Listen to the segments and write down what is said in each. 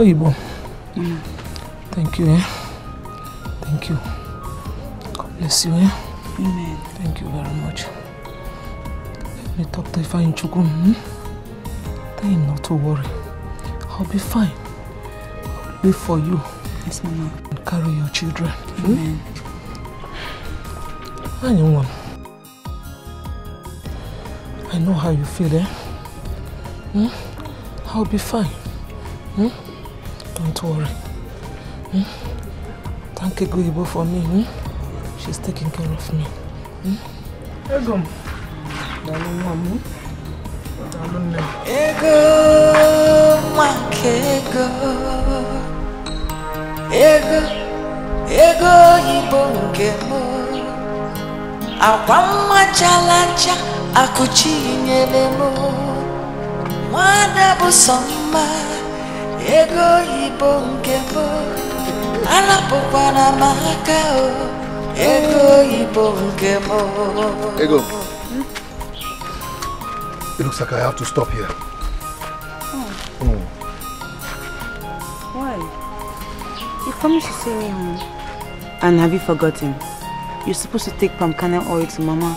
Ibo. Thank you, eh? Thank you. God bless you, eh? Amen. Thank you very much. Let me talk to Ifeanyi Chukwu. Tell him not to worry. I'll be fine. I'll wait for you. Yes, Mama. And carry your children. Amen. Anyone. I know how you feel, eh? I'll be fine. Don't worry. Thank you, Ibo, for me. She's taking care of me. Egom. Ego, makego. Ego, Ibo ngemo. Awama chalacha, akuchi nyelemo. Mwana busoma. Ego, Ibo ngemo. Anapokwana makao. Ego, Ibo ngemo. Ego. It looks like I have to stop here. Why? You promised to see me home. And have you forgotten? You're supposed to take palm kernel oil to Mama.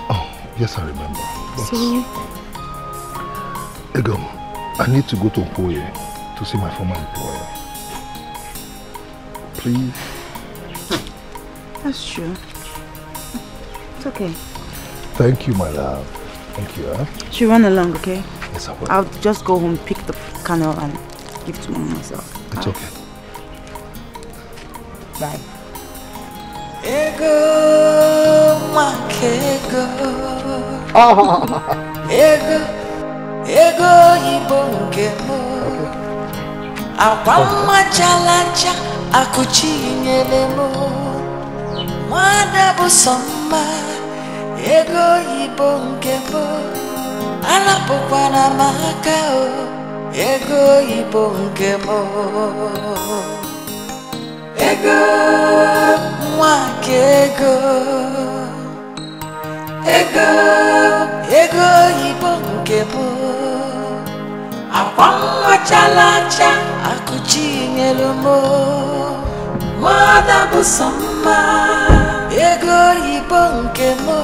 Oh, yes, I remember. But See? Ego, I need to go to Okoye to see my former employer. Please? That's true. It's okay. Thank you, my love. Thank you, huh? She run along, okay? Yes, I will. I'll just go home, pick the kernel and give to Mama myself. It's okay. Bye. Ego, makego. Ego, Ibo ngemo. Awama chalacha, akuchi nyelemo. Mwana busoma. Ego, Ibo ngemo. Anapokwana makao. Ego, Ibo ngemo. Ego, makego. Ego, Ibo ngemo. Awama chalacha, akuchi nyelemo. Mwana busoma. Ego, Ibo ngemo.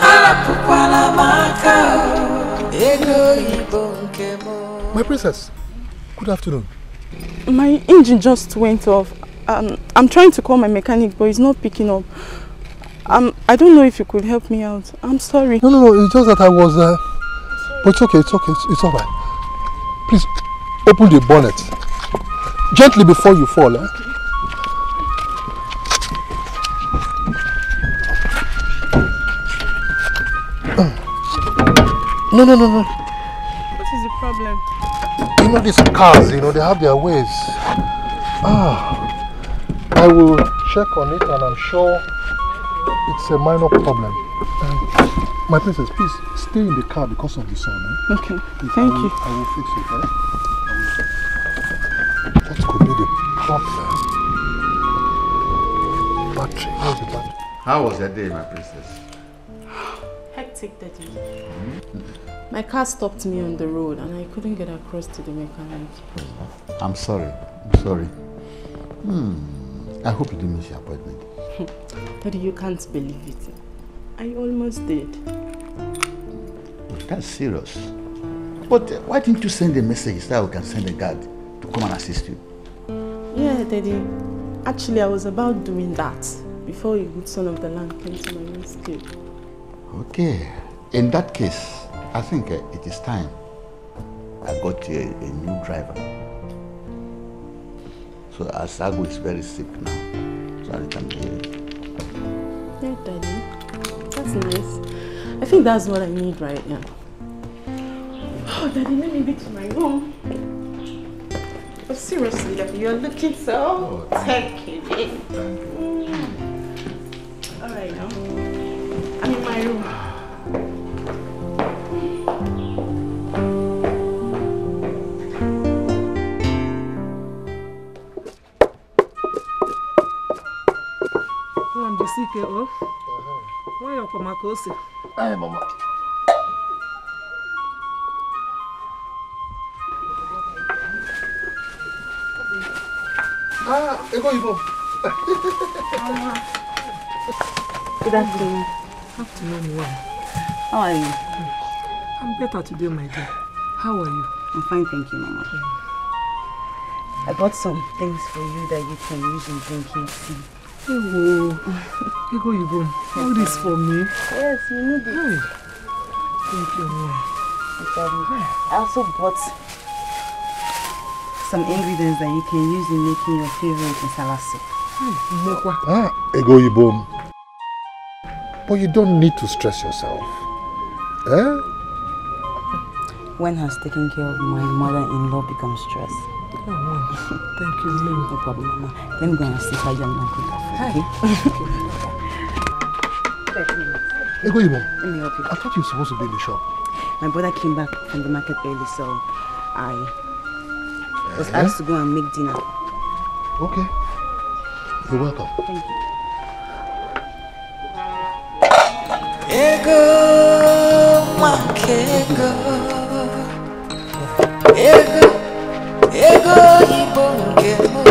Anapokwana makao. Ego, Ibo ngemo. My princess, good afternoon. My engine just went off. I'm trying to call my mechanic, but he's not picking up. I don't know if you could help me out. I'm sorry. No, it's just that I was but it's okay, it's all right. Please, open the bonnet. Gently before you fall, eh? No. What is the problem? You know these cars, they have their ways. I will check on it and I'm sure it's a minor problem. My princess, please stay in the car because of the sun. Eh? Okay, Please, thank you. I will fix it. What could be the problem? Battery, where's the battery? How was your day, my princess? Hectic, Daddy. My car stopped me on the road and I couldn't get across to the mechanic. I'm sorry. I hope you didn't miss your appointment. Daddy, you can't believe it. I almost did. That's serious. But why didn't you send a message so we can send a guard to come and assist you? Yeah, Daddy. Actually, I was about doing that before a good son of the land came to my rescue. Okay. In that case, I think it is time I got a new driver. So Asago is very sick now. So I can Yeah, Daddy. That's nice. I think that's what I need right now. Oh, Daddy, let me be to my room. But seriously, Daddy, you're looking so tacky. Thank you. Alright now. I'm in my room. Hey, Mama. Ego Ibo. Good afternoon. Afternoon, well. How are you? I'm better today, my dear. How are you? I'm fine, thank you, Mama. I bought some things for you that you can use in drinking tea. Oh, Ego Ibo, all this for me? Yes, you need it. Hey. Thank you, Mama. I also bought some ingredients that you can use in making your favorite masala soup. Ego Ibo. But you don't need to stress yourself. Eh? When has taking care of my mother-in-law become stress? Oh, thank you, Mama. No problem, Mama. Let me go and see how young uncle that food, okay? Ego Ibo. Let me help you. I thought you were supposed to be in the shop. My brother came back from the market early, so I was asked to go and make dinner. Okay. You're welcome. Thank you. Ego, makego. Ego, Ibo nkemo.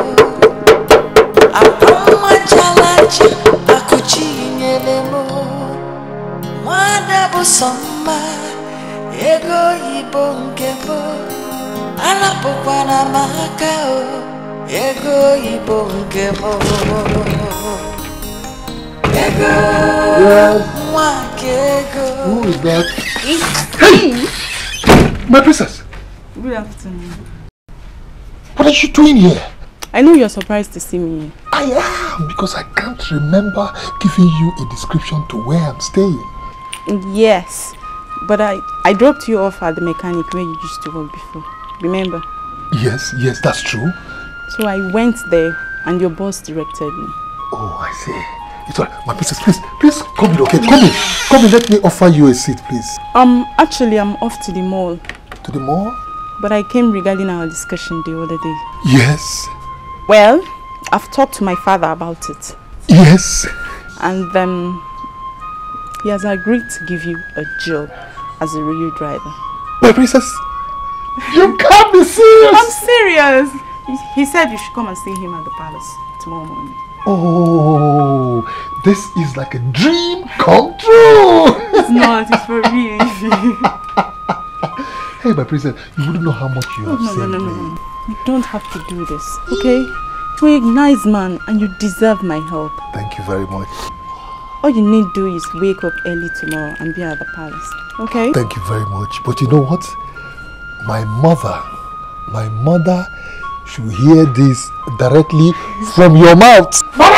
Apama chalachi, akuchi nyelemo. Mwada busoma. Ego, Ibo nkemo. Anapokwana makao. Ego, Ibo nkemo. Ego. Yes. Who is that? Hey! My princess! Good afternoon. What are you doing here? I know you're surprised to see me here. I am, because I can't remember giving you a description to where I'm staying. Yes, but I dropped you off at the mechanic where you used to work before. Remember? Yes, that's true. So I went there and your boss directed me. Oh, I see. It's all right. My princess, please come in, okay? Come in, let me offer you a seat, please. Actually, I'm off to the mall. To the mall? But I came regarding our discussion the other day. Yes. Well, I've talked to my father about it. Yes. And he has agreed to give you a job as a rail driver. My princess, you can't be serious! I'm serious! He said you should come and see him at the palace tomorrow morning. Oh, this is like a dream come true! It's not, it's for real. Hey, my princess, you wouldn't know how much you have saved me. No. You don't have to do this, okay? You're a nice man and you deserve my help. Thank you very much. All you need to do is wake up early tomorrow and be at the palace, okay? Thank you very much. But you know what? My mother should hear this directly from your mouth. Mama!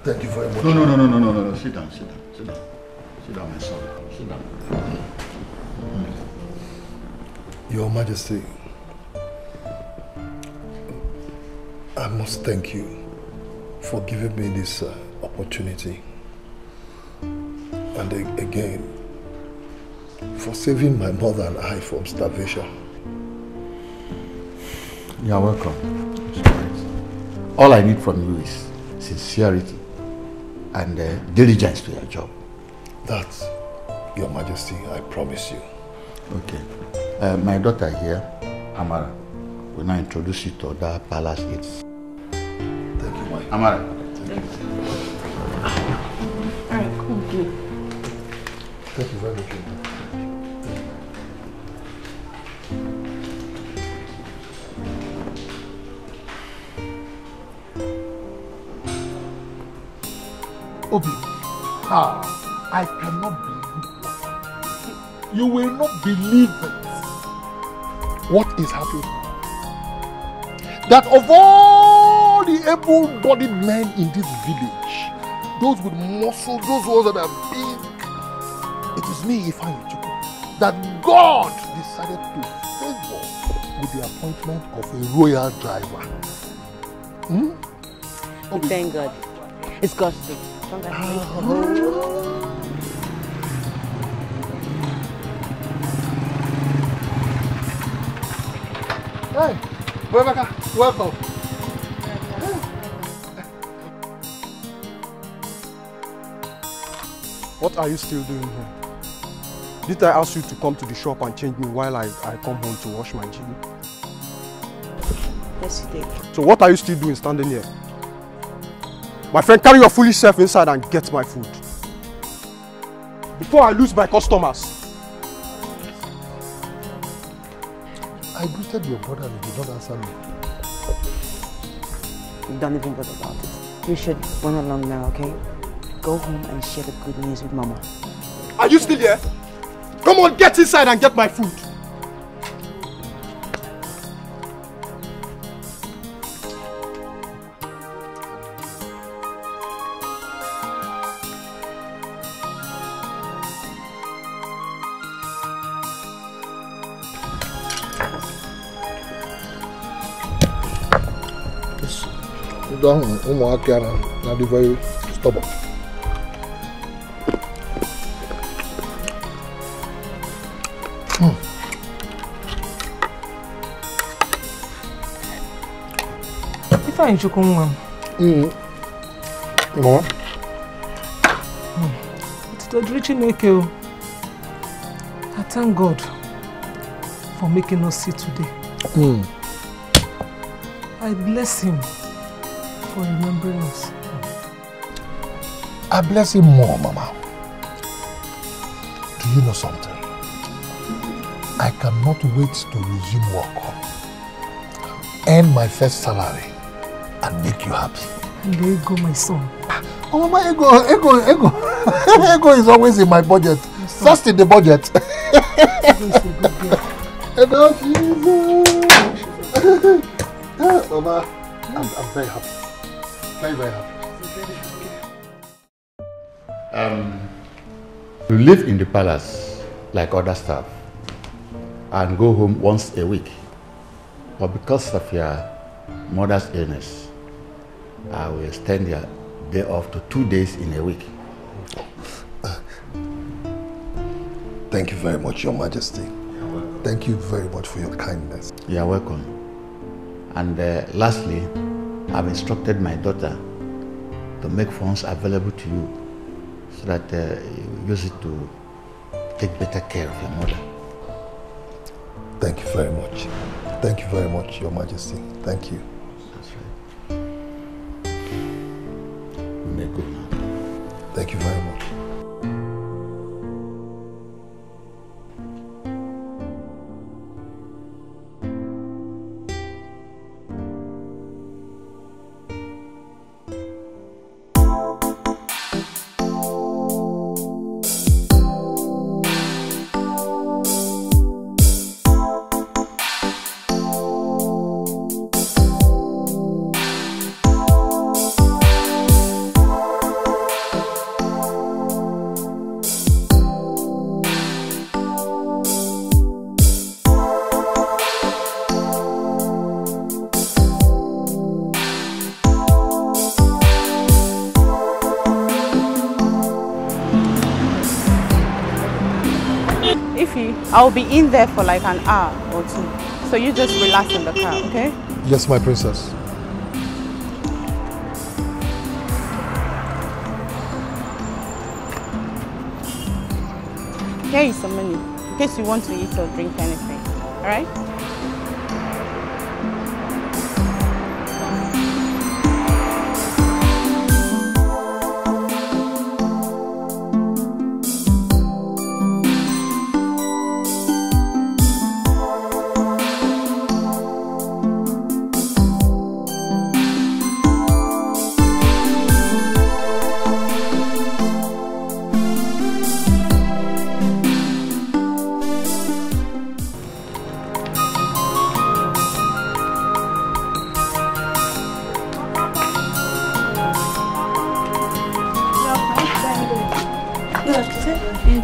Thank you very much. No. Sit down, my son. Sit down. Your Majesty, I must thank you for giving me this opportunity. And again, for saving my mother and I from starvation. You are welcome. All I need from you is sincerity and diligence to your job. That, Your Majesty, I promise you. Okay. My daughter here, Amara, will now introduce you to the palace gates. Thank you, my Amara. Thank you. Alright, cool. Thank you very much. Obi, I cannot believe it. You will not believe it. What is happening? That of all the able-bodied men in this village, those with muscle, those ones that are big, it is me, Ifeanyi Chukwu, that God decided to favor with the appointment of a royal driver. Obi. Thank God. It's God's thing. Hey, Rebecca, welcome. What are you still doing here? Did I ask you to come to the shop and change me while I come home to wash my jeans? Yes, you did. So what are you still doing standing here? My friend, carry your foolish self inside and get my food. Before I lose my customers. I greeted your brother and he did not answer me. Don't even bother about it. You should run along now, okay? Go home and share the good news with Mama. Are you still here? Come on, get inside and get my food. Not be very stubborn. If I ain't you come on. No. It's the reaching Eke. I thank God for making us see today. I bless him for remembering us. I bless him more, Mama. Do you know something? I cannot wait to resume work, earn my first salary, and make you happy. And there you go, my son. Oh, Mama, ego is always in my budget. First in the budget. Ego is a good girl. Mama, I'm very happy. Very, very happy. We live in the palace like other staff and go home once a week. But because of your mother's illness, I will extend your day off to 2 days in a week. Thank you very much, Your Majesty. Thank you very much for your kindness. You are welcome. And lastly, I've instructed my daughter to make funds available to you so that you use it to take better care of your mother. Thank you very much. Thank you very much, Your Majesty. Thank you. That's right. You may go now. Thank you very much. I'll be in there for like an hour or two. So you just relax in the car, okay? Yes, my princess. Here is some money in case you want to eat or drink anything. Alright?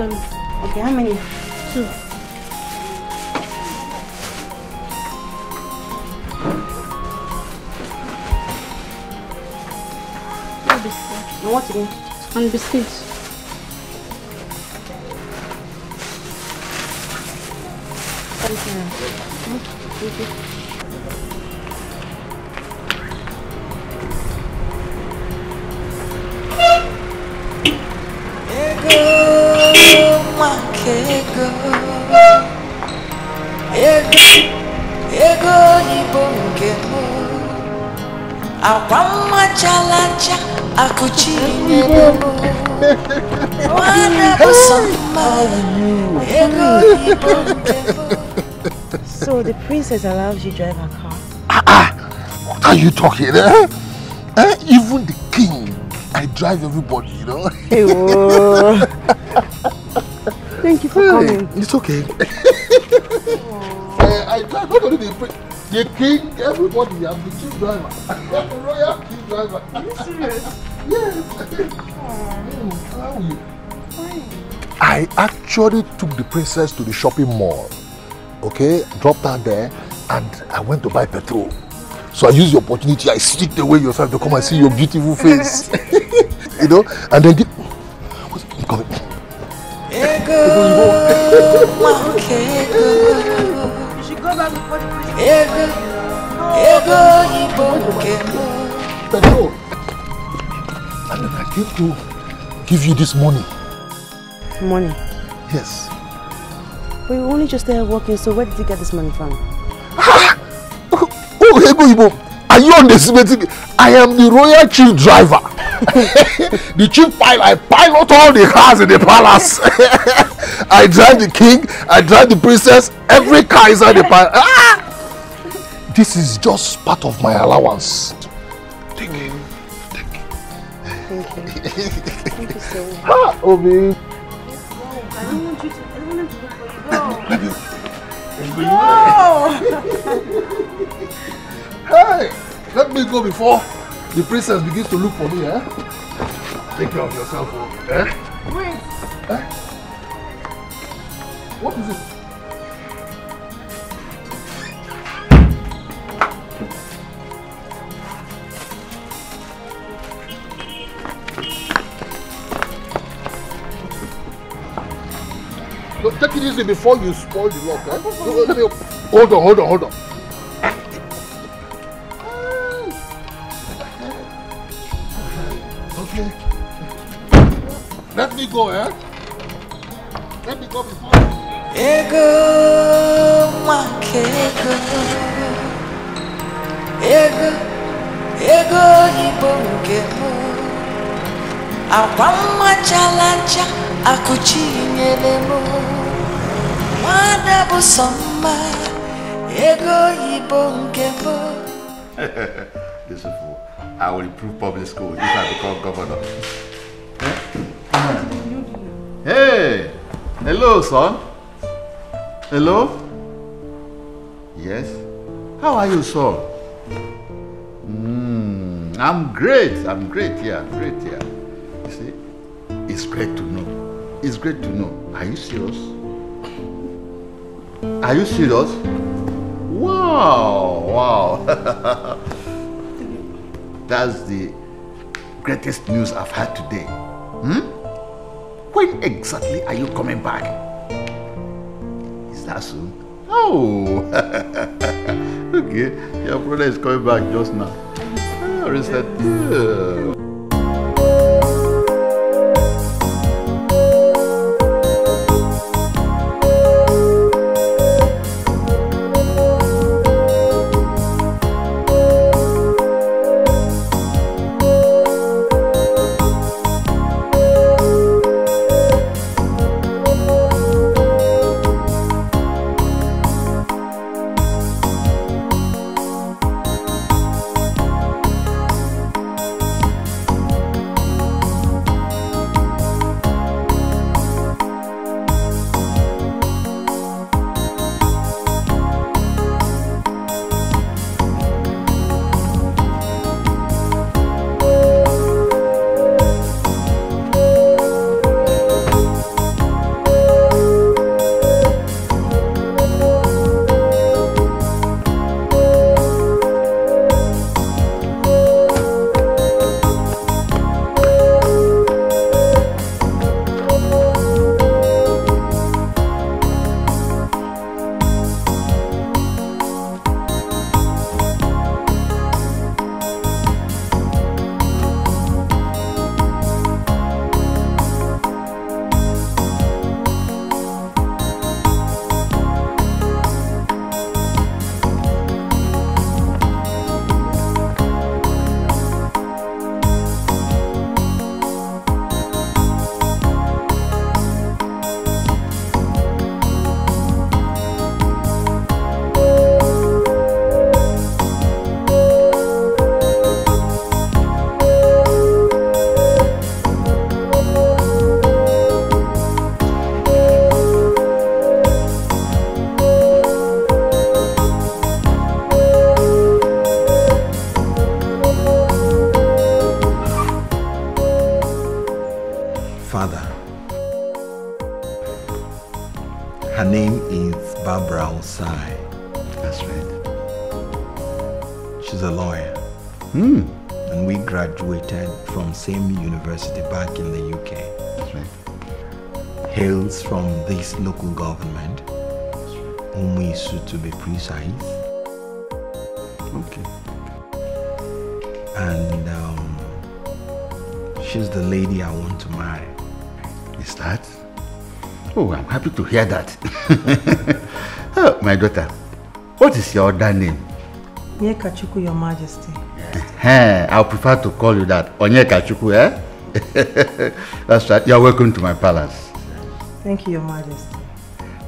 Okay, how many? 2. And what again? And biscuits. Thank you. ego ibonge mo akwamma chalacha akuchi nyelemo wana busama ego ibonge mo. So the princess allows you to drive her car? What are you talking? Even the king, I drive everybody, you know. Hey, whoa. Thank you for coming. It's okay. I drive not only the king, everybody. I'm the chief driver. I'm the royal chief driver. Are you serious? Yes. How are you? Fine. I actually took the princess to the shopping mall. Okay, dropped her there, and I went to buy petrol. So I used the opportunity. I sneaked away yourself to come and see your beautiful face. You know, and then what's coming? You should go back before the petrol. And then I came to give you this money. Money? Yes. But you only just there working, so where did you get this money from? Oh, Ego, are you underestimating me? I am the royal chief driver. The chief pilot. I pilot all the cars in the palace. I drive the king, I drive the princess, every car inside the palace. This is just part of my allowance. Thank you. Thank you. Thank you. Thank you so much. Obi. I don't want you to. I don't want him to look for you. Hey, let me go before the princess begins to look for me, eh? Take care of yourself, eh? Wait. Eh? What is it? No, take it easy before you spoil the lock, eh? Hold on. Okay. Let me go, eh? Let me go before. Ego ibonge mo akwamma chalacha akuchi nyelemo wana busama ego ibonge mo. This fool. I will improve public school if I become governor. Hey! Hello, son. Hello? Yes? How are you, son? I'm great. I'm great here. You see? It's great to know. It's great to know. Are you serious? Are you serious? Wow. That's the greatest news I've had today. When exactly are you coming back? Is that soon? Oh, okay. Your brother is coming back just now. father. Her name is Barbara Osai. That's right. She's a lawyer. And we graduated from same university back in the UK. That's right. Hails from this local government, Umisu to be precise. Okay. And she's the lady I want to marry. Is that? Oh, I'm happy to hear that. Oh, my daughter, what is your other name? Onyekachuku, Your Majesty. I'll prefer to call you that. Onyekachuku, eh? That's right. You're welcome to my palace. Thank you, Your Majesty.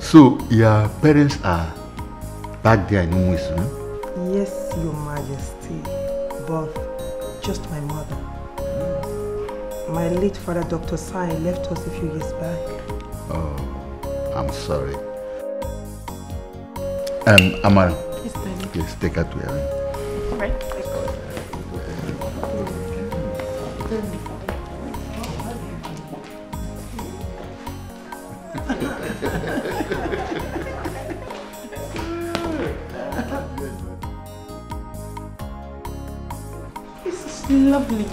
So, your parents are back there in Umuisu? Yes, Your Majesty. But just my mother. My late father, Dr. Sai, left us a few years back. Oh, I'm sorry. Amara, Yes, Daddy. please take her to her room. All right. This is lovely.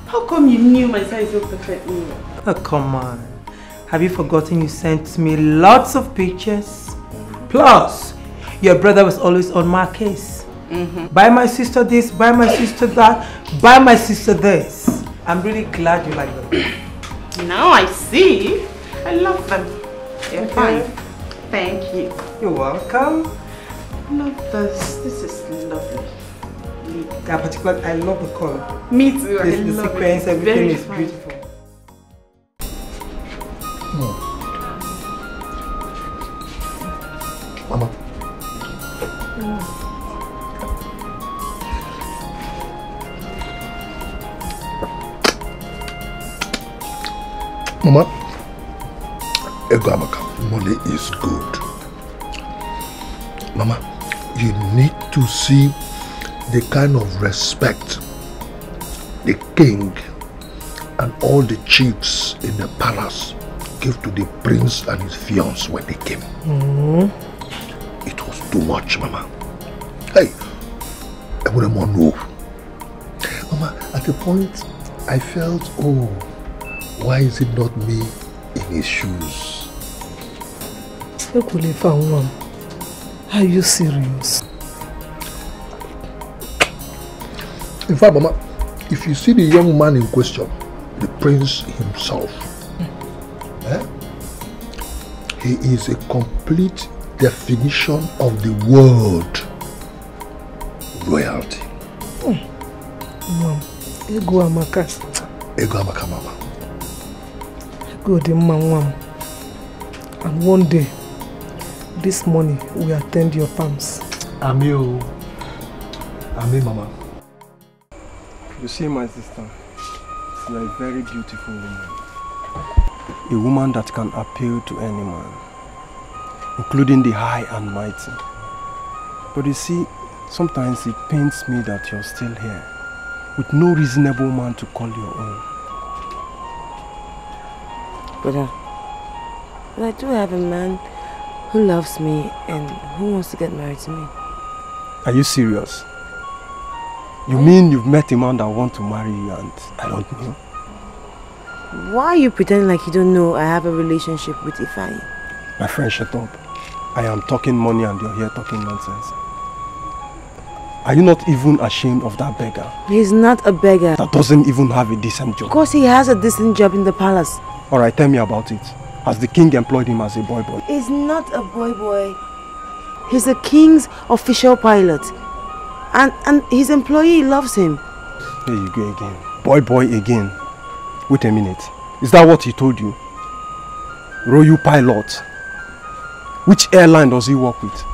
How come you knew my size so perfectly? Oh, come on. Have you forgotten you sent me lots of pictures? Plus, your brother was always on my case. Buy my sister this, buy my sister that, buy my sister this. I'm really glad you like them. Now I see. I love them. They're fine. Thank you. You're welcome. Love this. This is lovely. Yeah, particularly, I love the color. Me too. The sequence, everything is beautiful. Mama. Mama, Egamaka, money is good. Mama, you need to see the kind of respect the king and all the chiefs in the palace give to the prince and his fiancée when they came. It was too much, Mama. Hey, I wouldn't want to know. Mama, at the point I felt, oh, why is it not me in his shoes? Are you serious? In fact, Mama, if you see the young man in question, the prince himself, he is a complete definition of the word royalty. Mom, Ego Amaka. Ego Amaka, Mama. Ego the mom. And one day, this morning, we attend your palms. Ami, Mama. You see, my sister, she's a very beautiful woman. A woman that can appeal to any man, including the high and mighty. But you see, sometimes it pains me that you're still here, with no reasonable man to call your own. But I do have a man who loves me and who wants to get married to me. Are you serious? You mean you've met a man that wants to marry you and I don't know? Why are you pretending like you don't know I have a relationship with Ifeanyi? My friend, shut up. I am talking money and you're here talking nonsense. Are you not even ashamed of that beggar? He's not a beggar. That doesn't even have a decent job. Of course he has a decent job in the palace. Alright, tell me about it. Has the king employed him as a boy? He's not a boy. He's the king's official pilot. And his employee loves him. There you go again. Boy again. Wait a minute. Is that what he told you? Royal pilot. Which airline does he work with?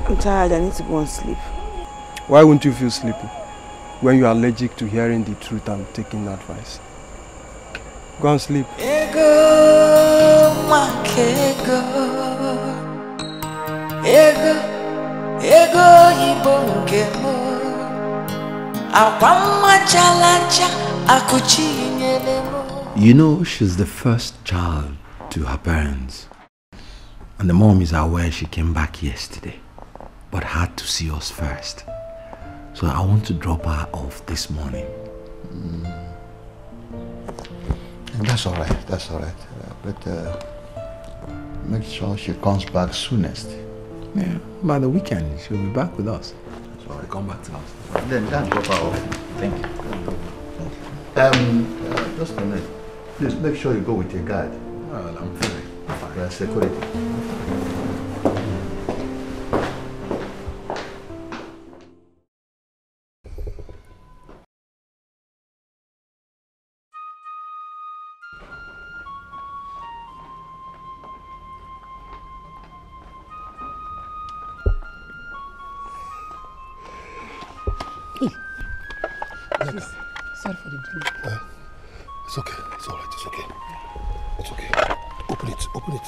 I'm tired. I need to go and sleep. Why won't you feel sleepy when you are allergic to hearing the truth and taking advice? Go and sleep. Ego, You know, she's the first child to her parents. And the mom is aware she came back yesterday, but had to see us first. So I want to drop her off this morning. That's all right, that's all right. But make sure she comes back soonest. Yeah, by the weekend, she'll be back with us. So I come back to us. Then drop her off. Thank you. Just a minute. Please make sure you go with your guard. Well, I'm fine. Security. Sorry for the delay. It's okay. It's all right. It's okay. It's okay. Open it. Open it.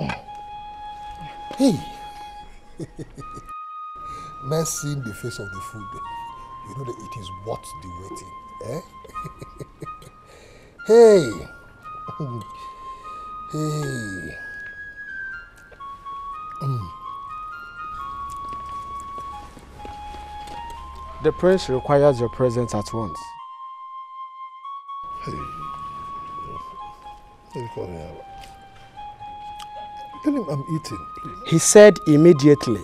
Oh. Hey. Man, seeing the face of the food, you know that it is worth the waiting. Eh? Hey. Hey. The prince requires your presence at once. Hey. Let me call him out. Tell him I'm eating, please. He said immediately.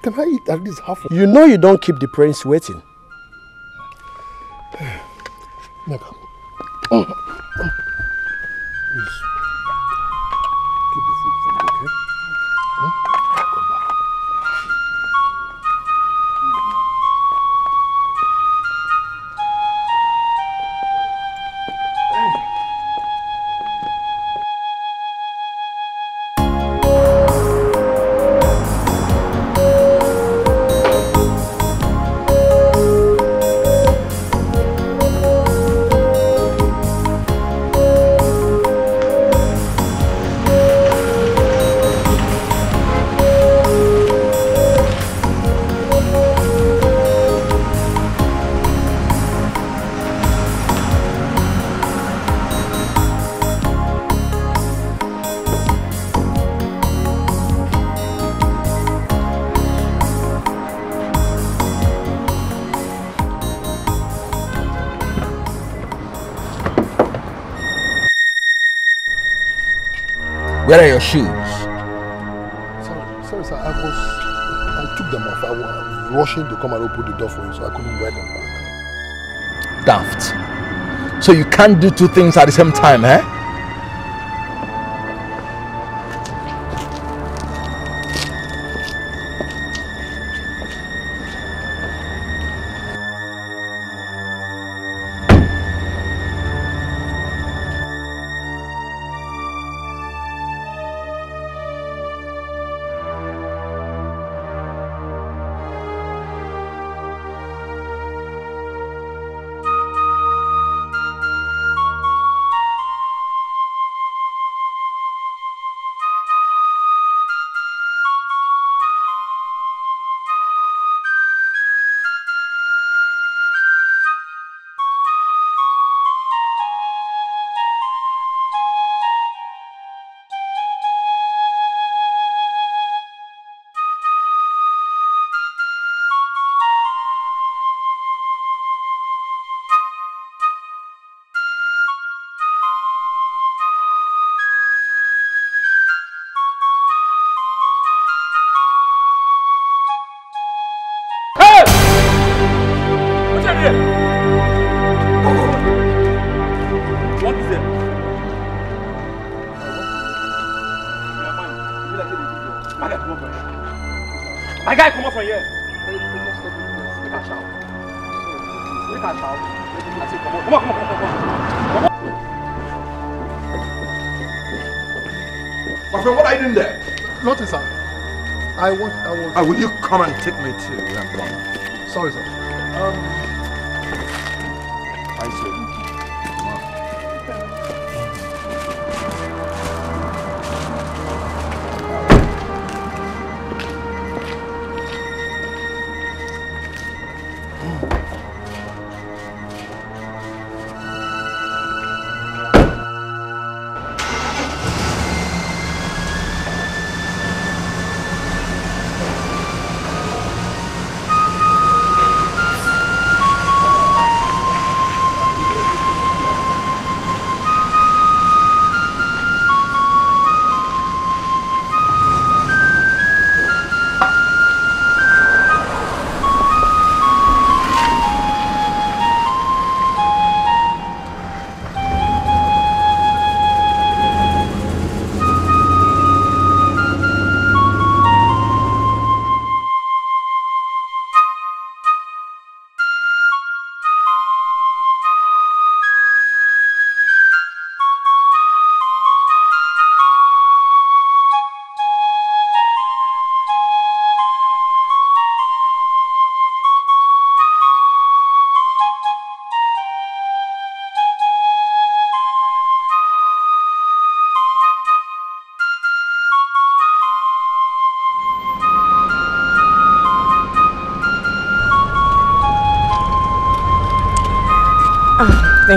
Can I eat at least half of it? You know you don't keep the prince waiting. Please. Keep the food for me, okay? Come back. Where are your shoes? Sorry, sir. I took them off. I was rushing to come and open the door for you, so I couldn't wear them back. Daft. So you can't do two things at the same time, eh? My guy, come up from here. Make a shout. Make a shout. I say, come on. My friend, what are you doing there? Nothing, sir. I was. Will you come and take me to Rembrandt? Sorry, sir. I see.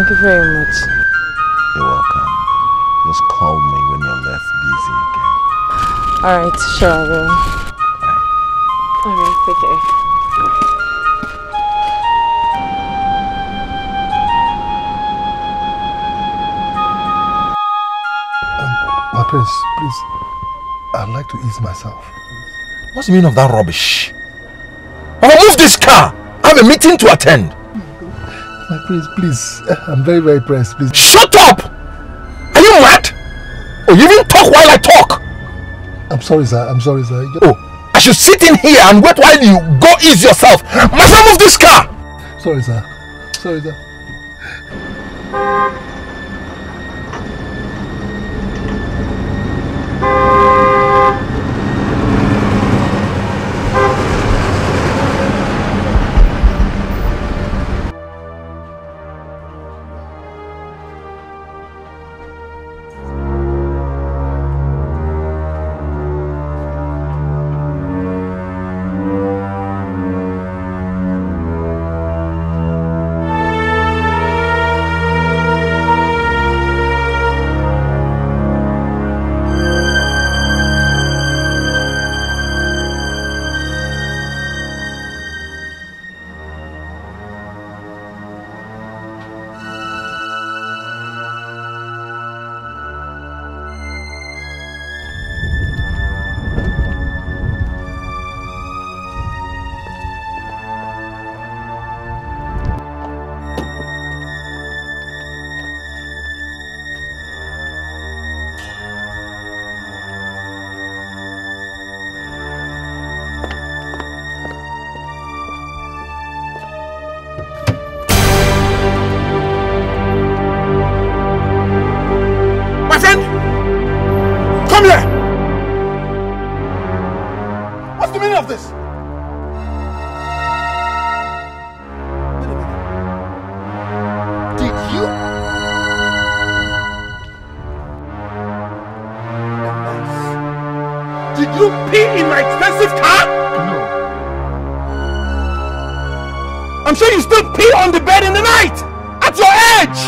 Thank you very much. You're welcome. Just call me when you're less busy, okay? Alright, sure I will. Alright, take care. My prince, please, I'd like to ease myself. What's the meaning of that rubbish? Mama, move this car! I have a meeting to attend. My prince, please, I'm very, very pressed, please. Shut up! Are you mad? Oh, you even talk while I talk? I'm sorry, sir. I'm sorry, sir. Oh, I should sit in here and wait while you go ease yourself. My son, move this car! Sorry, sir. Sorry, sir. I'm sure you still pee on the bed in the night! At your age!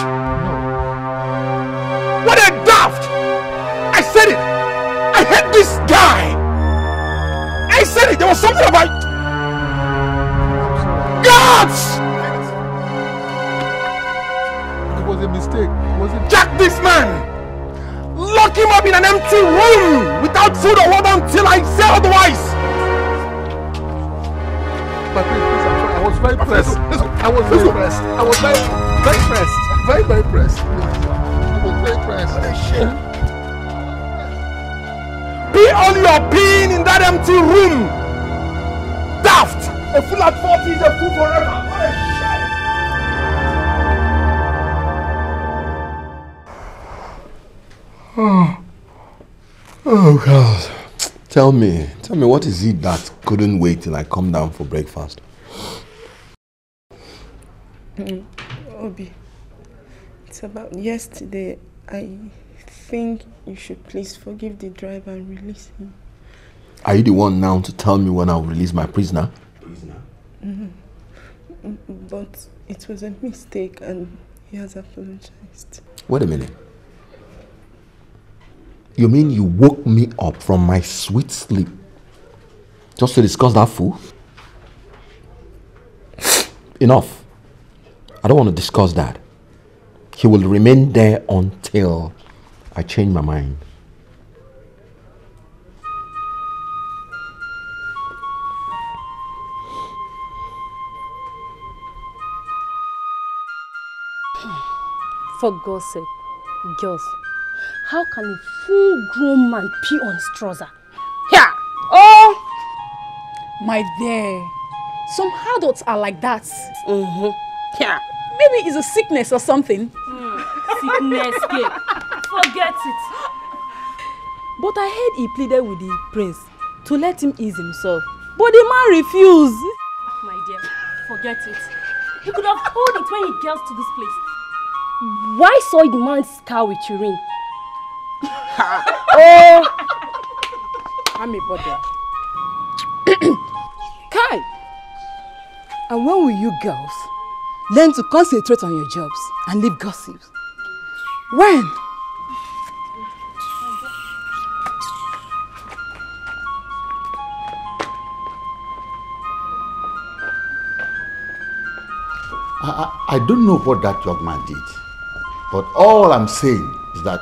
What a daft! I said it! I hate this guy! I said it! There was something about... Gods! It was a mistake. It was a... Jack this man! Lock him up in an empty room without food or water until I say otherwise! My friend, please, I'm sorry. I was very pressed. I was very pressed. I was very, very pressed. Very, very pressed. I was very pressed. What a shit. Be all your being in that empty room. Daft. A fool at 40 is a fool forever. What a shit. Oh God. Tell me, what is it that couldn't wait till I come down for breakfast? Obi, it's about yesterday. I think you should please forgive the driver and release him. Are you the one now to tell me when I'll release my prisoner? But it was a mistake and he has apologized. Wait a minute. You mean you woke me up from my sweet sleep just to discuss that fool? Enough. I don't want to discuss that. He will remain there until I change my mind. For God's sake, girls, how can a full-grown man pee on his trouser? Here! Oh! My dear, some adults are like that. Here. Maybe it's a sickness or something. Sickness, kid. Forget it. But I heard he pleaded with the prince to let him ease himself. But the man refused. My dear, forget it. He could have told it when he gets to this place. Why soil the man's car with urine? Oh! I'm a bother. Kai! And when will you girls learn to concentrate on your jobs? and leave gossips. When? I don't know what that young man did, but all I'm saying is that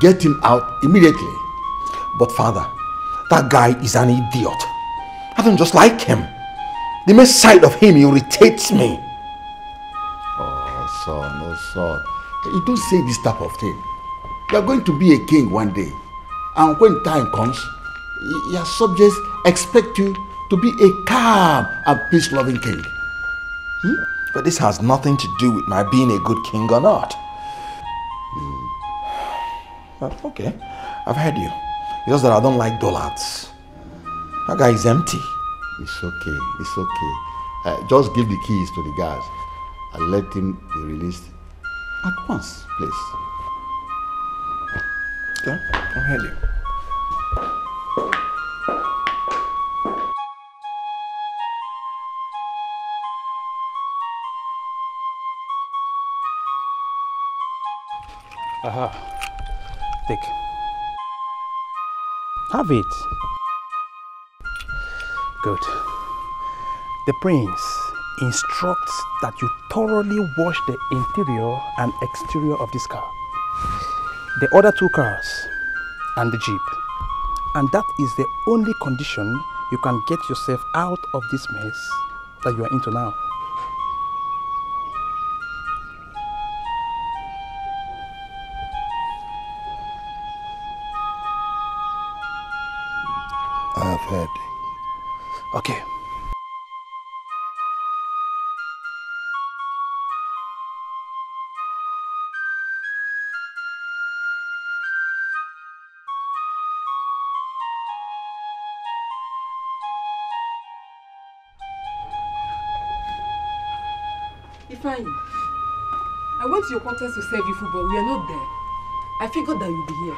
get him out immediately. But father, that guy is an idiot. I don't just like him. The mere sight of him irritates me. Oh son, you don't say this type of thing. You are going to be a king one day, and when time comes, your subjects expect you to be a calm and peace-loving king. But this has nothing to do with my being a good king or not. But okay, I've heard you. It's just that I don't like dullards. That guy is empty. It's okay. Just give the keys to the guards and let him be released at once, please. Okay, I've heard you. Aha. Take. Have it. Good. The prince instructs that you thoroughly wash the interior and exterior of this car, the other 2 cars, and the jeep. And that is the only condition you can get yourself out of this mess that you are into now. I have heard. Okay. Ifeanyi, I went to your quarters to serve you food, but we are not there. I figured that you'd be here.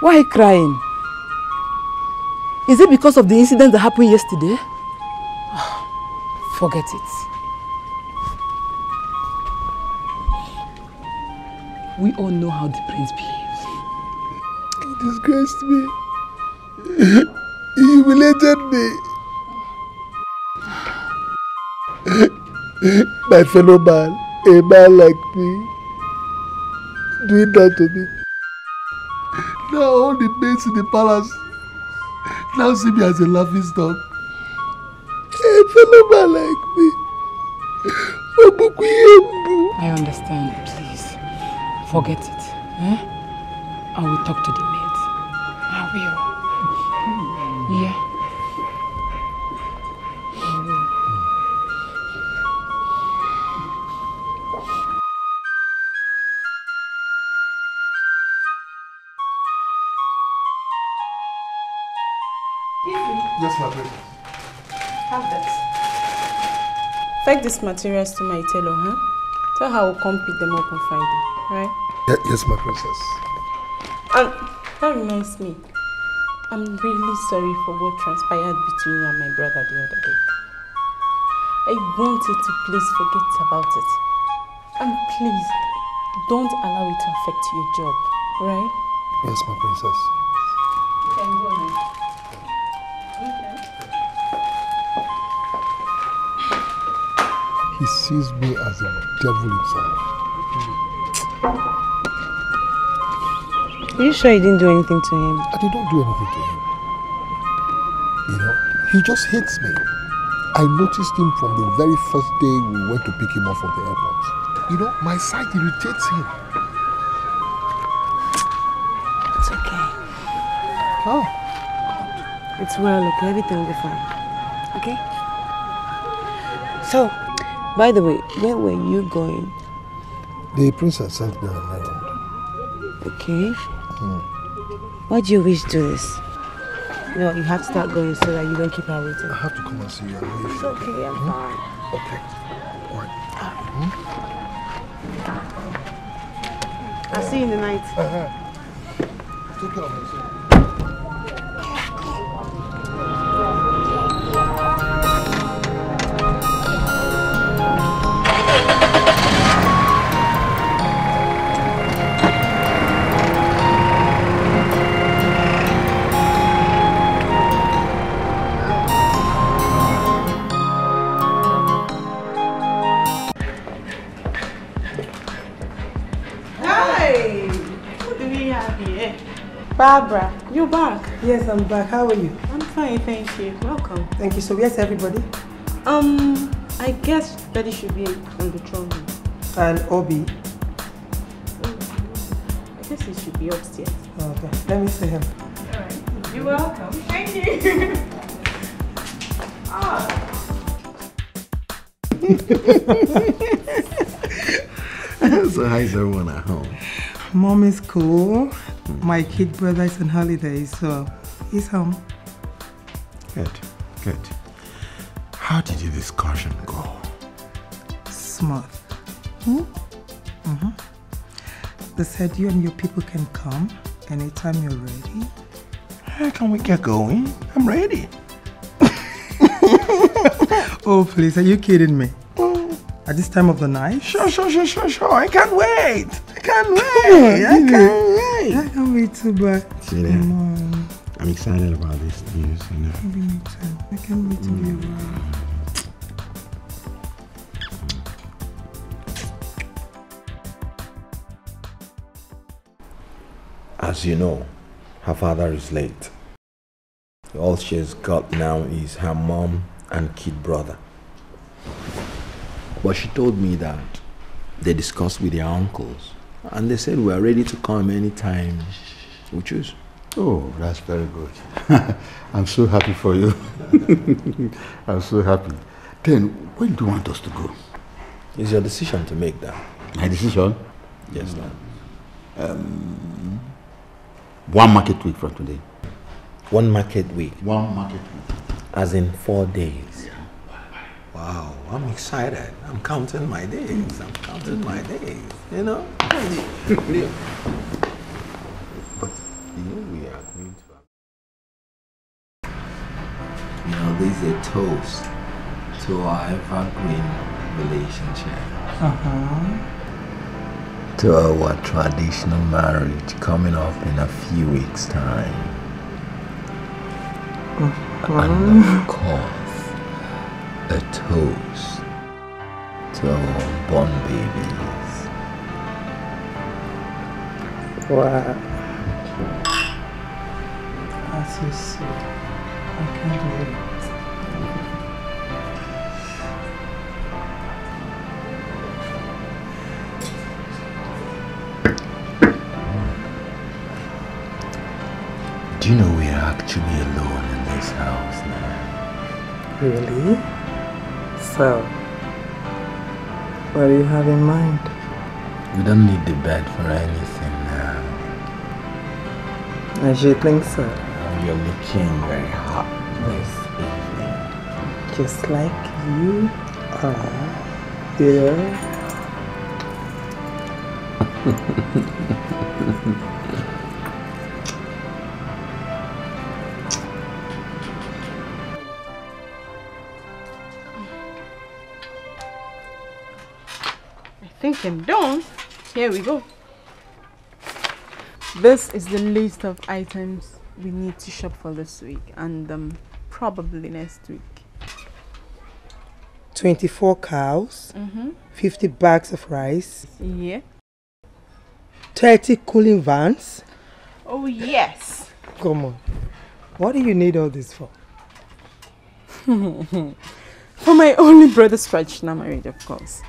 Why are you crying? Is it because of the incident that happened yesterday? Forget it. We all know how the prince behaves. He disgraced me. He humiliated me. My fellow man, a man like me, doing that to me. Now all the maids in the palace now see me as a laughing stock. A fellow man like me. I understand, please. Forget it. Eh? I will talk to the maids. I will. Yeah. I will. Yes, my princess. Have that. Take these materials to my tailor, huh? Tell her I will come pick them up on Friday, right? Yes, my princess. And that reminds me, I'm really sorry for what transpired between you and my brother the other day. I want you to please forget about it. And please, don't allow it to affect your job, right? Yes, my princess. You can go now. Okay. He sees me as the devil himself. Are you sure you didn't do anything to him? I did not do anything to him. You know, he just hates me. I noticed him from the very first day we went to pick him up from the airport. You know, my sight irritates him. It's okay. Oh. It's well, okay? Everything will be fine. Okay? So, by the way, where were you going? The princess sent me on an errand. Okay. Why do you wish to do this? No, you have to start going so that you don't keep her waiting. I have to come and see you. It's okay, I'm fine. Okay. All right. I'll see you in the night. Take care of yourself. Barbara, you're back. Yes, I'm back. How are you? I'm fine, thank you. Welcome. Thank you. So, yes, everybody? I guess Daddy should be on the throne room. And Obi? I guess he should be upstairs. Okay, let me see him. Alright. You're welcome. Thank you. So how is everyone at home? Mom is cool. My kid brother is on holiday, so he's home. Good, good. How did your discussion go? Smooth. They said you and your people can come anytime you're ready. Can we get going? I'm ready. Oh, please, are you kidding me? At this time of the night? Sure. I can't wait. I can't wait too, but see that? I'm excited about this news, you know. Maybe me too. I can't wait to be around. As you know, her father is late. All she's got now is her mom and kid brother. But she told me that they discussed with their uncles and they said we are ready to come anytime we choose. Oh, that's very good. I'm so happy for you. I'm so happy. Then, when do you want us to go? It's your decision to make that. My decision? Yes, Dad. 1 market week from today. 1 market week? 1 market week. As in 4 days? Wow, I'm excited. I'm counting my days. You know? But we are going to... You know, this is a toast to our evergreen relationship. To our traditional marriage coming up in a few weeks' time. And of course, a toast to our born babies. Wow. That's so sweet. I can't wait. Do you know we are actually alone in this house now? Really? So, what do you have in mind? We don't need the bed for anything now. I should think so. You're looking very hot this evening. Just like you are, dear. I think I'm done. Here we go. This is the list of items we need to shop for this week and probably next week. 24 cows, 50 bags of rice, Yeah. 30 cooling vans. Oh yes. Come on. What do you need all this for? For my only brother's traditional marriage, of course.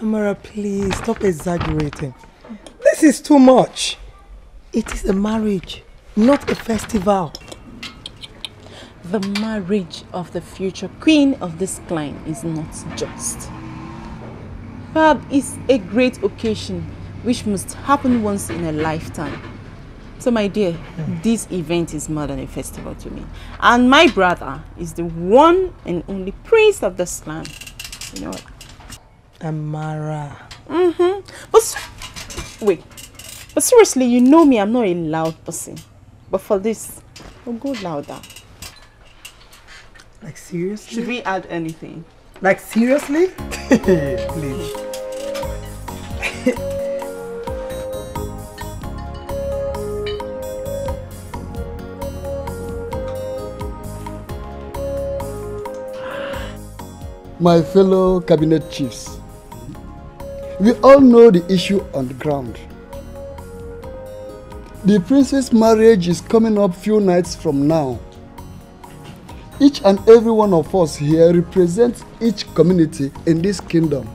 Amara, please stop exaggerating. This is too much. It is a marriage, not a festival. The marriage of the future queen of this clan is not just. Fab is a great occasion which must happen once in a lifetime. So my dear, this event is more than a festival to me. And my brother is the one and only prince of this clan. You know what? Amara. But wait. But seriously, you know me, I'm not a loud person. But for this, I'll go louder. Like seriously? Should we add anything? Like seriously? Please. My fellow cabinet chiefs, we all know the issue on the ground. The prince's marriage is coming up few nights from now. Each and every one of us here represents each community in this kingdom.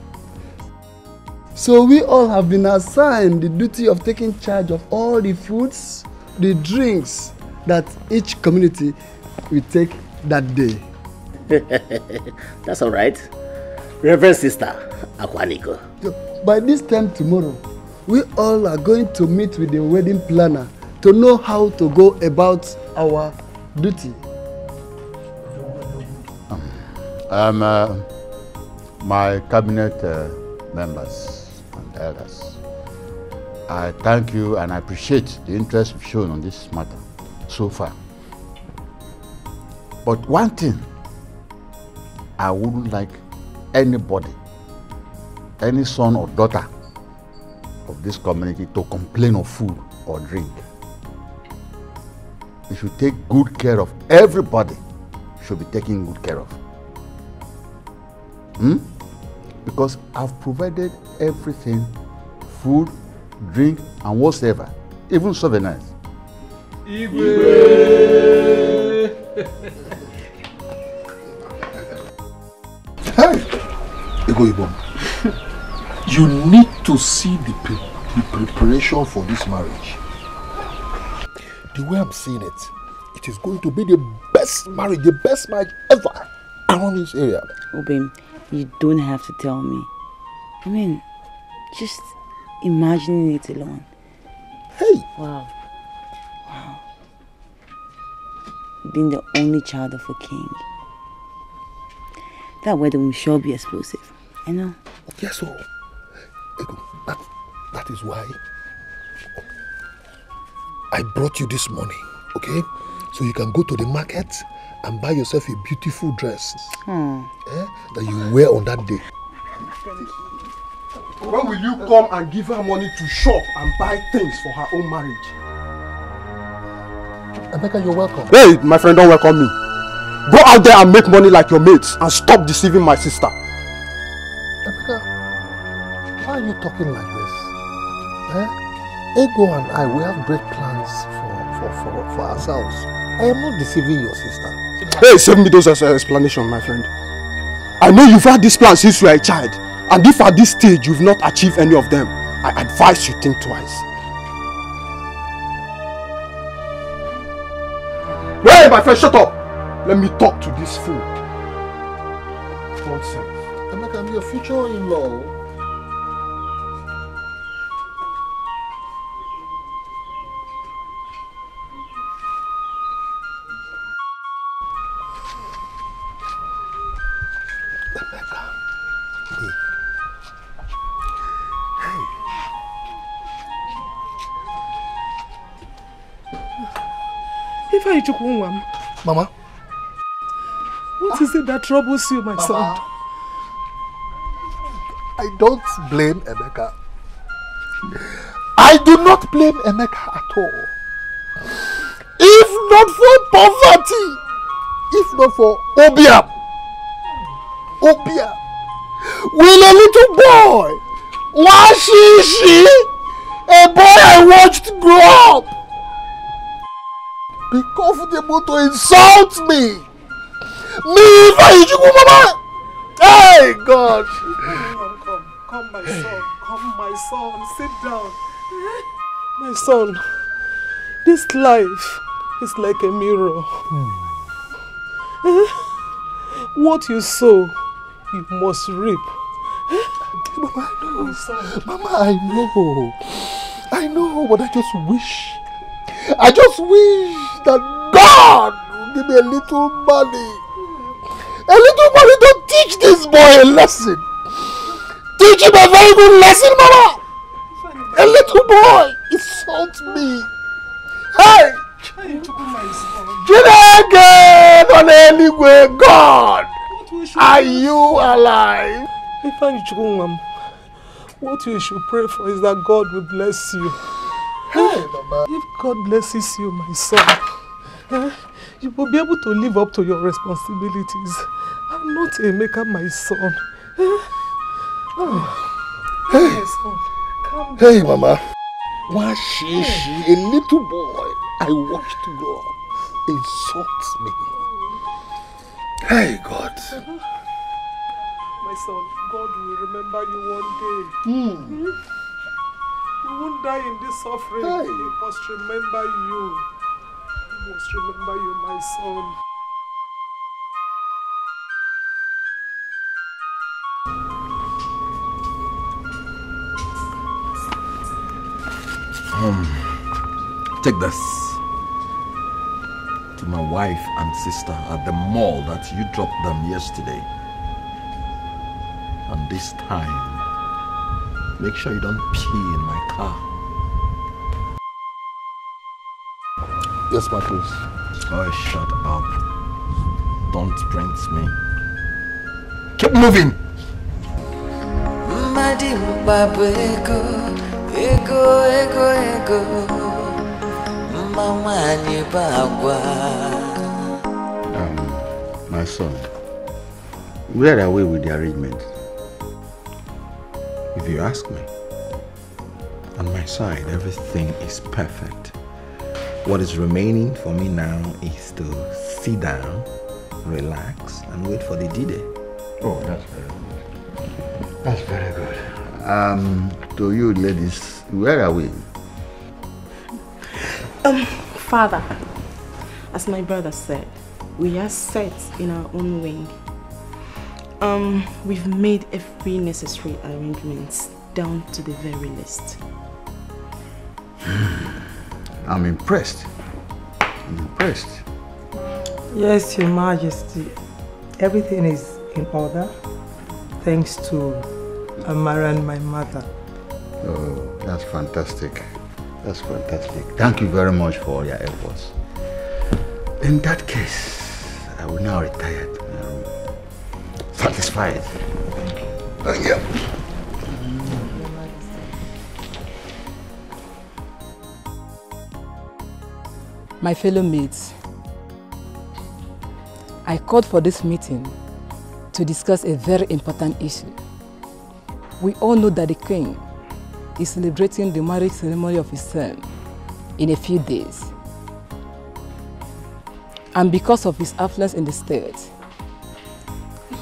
So we all have been assigned the duty of taking charge of all the foods, the drinks that each community will take that day. That's all right. Reverend Sister Akwaniko. By this time tomorrow, we all are going to meet with the wedding planner to know how to go about our duty. My cabinet members and elders, I thank you and I appreciate the interest you've shown on this matter so far. But one thing, I wouldn't like anybody, any son or daughter of this community to complain of food or drink. You should take good care of everybody. Should be taken good care of. Because I've provided everything, food, drink, and whatsoever, even souvenirs. Hey, Ibo, you need to see the preparation for this marriage. The way I'm seeing it, it is going to be the best marriage ever around this area. Obim, you don't have to tell me. I mean, just imagining it alone. Hey! Wow. Wow. Being the only child of a king. That wedding will sure be explosive. I know. Yes, so that is why I brought you this morning, okay? So you can go to the market and buy yourself a beautiful dress that you wear on that day. When will you come and give her money to shop and buy things for her own marriage? Emeka, you're welcome. Hey, my friend, don't welcome me. Go out there and make money like your mates and stop deceiving my sister. Emeka, why are you talking like this? Ego and I, we have great plans for ourselves. I am not deceiving your sister. Hey, save me those explanations, my friend. I know you've had this plan since you were a child. And if at this stage you've not achieved any of them, I advise you think twice. Hey, my friend, shut up! Let me talk to this fool. Nonsense. Emeka, I'm your future in-law. Mama, what is it that troubles you, my son? I don't blame Emeka. I do not blame Emeka at all. If not for poverty, if not for opium, will a little boy, Washishi, a boy I watched grow up, be comfortable to insult me? Me, Mama! Hey, God! Come, my son. Come, my son. Sit down. My son, this life is like a mirror. What you sow, you must reap. Mama, I know. Mama, I know, but I just wish that God will give me a little money. A little money to teach this boy a lesson. Teach him a very good lesson, Mama. A little boy insults me. Hey! Again on anyway, God. Are you alive? What you should pray for is that God will bless you. Hey, Mama. If God blesses you, my son, you will be able to live up to your responsibilities. I'm not Emeka, my son. Hey, Mama. Why she, a little boy I watched grow up, insults me. Hey, God. My son, God will remember you one day. You won't die in this suffering. Hey. He must remember you. He must remember you, my son. Take this to my wife and sister at the mall that you dropped them yesterday. And this time, make sure you don't pee in my car. Yes, my prince. Oh, shut up. Don't sprint me. Keep moving. My son, where are we with the arrangements? If you ask me, on my side, everything is perfect. What is remaining for me now is to sit down, relax, and wait for the D-Day. Oh, that's very good. That's very good. To you ladies, where are we? Father, as my brother said, we are set in our own wing. We've made every necessary arrangements down to the very least. I'm impressed. I'm impressed. Yes, Your Majesty. Everything is in order, thanks to Amara and my mother. Oh, that's fantastic. That's fantastic. Thank you very much for all your efforts. In that case, I will now retire to my room. Satisfied. Thank you. My fellow mates, I called for this meeting to discuss a very important issue. We all know that the king is celebrating the marriage ceremony of his son in a few days. And because of his affluence in the state,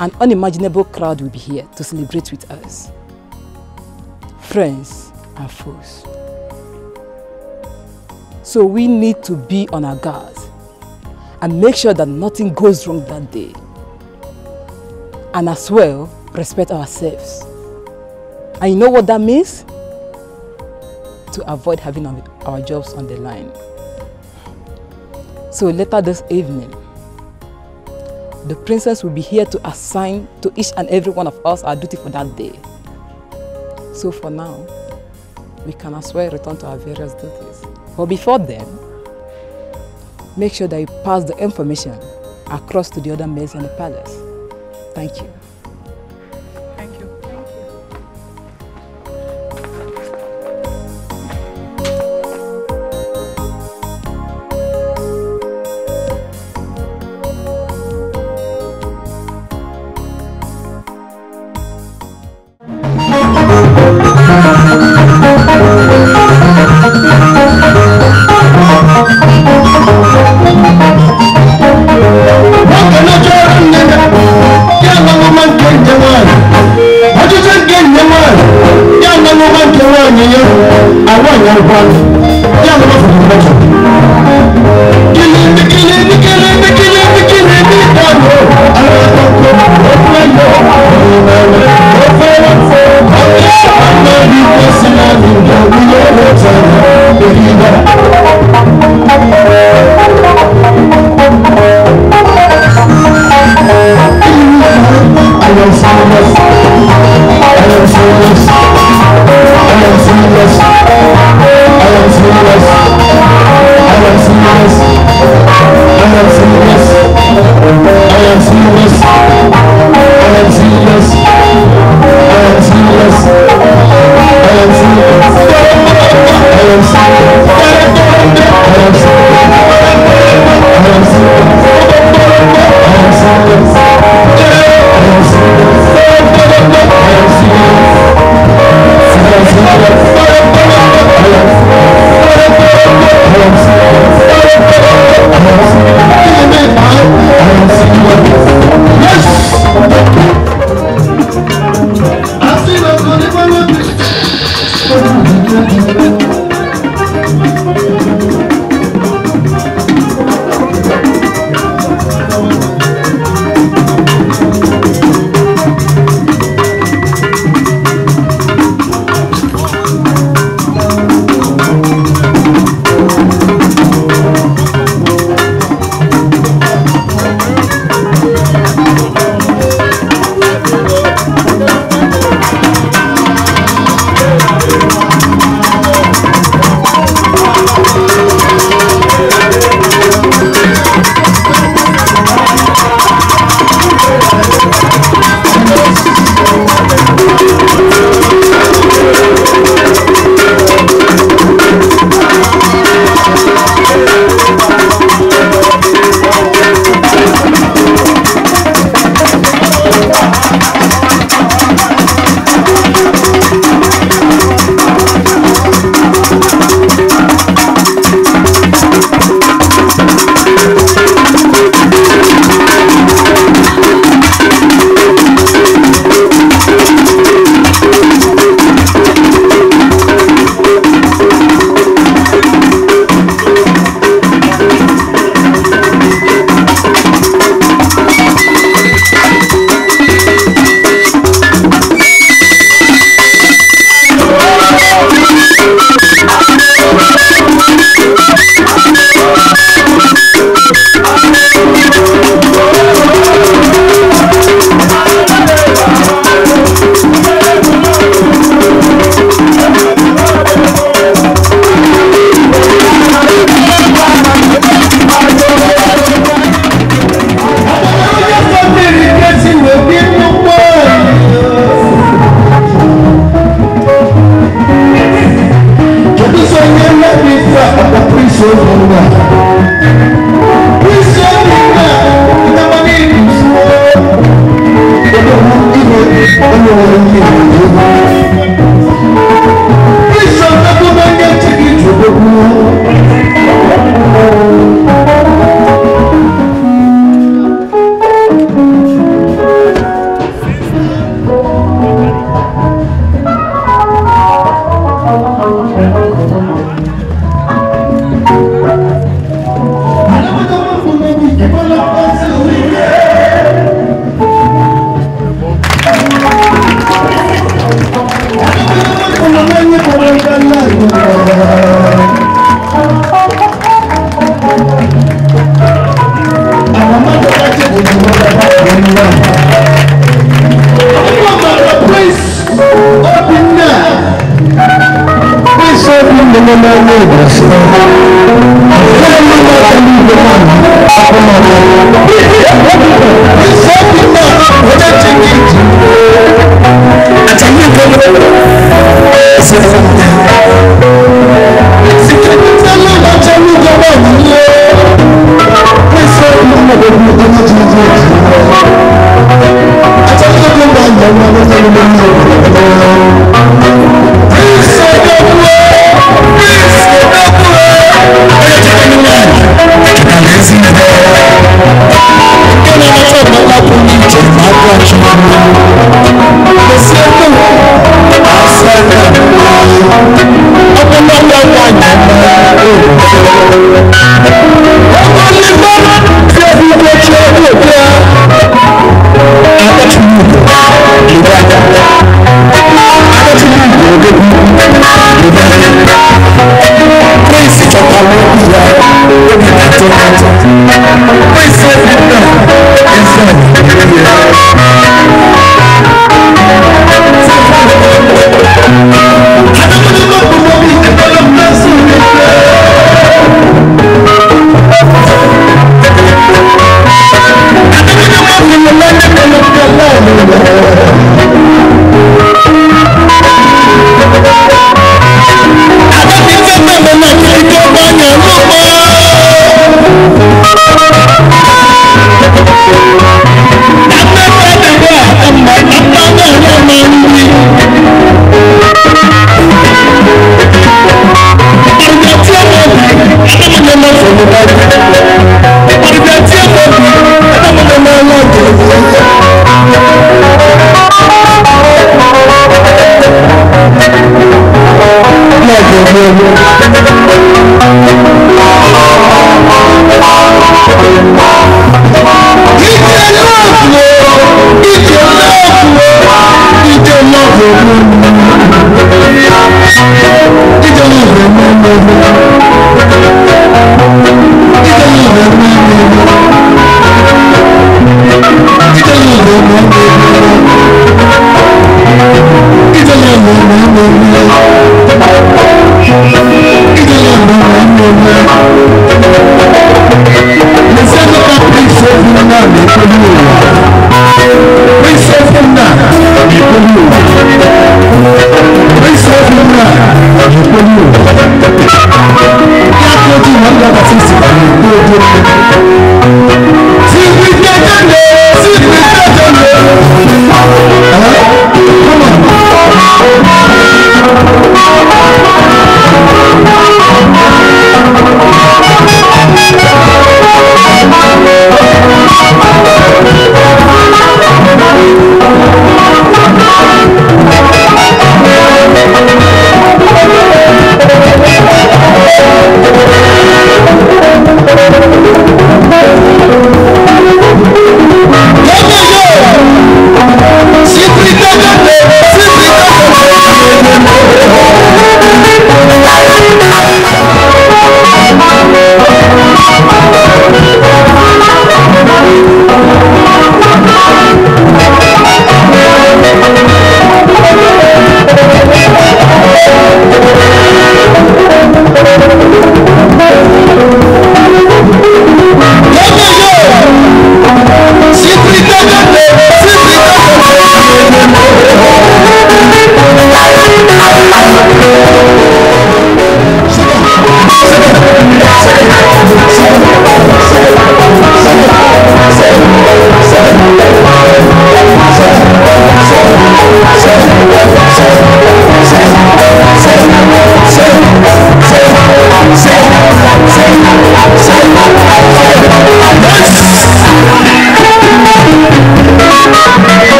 an unimaginable crowd will be here to celebrate with us. Friends and foes. So we need to be on our guard and make sure that nothing goes wrong that day. And as well, respect ourselves. And you know what that means? To avoid having our jobs on the line. So later this evening, the princess will be here to assign to each and every one of us our duty for that day. So for now, we can as well return to our various duties. But before then, make sure that you pass the information across to the other maids in the palace. Thank you. Thank you. Woman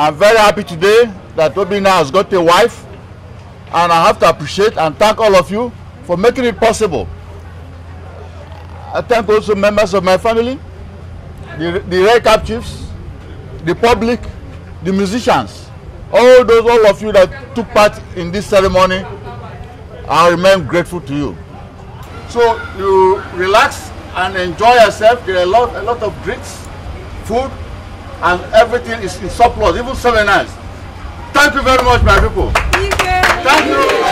I'm very happy today that Obina has got a wife And I have to appreciate and thank all of you for making it possible. I thank also members of my family, the Red Cap chiefs, the public, the musicians, all of you that took part in this ceremony. I remain grateful to you. So you relax and enjoy yourself. There are a lot of drinks, food, and everything is in surplus, even souvenirs. Thank you very much, my people. Thank you.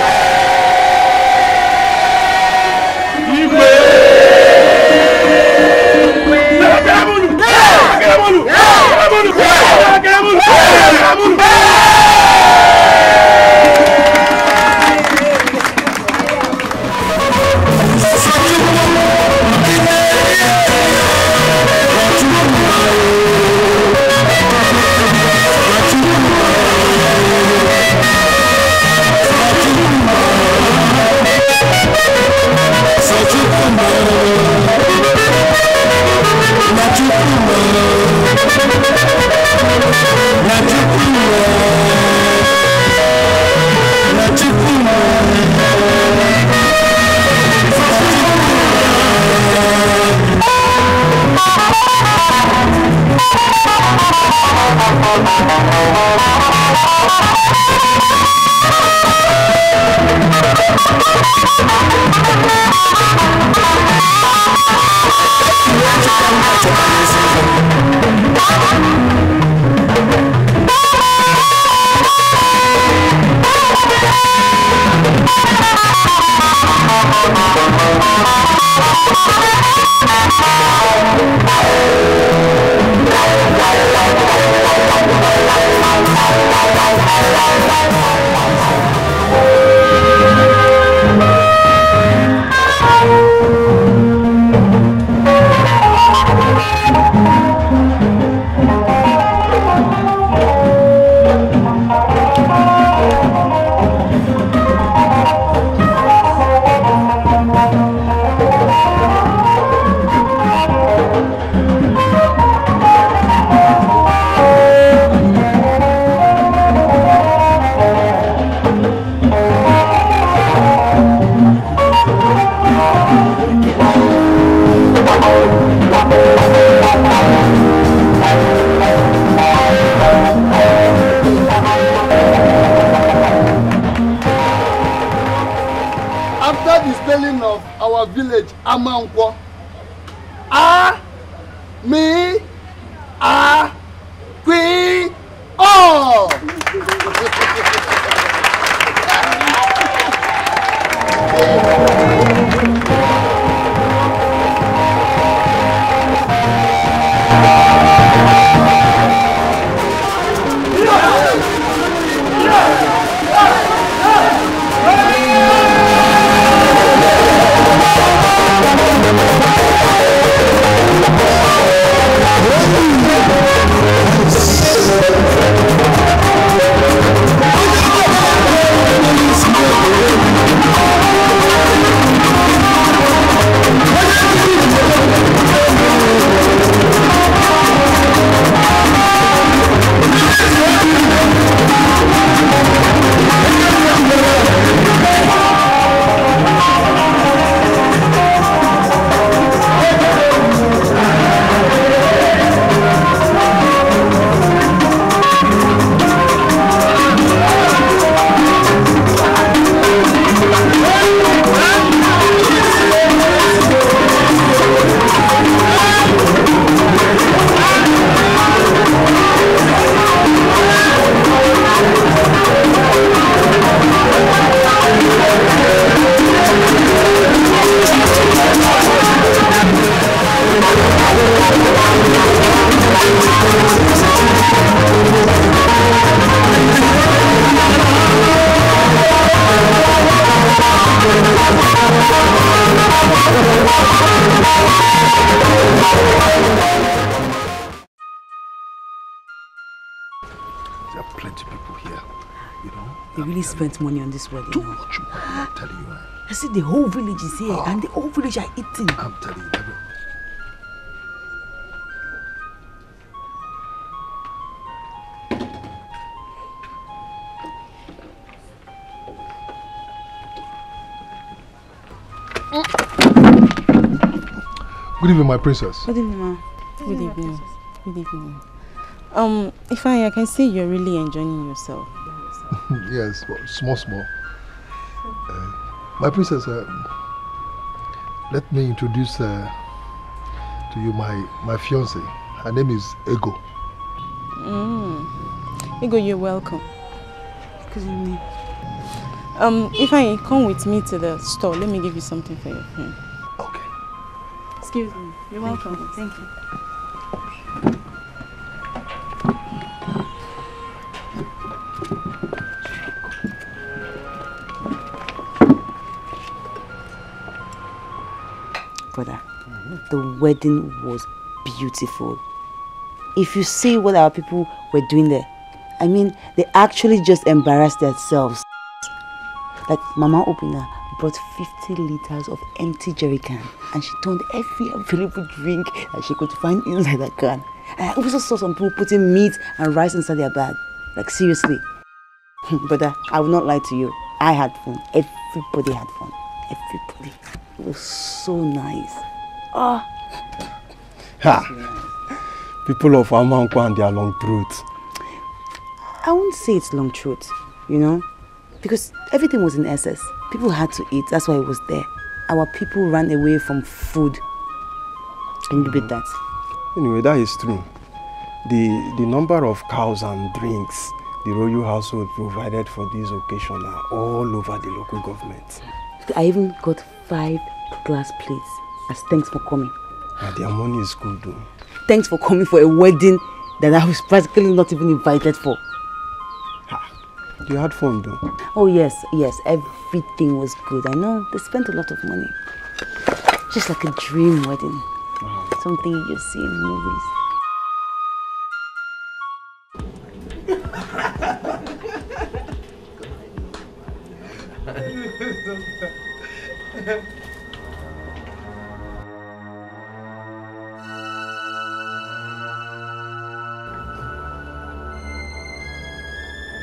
Spent money on this wedding. Too much money, I'm telling you. I see the whole village is here and the whole village are eating. I'm telling you. Good evening, my princess. Good evening, ma. Good evening. Good evening. Ifeanyi, I can see you're really enjoying yourself. Yes, well, small. My princess, let me introduce to you my fiance. Her name is Ego. Ego, you're welcome. Excuse me. Ifeanyi, come with me to the store. Let me give you something for your friend. Okay. Excuse me. You're welcome. Thank you. Brother, the wedding was beautiful. If you see what our people were doing there, I mean, they actually just embarrassed themselves. Like Mama Obina brought 50 liters of empty jerry can and she turned every available drink that she could find inside that can. And I also saw some people putting meat and rice inside their bag. Like seriously. Brother, I will not lie to you. I had fun. Everybody had fun. Everybody. It was so nice. Ah. Ha! People of Amankwa and their long throats. I won't say it's long truth, you know, because everything was in excess. People had to eat, that's why it was there. Our people ran away from food. Can you believe that? Anyway, that is true. The number of cows and drinks the royal household provided for this occasion are all over the local government. I even got 5 glass plates as thanks for coming. And their money is good though. Thanks for coming for a wedding that I was practically not even invited for. You had fun though? Oh yes, everything was good. I know, they spent a lot of money. Just like a dream wedding. Something you just see in movies.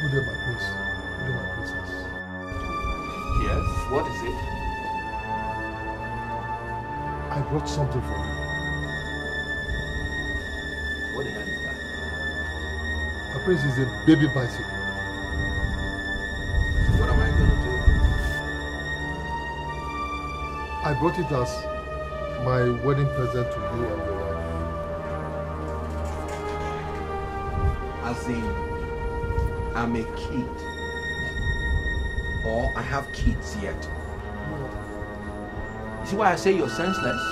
Good day, my prince. Good day, my princess. Yes, what is it? I brought something for you. What the hell is that? My prince is a baby bicycle. What am I going to do? I brought it as my wedding present to you and your wife. As in, I'm a kid. Or I have kids yet. You see why I say you're senseless?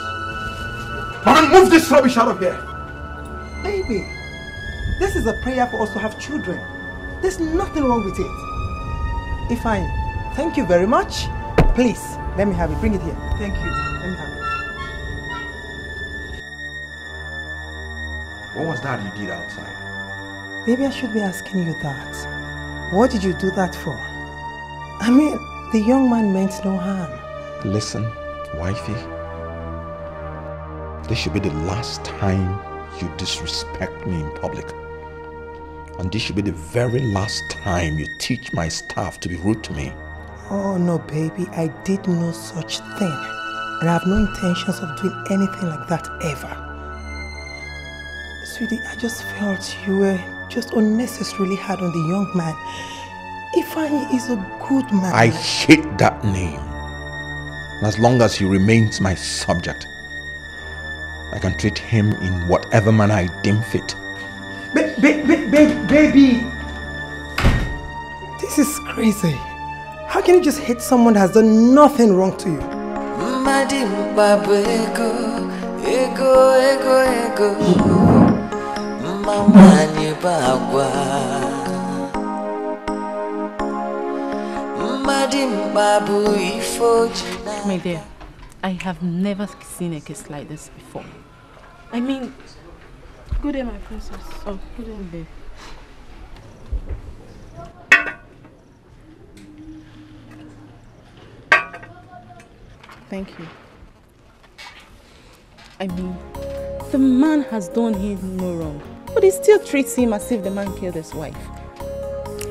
Man, move this rubbish out of here! Baby, this is a prayer for us to have children. There's nothing wrong with it. Ifeanyi, thank you very much. Please, let me have it. Bring it here. Thank you. Let me have it. What was that you did outside? Maybe I should be asking you that. What did you do that for? I mean, the young man meant no harm. Listen, wifey. This should be the last time you disrespect me in public. And this should be the very last time you teach my staff to be rude to me. Oh no, baby, I did no such thing. And I have no intentions of doing anything like that ever. Sweetie, I just felt you were just unnecessarily hard on the young man. Ifeanyi is a good man. I hate that name. And as long as he remains my subject, I can treat him in whatever manner I deem fit. Baby! This is crazy. How can you just hate someone that has done nothing wrong to you? My dear, I have never seen a kiss like this before. I mean, good day, my princess. Oh, good day, babe. Thank you. I mean, the man has done him no wrong, but he still treats him as if the man killed his wife.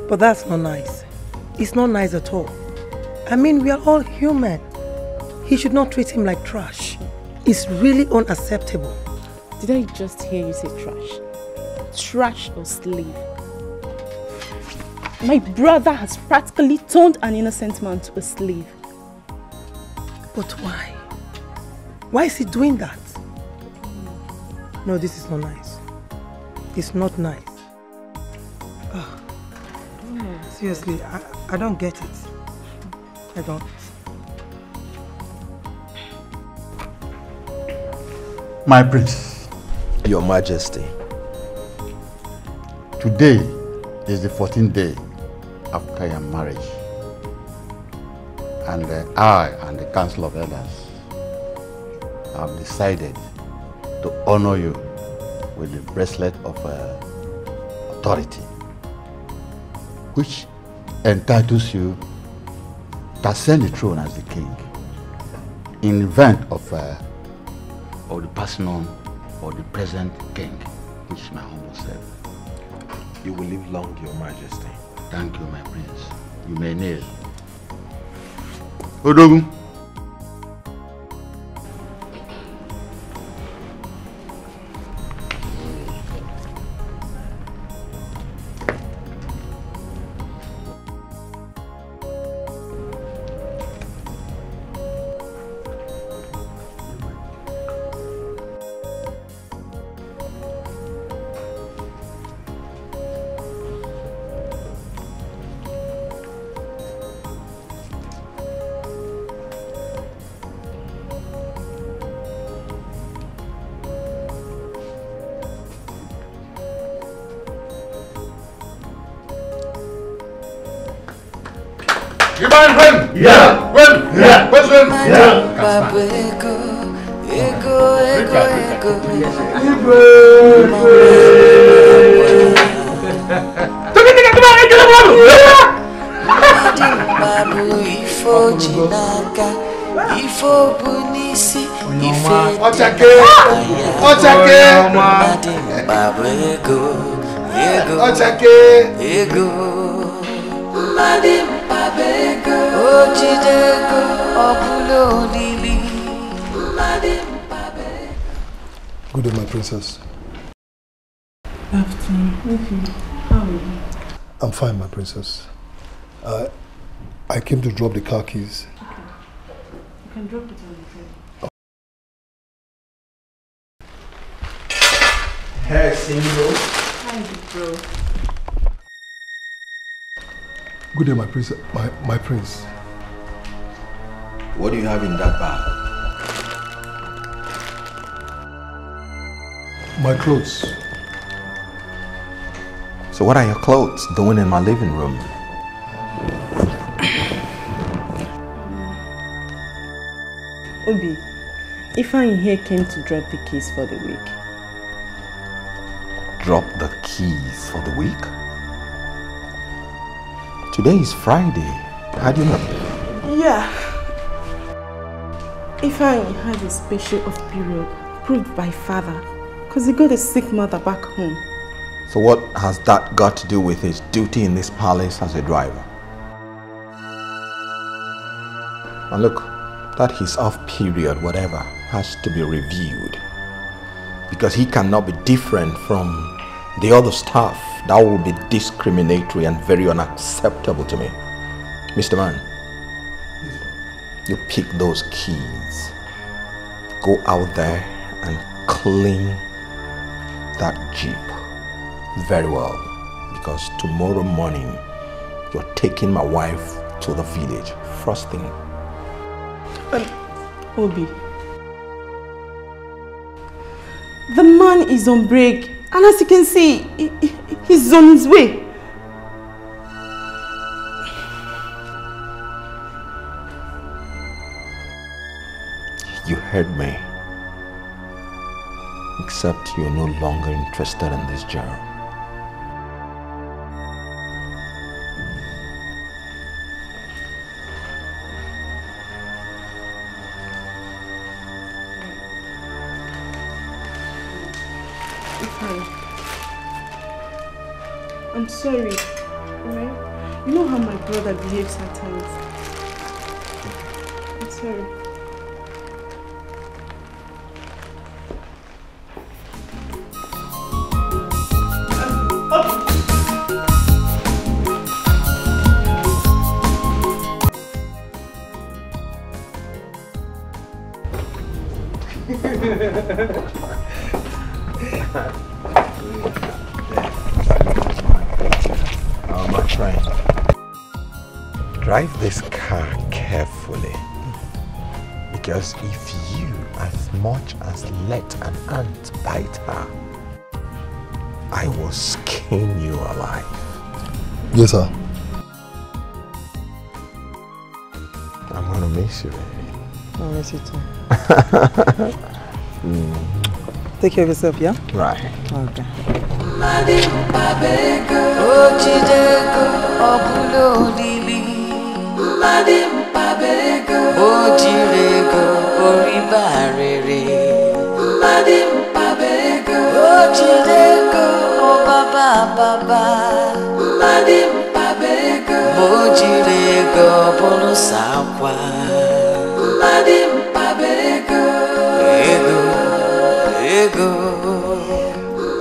But that's not nice. It's not nice at all. I mean, we are all human. He should not treat him like trash. is really unacceptable. Did I just hear you say trash? Trash or slave? My brother has practically turned an innocent man to a slave. But why? Why is he doing that? No, this is not nice. It's not nice. Oh, seriously, I don't get it. I don't. My prince. Your Majesty. Today is the 14th day after your marriage. And I and the Council of Elders have decided to honor you with the bracelet of authority, which entitles you to ascend the throne as the king in event of the passing on of the present king, which is my humble self. You will live long, Your Majesty. Thank you, my prince. You may kneel. Odogun. You mind when? Yeah. When? Yeah. Where's when? Yeah. Good day, my princess. Good afternoon. How are you? I'm fine, my princess. I came to drop the car keys. Okay. You can drop it on the table. Hey, single. Hi, bro. Good day, my princess. My prince. What do you have in that bag? My clothes. So what are your clothes doing in my living room? Obi, Ifeanyi here came to drop the keys for the week. Drop the keys for the week? Today is Friday. How do you know? Yeah. Ifeanyi had a special off period approved by father because he got a sick mother back home. So what has that got to do with his duty in this palace as a driver? And look, that his off period, whatever, has to be reviewed. Because he cannot be different from the other staff. That will be discriminatory and very unacceptable to me. Mr. Man, you pick those keys. Go out there and clean that Jeep very well. Because tomorrow morning, you're taking my wife to the village. First thing. Obi, the man is on break, and as you can see, he's on his way. You heard me. Except you're no longer interested in this job. I'm sorry, alright? You know how my brother behaves at times. I'm sorry. Oh, my friend. Drive this car carefully. Because if you as much as let an ant bite her, I will skin you alive. Yes, sir. I'm gonna miss you, baby. I'll miss you too. Take care of yourself, yeah? Right. Okay.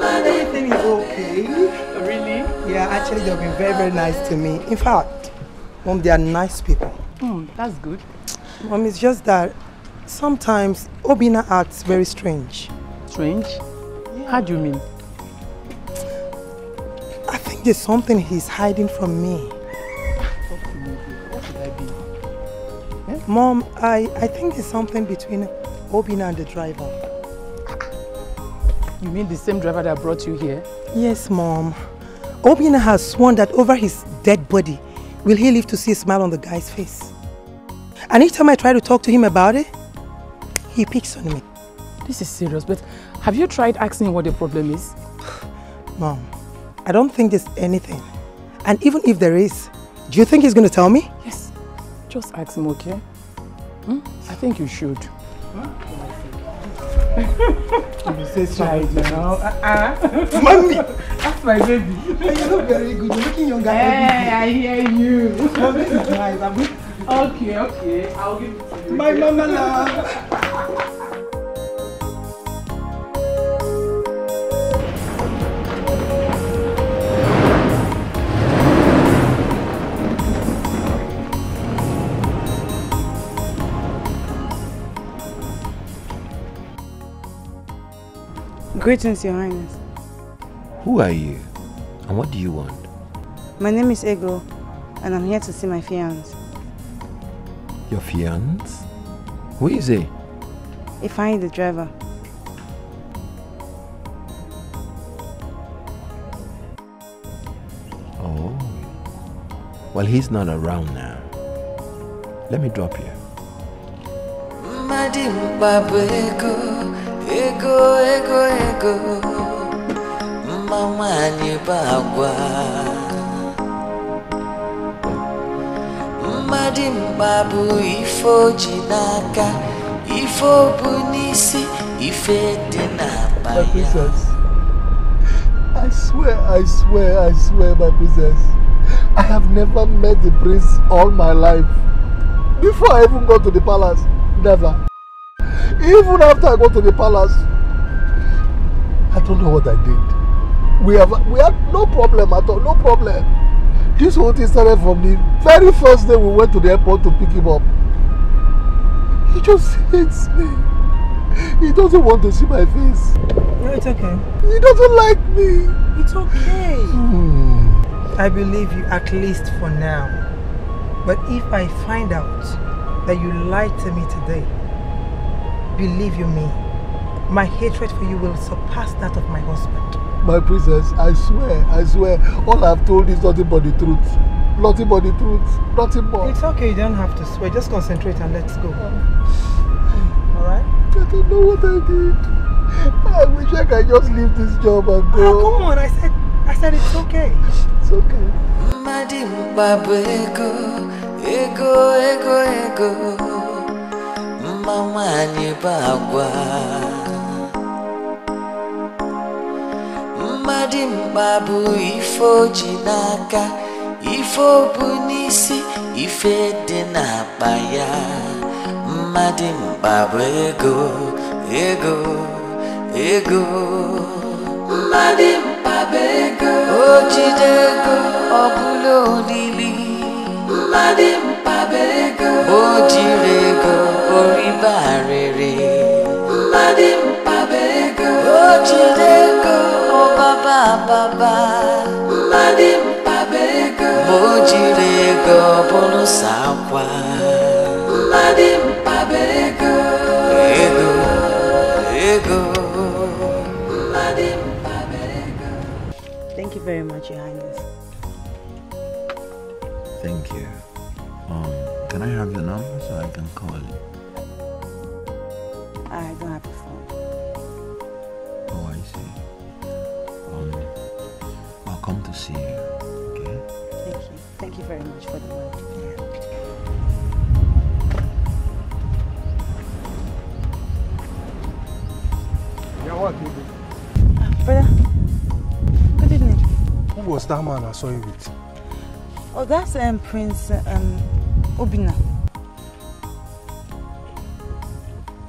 Everything is okay. Really? Yeah, actually they've been very, very nice to me. In fact, Mom, they are nice people. That's good. Mom, it's just that sometimes Obina acts very strange. Strange? Yeah. How do you mean? I think there's something he's hiding from me. What could I be? Yeah? Mom, I think there's something between Obina and the driver. You mean the same driver that brought you here? Yes, Mom. Obina has sworn that over his dead body, will he live to see a smile on the guy's face. And each time I try to talk to him about it, he picks on me. This is serious, but have you tried asking what the problem is? Mom, I don't think there's anything. And even if there is, do you think he's going to tell me? Yes. Just ask him, okay? I think you should. You say child now. Mommy! That's my baby. You look very good. You're looking younger. Hey, I hear you. Oh, this is nice. Okay. I'll give it to you. My mama love. Greetings, Your Highness. Who are you? And what do you want? My name is Ego, and I'm here to see my fiancé. Your fiancé? Who is he? Ifeanyi, the driver. Oh. Well, he's not around now. Let me drop you. Ego mama ni bagwa Madimbabu ifo jinaka ifo bunisi ife dinabaya. I swear, my princess, I have never met the prince all my life. Before I even got to the palace, never. Even after I got to the palace, I don't know what I did. We had no problem at all, no problem. This whole thing started from the very first day we went to the airport to pick him up. He just hates me. He doesn't want to see my face. No, it's okay. He doesn't like me. It's okay. I believe you at least for now. But if I find out that you lied to me today, believe you me, my hatred for you will surpass that of my husband. My princess, I swear, all I've told is nothing but the truth. Nothing but the truth. Nothing more. It's okay, you don't have to swear. Just concentrate and let's go. Alright? I don't know what I did. I wish I could just leave this job and go. Oh, come on, I said it's okay. It's okay. Ego mama ni bagwa Madimbabu ifo jinaka ifo bunisi ife dinabaya. Madimbabu ego Madimbabu ojidego obulo lili Madimbabu ojirego oribarere. Mojidego, oh baba baba. Madim pabego. Mojidego, bono sakwa. Madim pabego. Ego, ego. Madim pabego. Thank you very much, Your Highness. Thank you. Can I have your number so I can call you? I don't have a phone. Oh, I see. I'll come to see you, okay? Thank you. Thank you very much for the word. Yeah, what? Brother, good evening. Who was that man I saw you with? Oh, that's Prince Obina.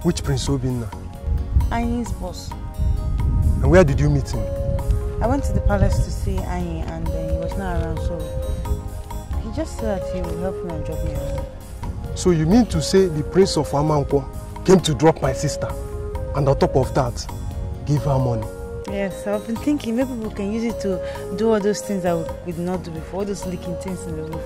Which Prince Obina? Anyi's boss. And where did you meet him? I went to the palace to see Anyi and he was not around, so he just said that he would help me and drop me around. So you mean to say the Prince of Amankwa came to drop my sister and on top of that, give her money? Yes, I've been thinking maybe we can use it to do all those things that we did not do before, all those leaking things in the roof.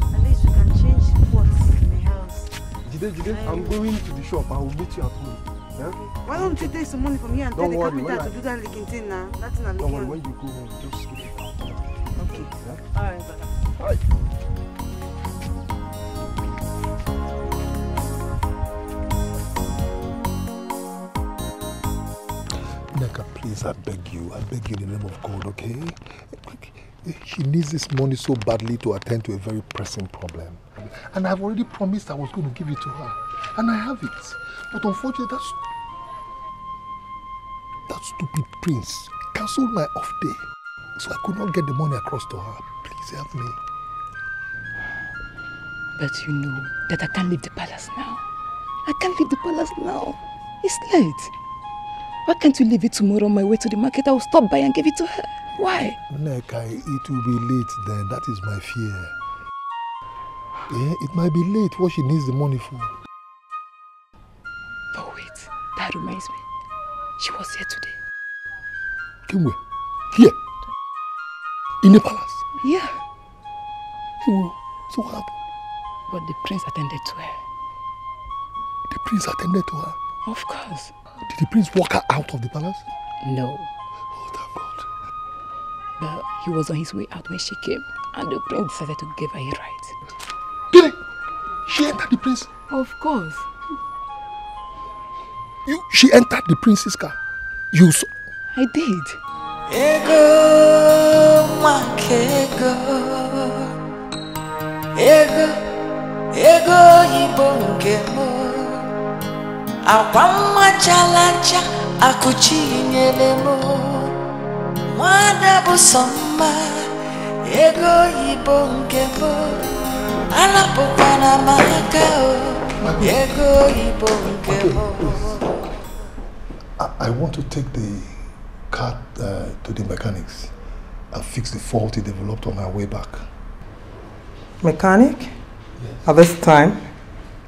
At least we can change pots in the house. Jide, I'm going to the shop. I will meet you at home. Yeah? Why don't you take some money from here and tell the carpenter to do that leaking thing now? That's not Don't worry, leaking. when you go home, just give it. Okay. Yeah? Alright, brother. Alright. Neka, please, I beg you in the name of God, okay? She needs this money so badly to attend to a very pressing problem. And I've already promised I was going to give it to her. And I have it. But unfortunately, that stupid prince cancelled my off day. So I could not get the money across to her. Please help me. But you know that I can't leave the palace now. I can't leave the palace now. It's late. Why can't you leave it tomorrow on my way to the market? I will stop by and give it to her. Why? Neka, it will be late then. That is my fear. It might be late. What she needs the money for. But wait, that reminds me. She was here today. Kimwe? Here? In the palace? Yeah. So what happened? But the prince attended to her. The prince attended to her? Of course. Did the prince walk her out of the palace? No. Oh, thank God. But he was on his way out when she came, and the prince decided to give her a ride. Did he? She entered the prince? Of course. She entered the prince's car? You saw? I did. Ego makego. Ego ibongemo. Awama chalacha akuchinyelemo. Mwada busoma. Ego ibongemo. Anapopana makao. Ego ibongemo. I want to take the car to the mechanics and fix the fault it developed on our way back. Mechanic? Yes. At this time?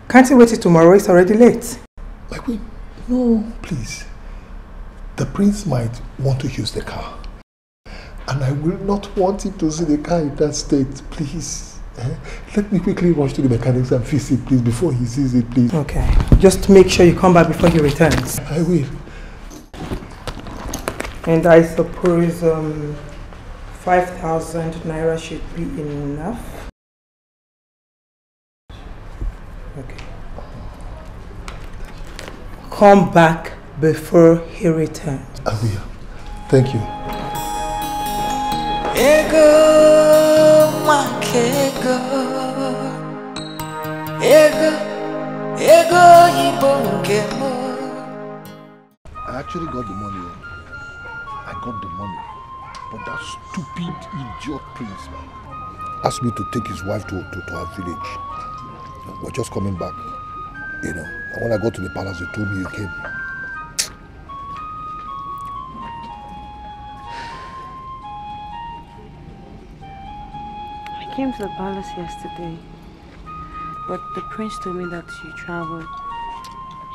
Can't you wait till tomorrow? It's already late. Like we? No, please. The prince might want to use the car. And I will not want him to see the car in that state, please. Let me quickly rush to the mechanics and fix it, please, before he sees it, please. Okay. Just make sure you come back before he returns. I will. And I suppose 5,000 naira should be enough. Okay. Come back before he returns. I will. Thank you. Ego makego. Ego ibongemo. I actually got the money. I got the money. But that stupid idiot prince asked me to take his wife to our village. We're just coming back. You know, and when I got to the palace, they told me you came. I came to the palace yesterday But the prince told me that you traveled.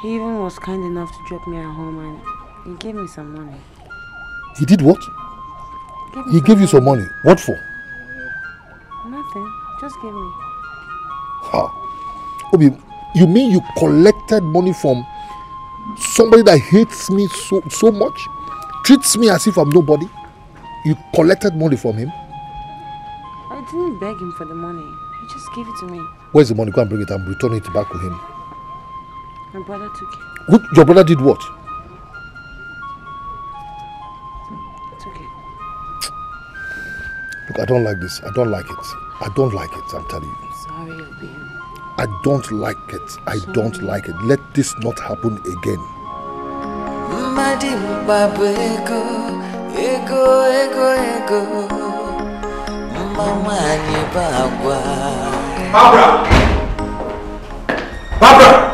He even was kind enough to drop me at home and he gave me some money. He did what? He gave you some money. What for? Nothing. Just give me. Ha. Obi, you mean you collected money from somebody that hates me so much? Treats me as if I'm nobody? You collected money from him? I didn't beg him for the money. He just gave it to me. Where's the money? Go and bring it and return it back to him. My brother took it. Your brother did what? Took it. Look, I don't like this. I don't like it. I don't like it, I'm telling you. Sorry, Obi. I don't like it. I don't like it. Let this not happen again. Barbara! Barbara!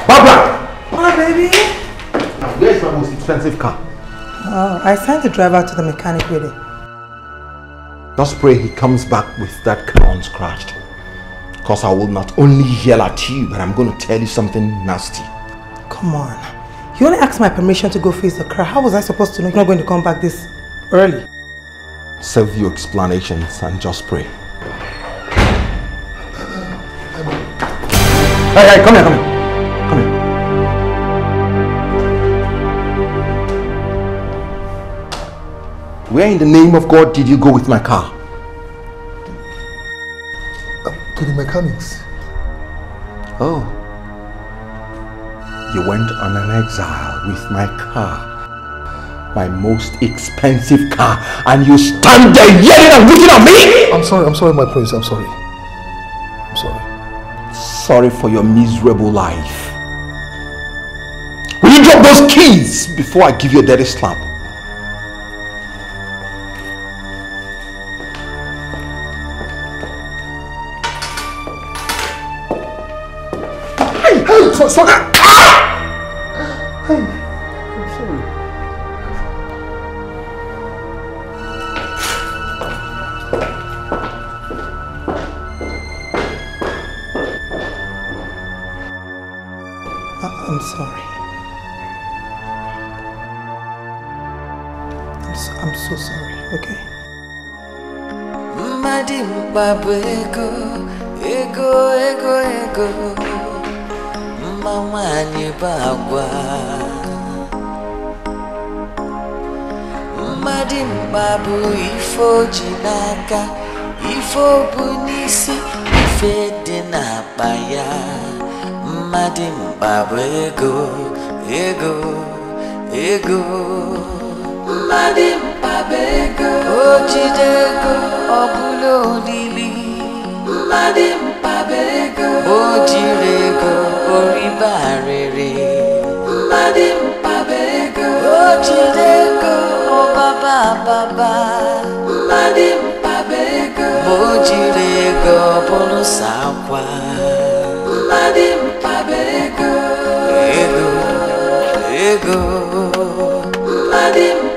Barbara! Hi, baby. Where is my most expensive car? Oh, I sent the driver to the mechanic with it. Just pray he comes back with that car unscratched. Because I will not only yell at you, but I'm going to tell you something nasty. Come on. You only asked my permission to go fix the car. How was I supposed to know you're not going to come back this early? Save your explanations and just pray. Hey, come here, come here. Come here. Where in the name of God did you go with my car? To the mechanics. Oh. You went on an exile with my car. My most expensive car. And you stand there yelling and looking at me? I'm sorry, my prince. I'm sorry. I'm sorry. Sorry for your miserable life. Will you drop those keys before I give you a dirty slap? Hey, sorry. Hey, I'm sorry. I'm sorry. I'm so sorry, okay? Mama bagwa Madimbabu ifo jinaka ifo bunisi ife dinapaya Madimbabu ego Madimbabu ojidego obulo lili Madimbabu ojirego oribarere Madimbabu ojidego baba Madimbabu ojirego bonusakwa Madimbabu ego Madimbabu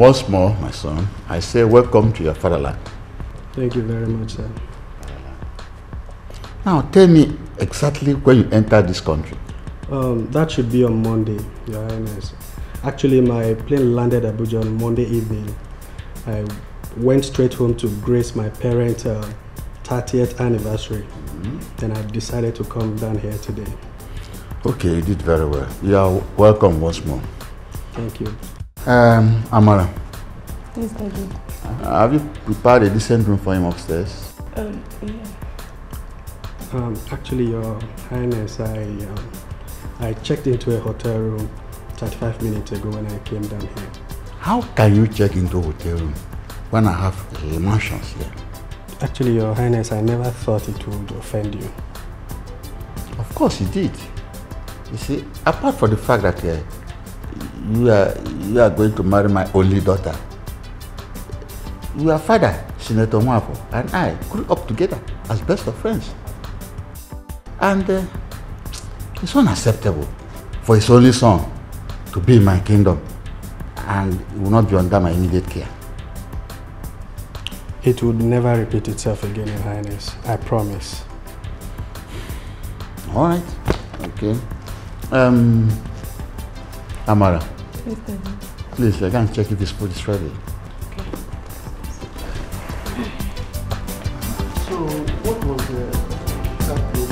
Once more, my son, I say welcome to your fatherland. Thank you very much, sir. Now, tell me exactly when you entered this country. That should be on Monday, Your Highness. Actually, my plane landed at Abuja on Monday evening. I went straight home to grace my parents' 30th anniversary. Then I decided to come down here today. Okay, you did very well. You are welcome once more. Thank you. Amara. Yes, Daddy. Have you prepared a decent room for him upstairs? Yeah. Actually, Your Highness, I checked into a hotel room 35 minutes ago when I came down here. How can you check into a hotel room when I have mansions here? Actually, Your Highness, I never thought it would offend you. Of course it did. You see, apart from the fact that you are going to marry my only daughter, your father, Senator Mwafo, and I grew up together as best of friends. And it's unacceptable for his only son to be in my kingdom and it will not be under my immediate care. It would never repeat itself again, Your Highness. I promise. All right. Okay. Amara. Yes, Daddy. Please, I can check if this food is ready. Okay. So, what was that food?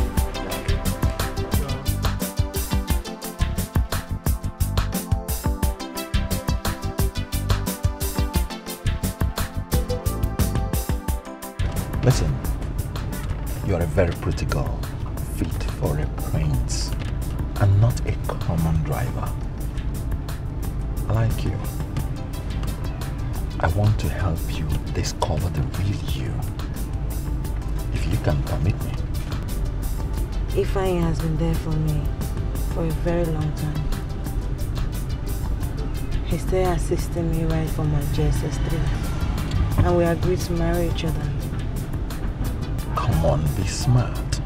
Listen, you're a very pretty girl, fit for a prince, and not a common driver. I like you. I want to help you discover the real you. If you can permit me. Ifeanyi has been there for me for a very long time. He's still assisting me right from my JSS3. And we agreed to marry each other. Come on, be smart.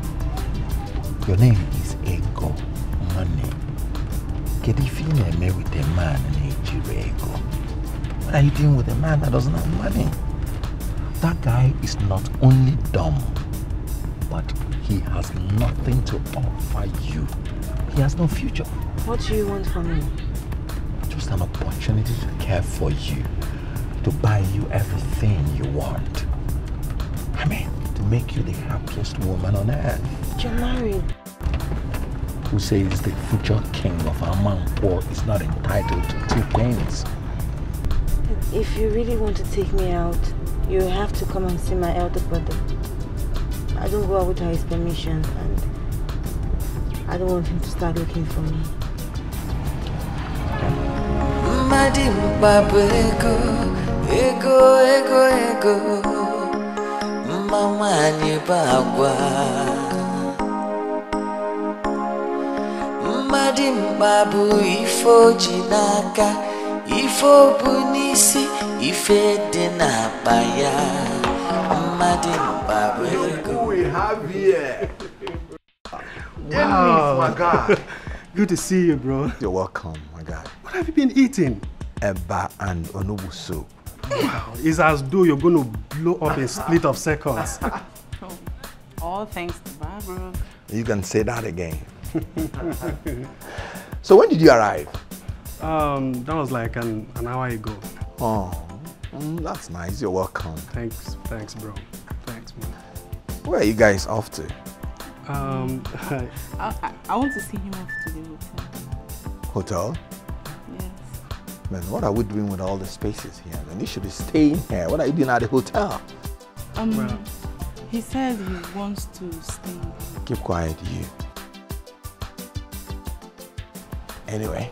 Your name is Ego, money. Get if you marry with a man named Ego. Why are you dealing with a man that doesn't have money? That guy is not only dumb, but he has nothing to offer you. He has no future. What do you want from me? Just an opportunity to care for you, to buy you everything you want. I mean, to make you the happiest woman on earth. You're married. Who says the future king of Amanpo is not entitled to 2 pence? If you really want to take me out, you have to come and see my elder brother. I don't go out without his permission, and I don't want him to start looking for me. Madimba ego, ego, ego, ego. Mama ni bagwa. Madimba bu ifo jinaka, ifo bunisi, ife dina baya. Madimba ego. Who we have here? Wow. My God. Good to see you, bro. You're welcome, my guy. What have you been eating? Eba and onubu soup. Wow, it's as though you're going to blow up in a split of seconds. All thanks to Barbara. You can say that again. So when did you arrive? That was like an hour ago. Oh, that's nice. You're welcome. Thanks, bro. Thanks, man. Where are you guys off to? I want to see him off to the hotel. Hotel? Man, what are we doing with all the spaces here? Man, you should be staying here. What are you doing at the hotel? Well, he said he wants to stay. Keep quiet, you. Anyway.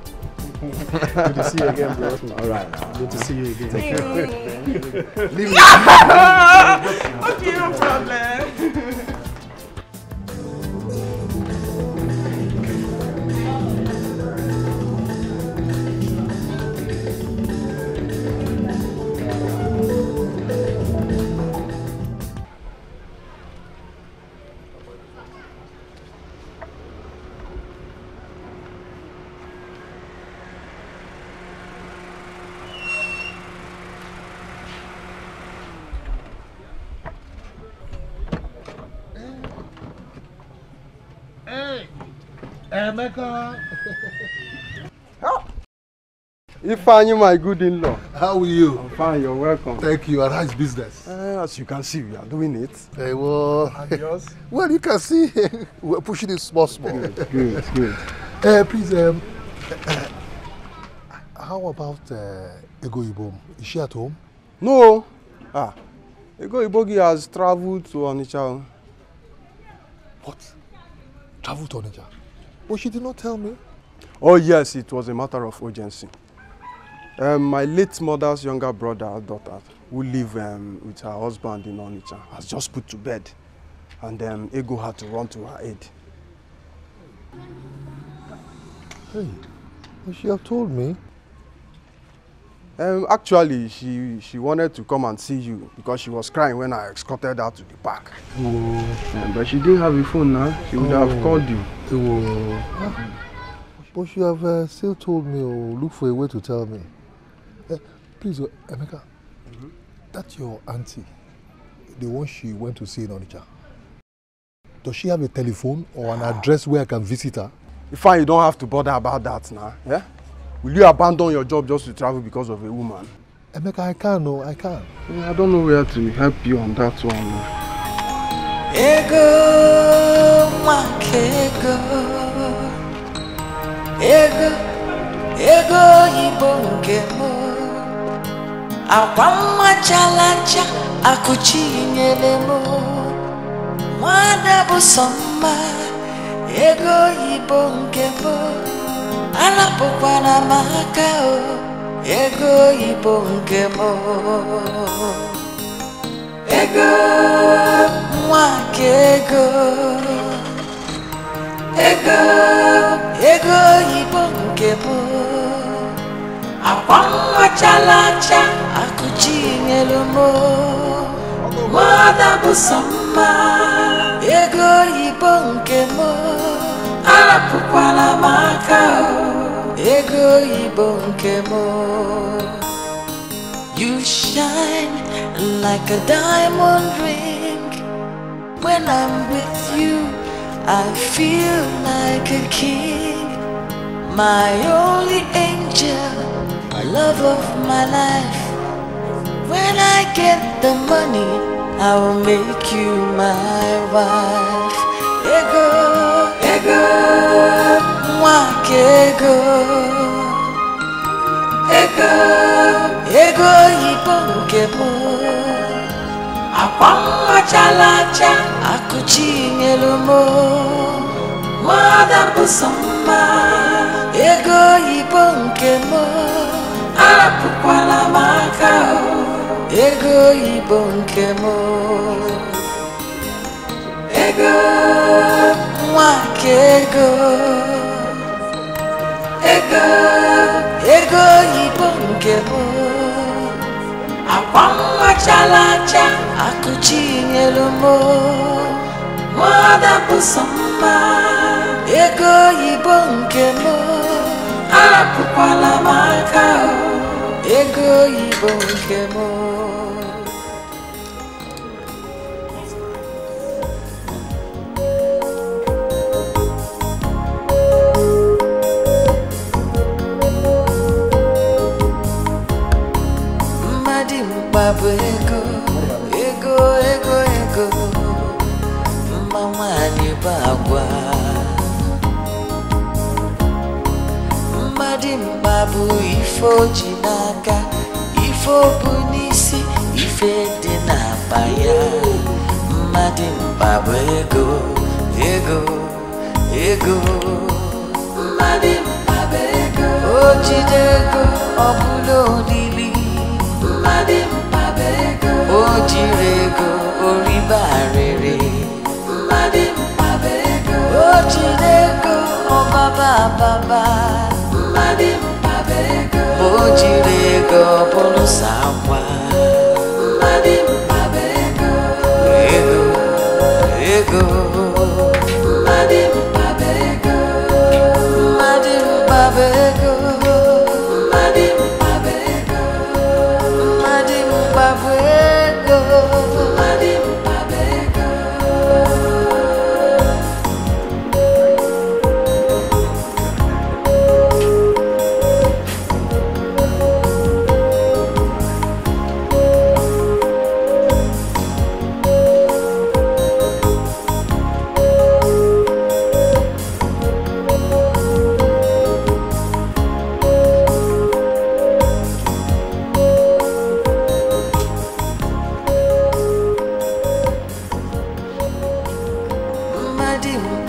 Good to see you again, bro. All right, now. Good to see you again. Take care. Leave me. Okay, no problem. Emeka. Ifeanyi, my good in-law. How are you? I'm fine, you're welcome. Thank you. And how's business? As you can see, we are doing it. Hey, well, And yours? well, you can see we're pushing it small. Good. Please, how about Ego Ibo? Is she at home? No. Ego Ibogi has traveled to Onitsha. What? Traveled to Onitsha? Well, she did not tell me. Oh yes, it was a matter of urgency. My late mother's younger brother, daughter, who live with her husband in Onitsha, has just put to bed. And Ego had to run to her aid. Hey, well, she have told me. Actually, she wanted to come and see you because she was crying when I escorted her to the park. Oh. But she didn't have a phone now. She would have called you. Oh. But she have still told me, look for a way to tell me. Please, Emeka, that's your auntie, the one she went to see in Onitsha. Does she have a telephone or an address where I can visit her? Fine, you don't have to bother about that now. Yeah? Will you abandon your job just to travel because of a woman? Emeka, I can't, no, I can't. I don't know where to help you on that one. Ego, makego. Ego, ibongemo. Awama chalacha, akuchi nyelemo. Mwada busoma. Ego, ibongemo. Alapokwana makao, ego ibongemo. Ego mwakego. Ego ibongemo. Awama chalacha akuchinyelomo. Mwada busama. Ego ibongemo. Alapokwana makao. Ego ibonkemo. You shine like a diamond ring. When I'm with you, I feel like a king. My only angel, love of my life. When I get the money, I will make you my wife. Ego, mwakego. Ego ibongemo. Awama chalacha akuchinyelomo. Mwada busoma. Ego ibongemo. Alapukwala makao. Ego ibongemo. Ego mwakego. Ego ibongemo. Awama chalacha akuchinyelomo. Mwada busoma. Ego ibongemo. Alapukwala makao. Ego ibongemo. Babu ego, mama ni bagwa. Madim babu ifo jinaka, ifo bunisi, ife dinabaya. Madim babu ego. Madim babu ego, ojidego, obulo dili. Madim Ojirego, Oribarere. Madim Babego. Ojirego, oh baba. Madim Babego. Ojirego, Bolusawa. Madim Babego. Ego. Madim Babego. Madim Babego. Madim Babego. Madim Babego. Madim Babego.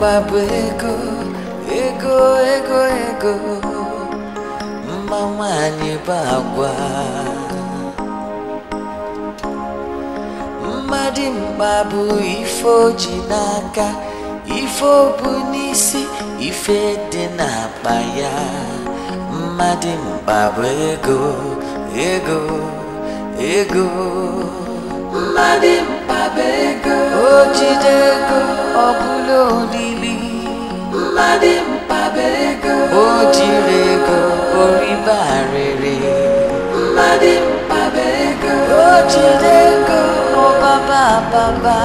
mkpagbu ego, ego, ego, ego. Mama anyị bagwa. Mmadụ mkpagbu ifo ji n'aka, ifo bụ n'isi, ife dị n'akpa ya. Mmadụ mkpagbu ego, ego, ego. Mmadụ mkpagbu ego, o jide ego, ọ bụla olili. Mmadụ mkpagbu ego, o jiri ego, o riba arịrị. Mmadụ mkpagbu ego, o jide ego, o baba baba.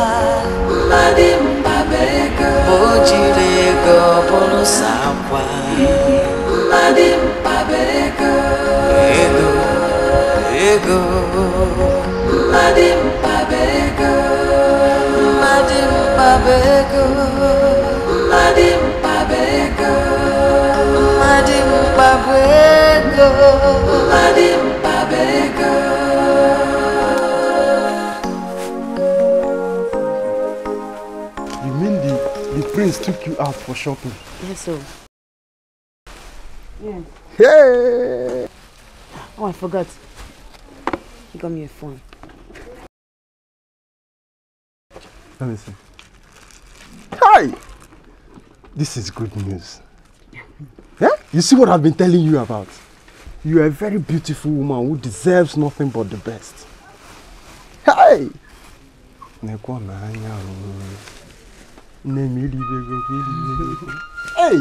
Mmadụ mkpagbu ego, o jiri ego, ọ bụrụ sakwa. Mmadụ mkpagbu ego, ego, ego. Mmadụ mkpagbu ego, mmadụ mkpagbu ego, mmadụ mkpagbu ego, mmadụ mkpagbu ego, mmadụ mkpagbu ego. You mean the prince took you out for shopping? Yes, sir. Yeah. Hey! Oh, I forgot. He got me a phone. Let me see. Hi! This is good news. Yeah? You see what I've been telling you about? You are a very beautiful woman who deserves nothing but the best. Hey! Hey!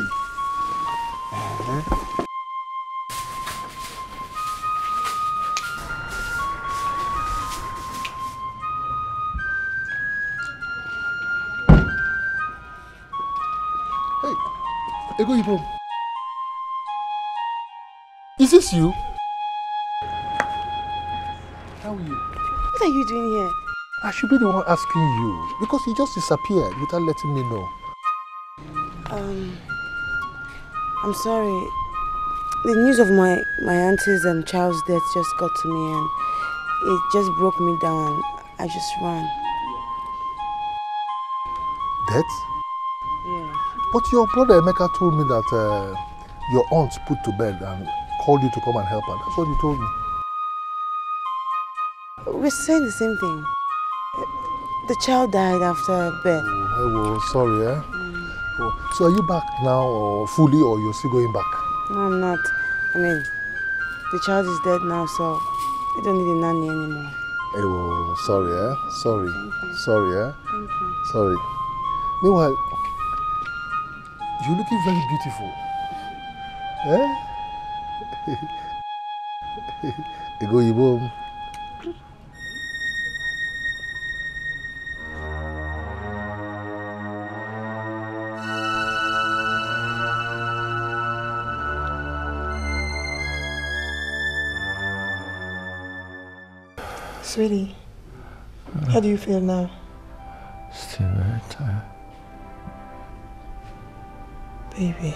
Ego Ibo. Is this you? How are you? What are you doing here? I should be the one asking you because you just disappeared without letting me know. I'm sorry. The news of my auntie's and child's death just got to me and it just broke me down and I just ran. Death? Yeah. But your brother Emeka told me that your aunt put to bed and called you to come and help her. That's what he told me. We're saying the same thing. The child died after birth. Oh, well, sorry, eh? Oh, so are you back now or fully or you're still going back? No, I'm not. I mean, the child is dead now, so we don't need a nanny anymore. Hey, well, sorry, eh? Sorry. Sorry, eh? Thank you. Sorry. Meanwhile, you're looking very beautiful. Eh? Ego Ibo. Sweetie, how do you feel now? Still very tired. Baby,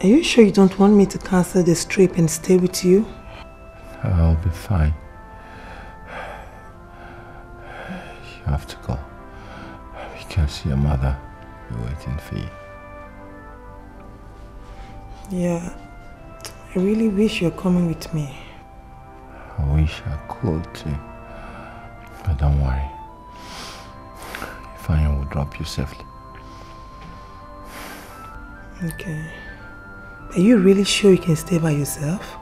are you sure you don't want me to cancel this trip and stay with you? I'll be fine. You have to go because your mother is waiting for you. Yeah, I really wish you're coming with me. I wish I could too, but don't worry. Ifeanyi will drop you safely. Okay. Are you really sure you can stay by yourself?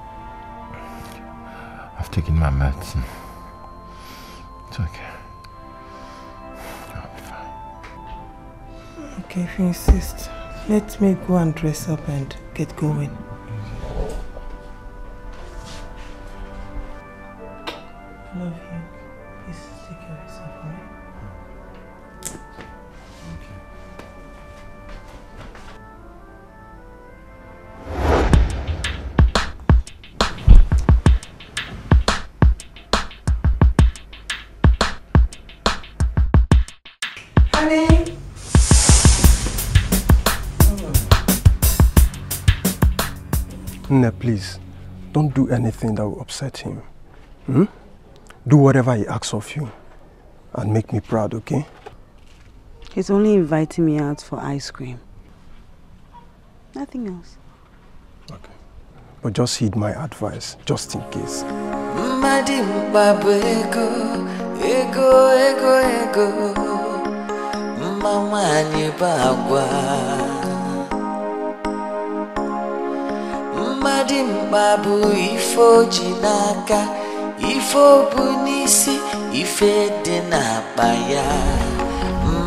I've taken my medicine. It's okay. I'll be fine. Okay, if you insist. Let me go and dress up and get going. I love you. Please take care of yourself, alright? Honey! Nne, please, don't do anything that will upset him. Hmm? Do whatever he asks of you and make me proud, okay? He's only inviting me out for ice cream. Nothing else. Okay. But just heed my advice, just in case. Babu ifo jinaka, ifo bunisi, ife dina baya.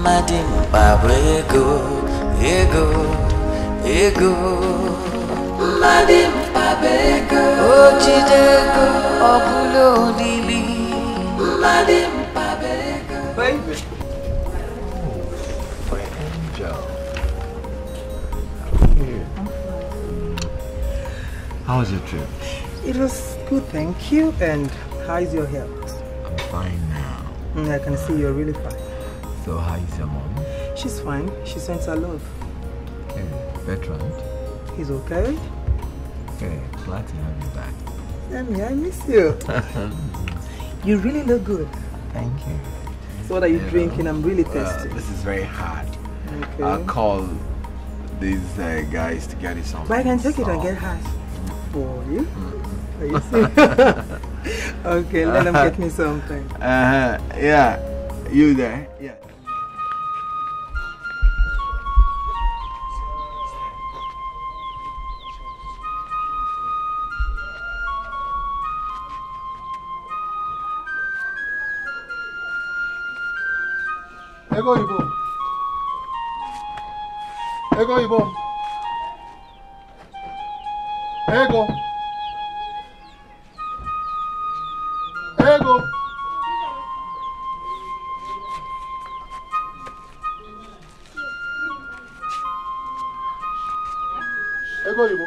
Madim babu ego, Madim babu ego, ojidego, obulo lili. Madim babu ego. Baby. My angel. How was your trip? It was good, thank you. And how is your health? I'm fine now. I can see you're really fine. So how is your mom? She's fine. She sends her love. Okay, Bertrand. He's okay? Okay, glad to have you back. Sammy, I miss you. You really look good. Thank you. So what are you drinking? I'm really thirsty. This is very hard. Okay. I'll call these guys to get you something. But I can take it and get high. For you? Are you serious? Okay, let them get me something. Yeah. You there? Yeah. Ego Ibo. Ego Ibo. Ego. Ego. Ego Ibo.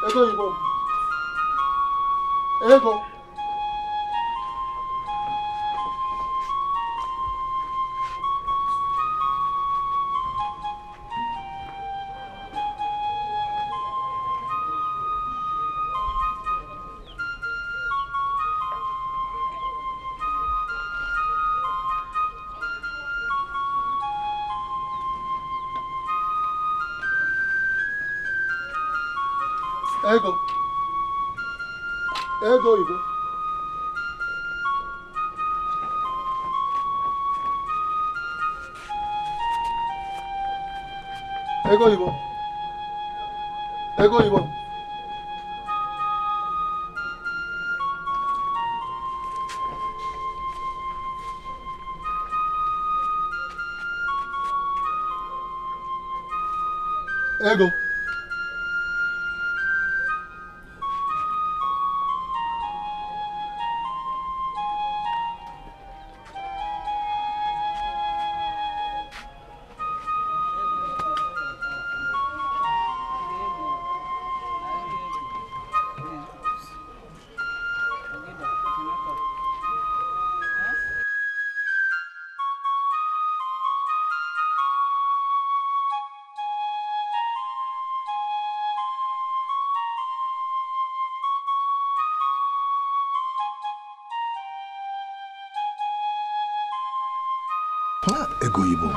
Ego Ibo. Ego. Ego. Ego Ibo. Ego Ibo. Ego Ibo. Ego. Ego Ibo.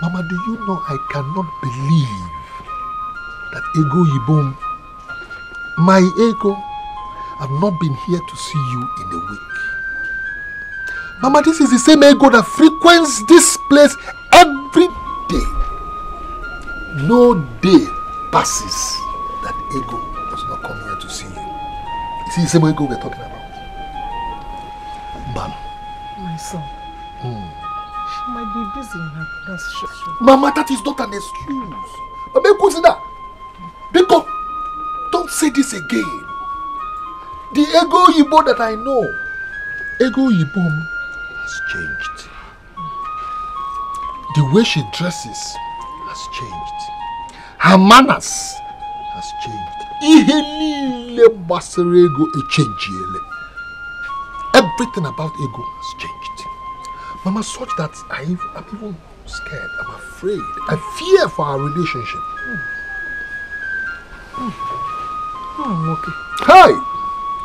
Mama, do you know I cannot believe that Ego Ibo, my Ego, have not been here to see you in a week. Mama, this is the same Ego that frequents this place every day. No day passes that Ego does not come here to see you. Is it the same Ego we're talking about? Mama. My son. She might be busy in her brother's shop. Mama, that is not an excuse. Beko, don't say this again. The Ego Ibo that I know, Ego Ibo has changed. The way she dresses has changed. Her manners has changed. Everything about Ego has changed. Mama, such that I'm even scared. I'm afraid. I fear for our relationship. Oh, okay. Hi!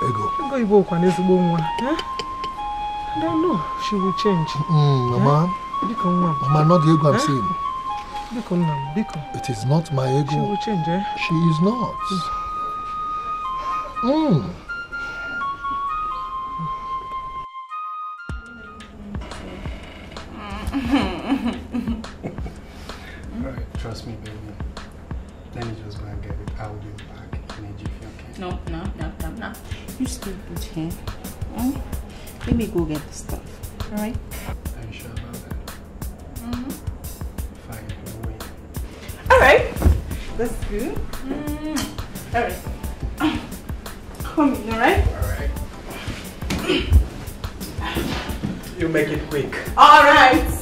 Ego. Ego Ibo kwa nezigbo nwa. And I know she will change. Mama. Mama, not the ego I'm saying. Biko. It is not my ego. She will change, eh? She is not. Alright, trust me, baby. Let me just go and get it. I'll be back in a jiffy, okay? No. You stay put here. Let me go get the stuff. Alright? Are you sure about that? Fine, we'll wait. Alright. That's good. Alright. Come in, alright? Alright. You make it quick. Alright.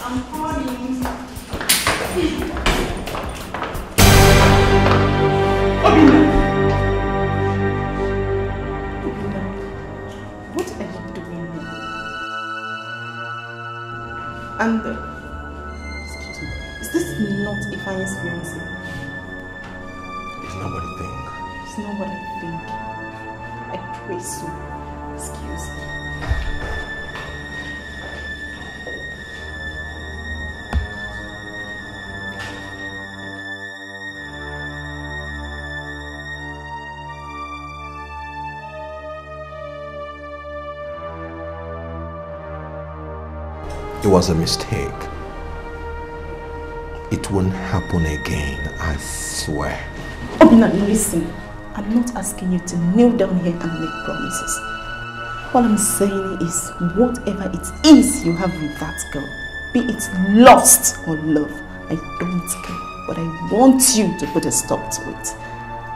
I'm calling. What are you doing here? And excuse me, is this not Ifeanyi's fiancé? It's not what you think. It's not what I think. I pray so. Excuse me. It was a mistake. It won't happen again, I swear. Obina, listen. I'm not asking you to kneel down here and make promises. All I'm saying is, whatever it is you have with that girl, be it lust or love, I don't care. But I want you to put a stop to it.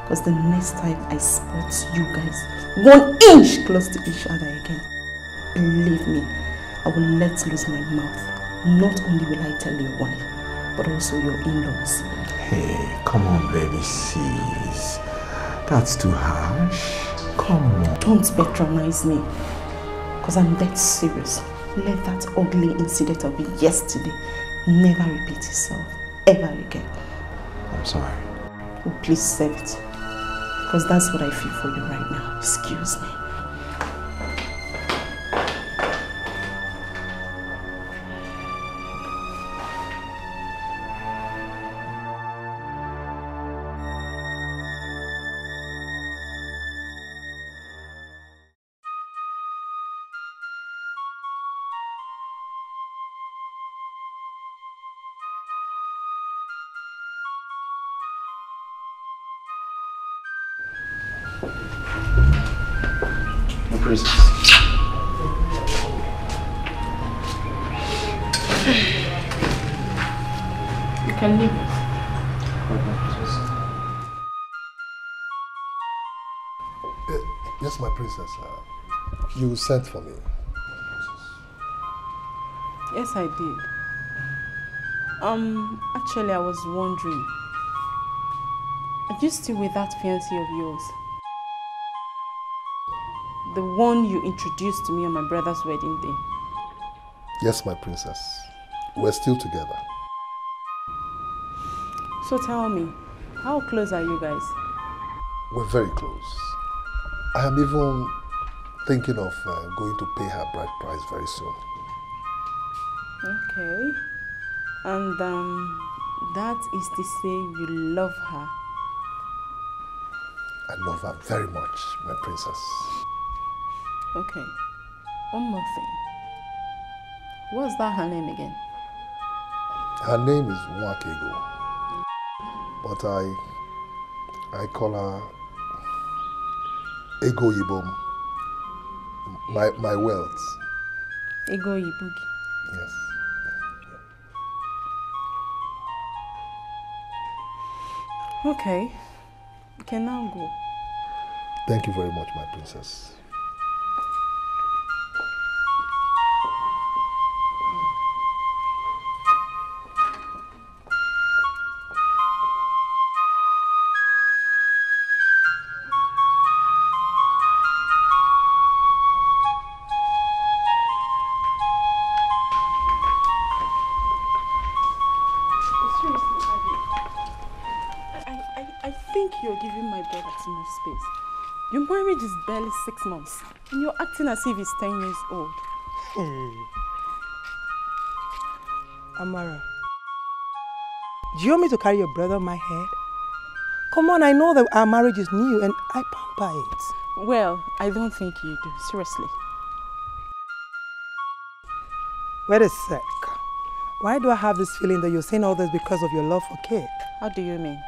Because the next time I spot you guys 1 inch close to each other again, believe me, I will let loose my mouth. Not only will I tell your wife, but also your in-laws. Hey, come on, baby, sis. That's too harsh. Come on. Don't patronize me. Because I'm that serious. Let that ugly incident of yesterday never repeat itself. Ever again. I'm sorry. Oh, please save it. Because that's what I feel for you right now. Excuse me. You can leave. Yes, my princess. You sent for me. Yes, I did. Actually, I was wondering. Are you still with that fiancé of yours? The one you introduced to me on my brother's wedding day. Yes, my princess. We're still together. So tell me, how close are you guys? We're very close. I am even thinking of going to pay her bride price very soon. Okay. And that is to say you love her. I love her very much, my princess. Okay. One more thing. What's that her name again? Her name is Nwakego. But I call her Ego Yibom. My wealth. Ego Yibugi. Yes. Okay. You can now go. Thank you very much, my princess. I think you're giving my brother too much space. Your marriage is barely 6 months, and you're acting as if he's 10 years old. Amara, do you want me to carry your brother on my head? Come on, I know that our marriage is new and I pamper it. Well, I don't think you do, seriously. Wait a sec. Why do I have this feeling that you're saying all this because of your love for Kate? How do you mean?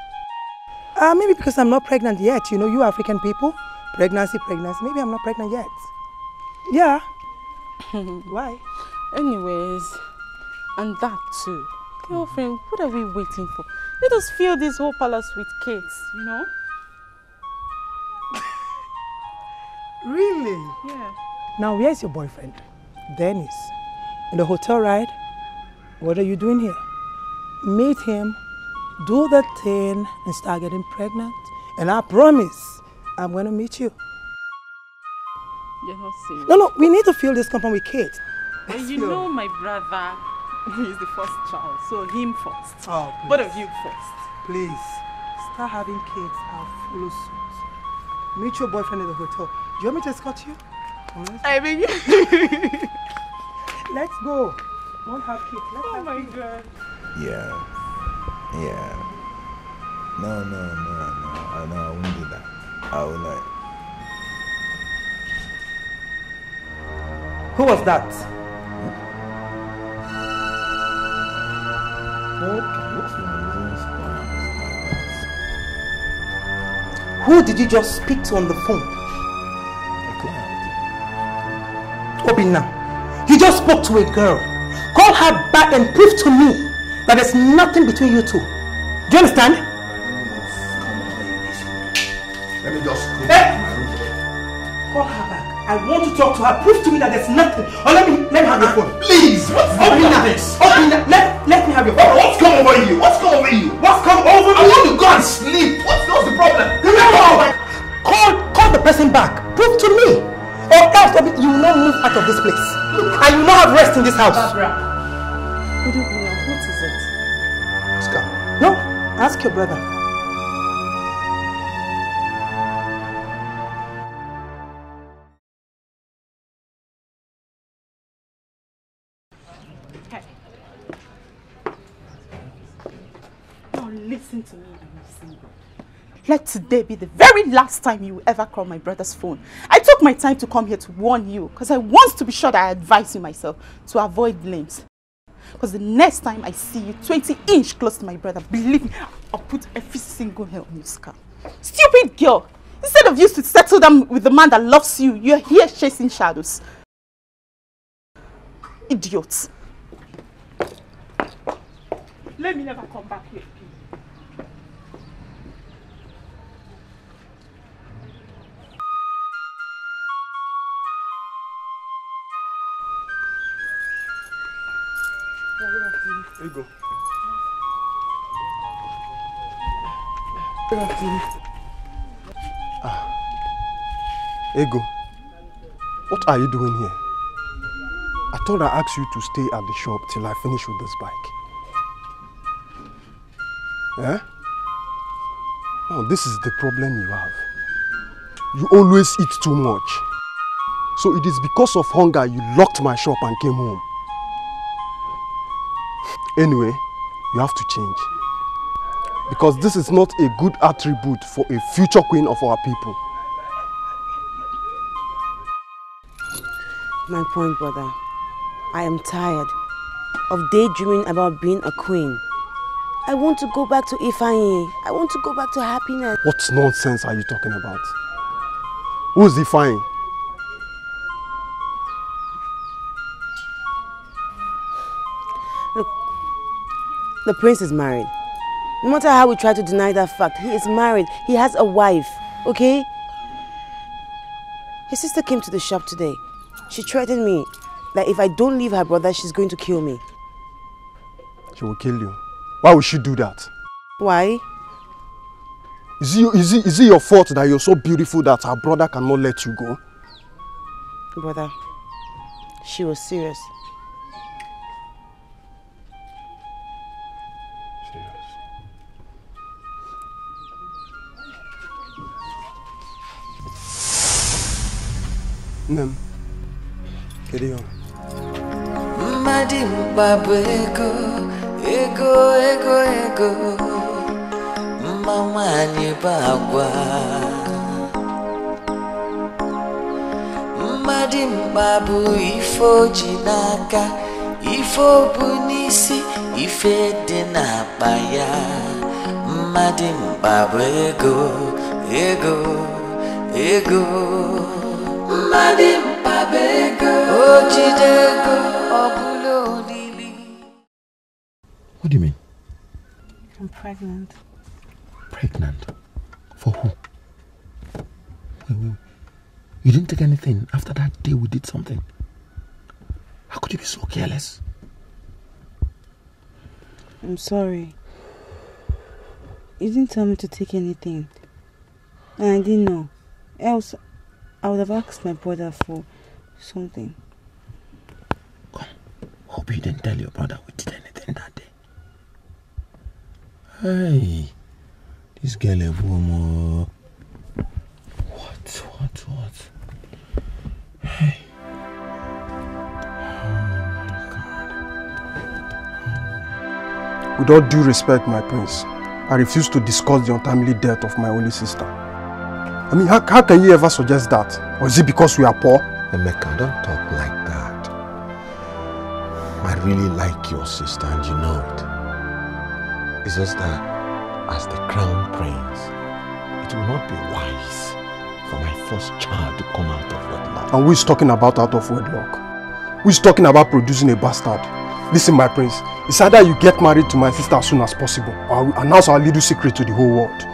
Maybe because I'm not pregnant yet. You know, you African people, pregnancy. Maybe I'm not pregnant yet. Yeah. Why? Anyways, and that too. Girlfriend, what are we waiting for? Let us fill this whole palace with cakes, you know? Really? Yeah. Now, where's your boyfriend? Dennis. In the hotel, right? What are you doing here? Meet him, do the thing, and start getting pregnant. And I promise, I'm going to meet you. You're not serious. No, we need to fill this compound with Kate. And you know my brother is the first child, so him first. Oh, please. Both of you first. Please, start having kids. I'll follow suit. Meet your boyfriend at the hotel. Do you want me to escort you? I mean, let's go. Don't have kids. Let's have my kids. God. Yeah. No. I won't do that. I will not. Who was that? Who did you just speak to on the phone? Obina, you just spoke to a girl. Call her back and prove to me that there's nothing between you two. Do you understand? Let me just go. Call her back. I want to talk to her. Prove to me that there's nothing. Or let me have your phone. Please, what's Obina, let me have your phone. What's come over you? What's come over you? What's come over me? I want to go and sleep. What's the problem? Call the person back. Prove to me. Or else you will not move out of this place. And you will not have rest in this house. What is it? Oscar. No, ask your brother. Hey. Now listen to me and listen good. Let today be the very last time you will ever call my brother's phone. I took my time to come here to warn you because I want to be sure that I advise you myself to avoid blames. Because the next time I see you 20-inch close to my brother, believe me, I'll put every single hair on your scalp. Stupid girl! Instead of you to settle down with the man that loves you, you're here chasing shadows. Idiot. Let me never come back here. Ego. Ego, what are you doing here? I thought I asked you to stay at the shop till I finish with this bike. Eh? Now this is the problem you have. You always eat too much. So it is because of hunger you locked my shop and came home. Anyway, you have to change. Because this is not a good attribute for a future queen of our people. My point, brother. I am tired of daydreaming about being a queen. I want to go back to Ifeanyi. I want to go back to happiness. What nonsense are you talking about? Who is Ifeanyi? Look, the prince is married. No matter how we try to deny that fact, he is married. He has a wife, okay? His sister came to the shop today. She threatened me that if I don't leave her brother, she's going to kill me. She will kill you. Why would she do that? Why? Is it your fault that you're so beautiful that her brother cannot let you go? Brother, she was serious. Nem. Kedu ihe? Mmadụ mkpabụ ego, ego, ego, ego. Mma nwanyị bụ agwa. Mmadụ mkpabụ ife oji n'aka, ife obu n'isi, ife dị n'akpa ya. Mmadụ mkpabụ ego, ego, ego. Mmadụ mkpabụ ego, o jide ego, ọ bụla olili. What do you mean? I'm pregnant. Pregnant? For who? Wait. You didn't take anything after that day we did something. How could you be so careless? I'm sorry. You didn't tell me to take anything. And I didn't know. Else, I would have asked my brother for something. Come. Hope you didn't tell your brother we did anything that day. Hey. This girl a woman. What? Hey. With all due respect, my prince, I refuse to discuss the untimely death of my only sister. I mean, how can you ever suggest that? Or is it because we are poor? Emeka, don't talk like that. I really like your sister and you know it. It's just that, as the crown prince, it will not be wise for my first child to come out of wedlock. And who is talking about out of wedlock? Who is talking about producing a bastard? Listen, my prince, it's either you get married to my sister as soon as possible, or I will announce our little secret to the whole world.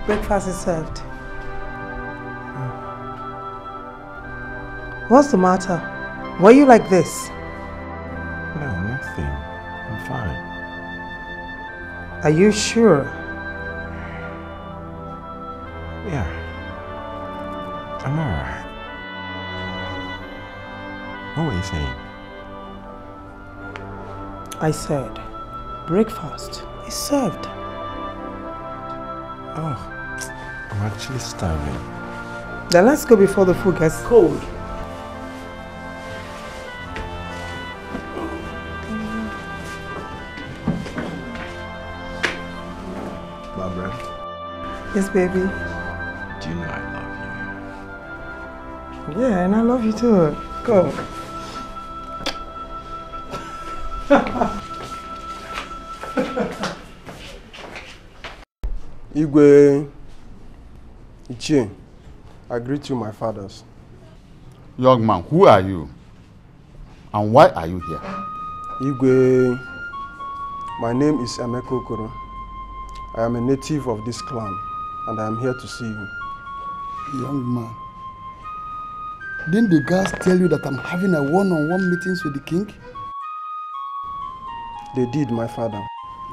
Breakfast is served. What's the matter? Why are you like this? No, nothing. I'm fine. Are you sure? Yeah. I'm alright. What were you saying? I said, breakfast is served. Oh, I'm actually starving. Then let's go before the food gets cold. Barbara? Yes, baby. Do you know I love you? Yeah, and I love you too. Go. Igwe, Ichie, I greet you, my fathers. Young man, who are you? And why are you here? Igwe, my name is Emeka Okoro. I am a native of this clan, and I am here to see you. Young man, didn't the guards tell you that I'm having a one-on-one meetings with the king? They did, my father.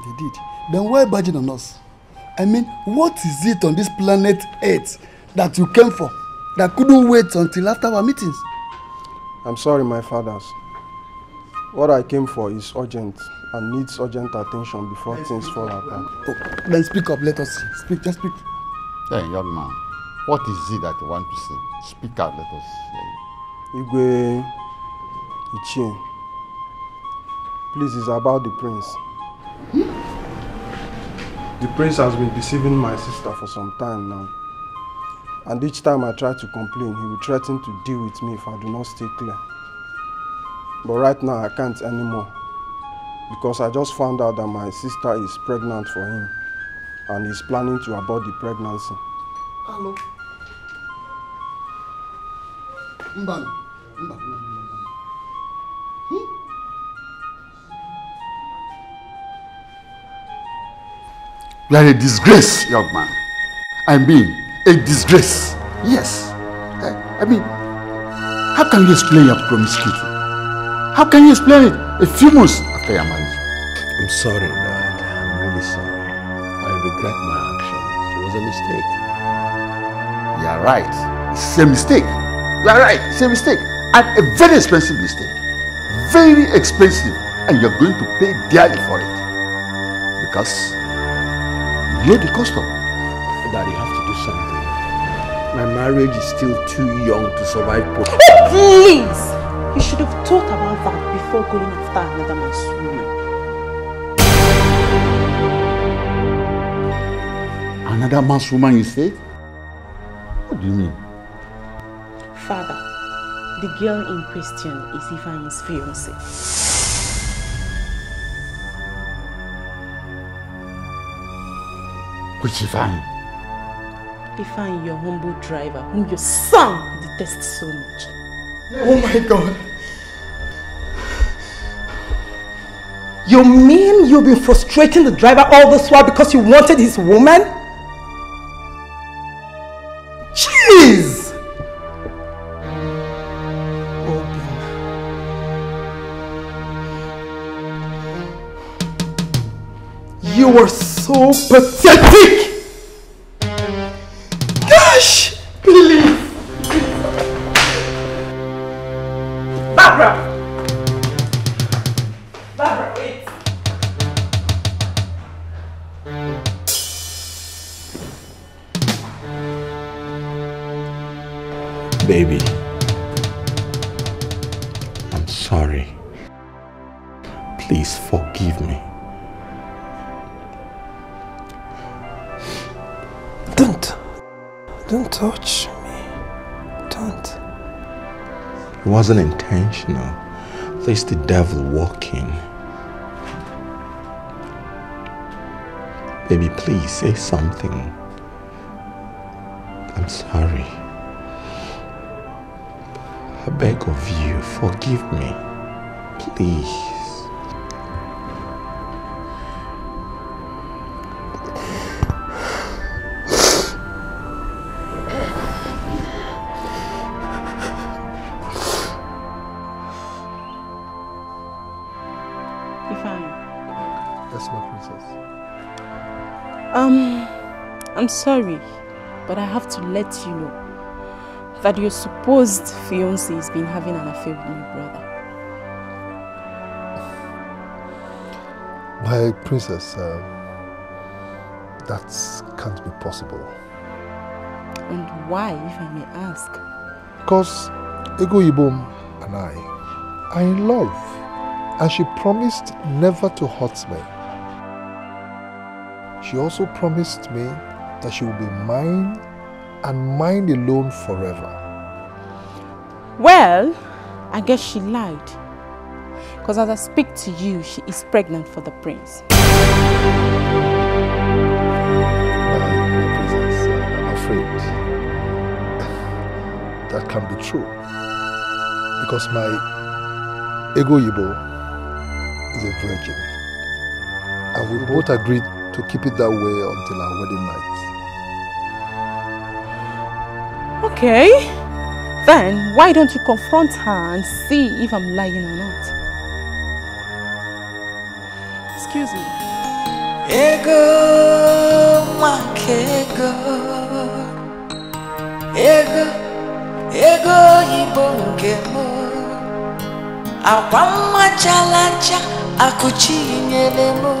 They did. Then why badging on us? I mean, what is it on this planet Earth that you came for that couldn't wait until after our meetings? I'm sorry, my fathers. What I came for is urgent and needs urgent attention before things fall apart. Oh, then speak up, let us see. Speak, just speak. Hey, young man, what is it that you want to say? Speak out, let us hear you. Igwe, Ichie, please, it's about the prince. The prince has been deceiving my sister for some time now. And each time I try to complain, he will threaten to deal with me if I do not stay clear. But right now I can't anymore, because I just found out that my sister is pregnant for him and he's planning to abort the pregnancy. Hello. Mbano. You are a disgrace, young man. I mean, a disgrace. Yes. I mean, how can you explain your promiscuity? How can you explain it a few months after your marriage? I'm sorry, Dad. I'm really sorry. I regret my actions. It was a mistake. You are right. It's a mistake. You are right. It's a mistake. And a very expensive mistake. Very expensive. And you're going to pay dearly for it. Because you're the customer. Daddy, you have to do something. My marriage is still too young to survive. Please! You should have thought about that before going after another man's woman. Another man's woman, you say? What do you mean? Father, the girl in question is Ifeanyi's fiancée. Which Ifeanyi? Ifeanyi, your humble driver, whom your son detests so much. Oh my God. You mean you've been frustrating the driver all this while because you wanted his woman? Jeez! You were so pathetic! Gosh! Please! Barbara! Barbara, wait! Baby, I'm sorry. Please forgive me. Don't touch me. Don't. It wasn't intentional. There's the devil walking. Baby, please say something. I'm sorry. I beg of you, forgive me. Please. I'm sorry, but I have to let you know that your supposed fiancé has been having an affair with my brother. My princess, that can't be possible. And why, if I may ask? Because Ego Ibom and I are in love, and she promised never to hurt me. She also promised me that she will be mine and mine alone forever. Well, I guess she lied. Because as I speak to you, she is pregnant for the prince. My princess, I'm afraid that can be true. Because my Ego Yibo is a virgin. And we both agreed to keep it that way until our wedding night. Okay. Then, why don't you confront her and see if I'm lying or not? Excuse me. Ego, makego. Ego, ibongemo. Awama chalacha, akuchi nyelemo.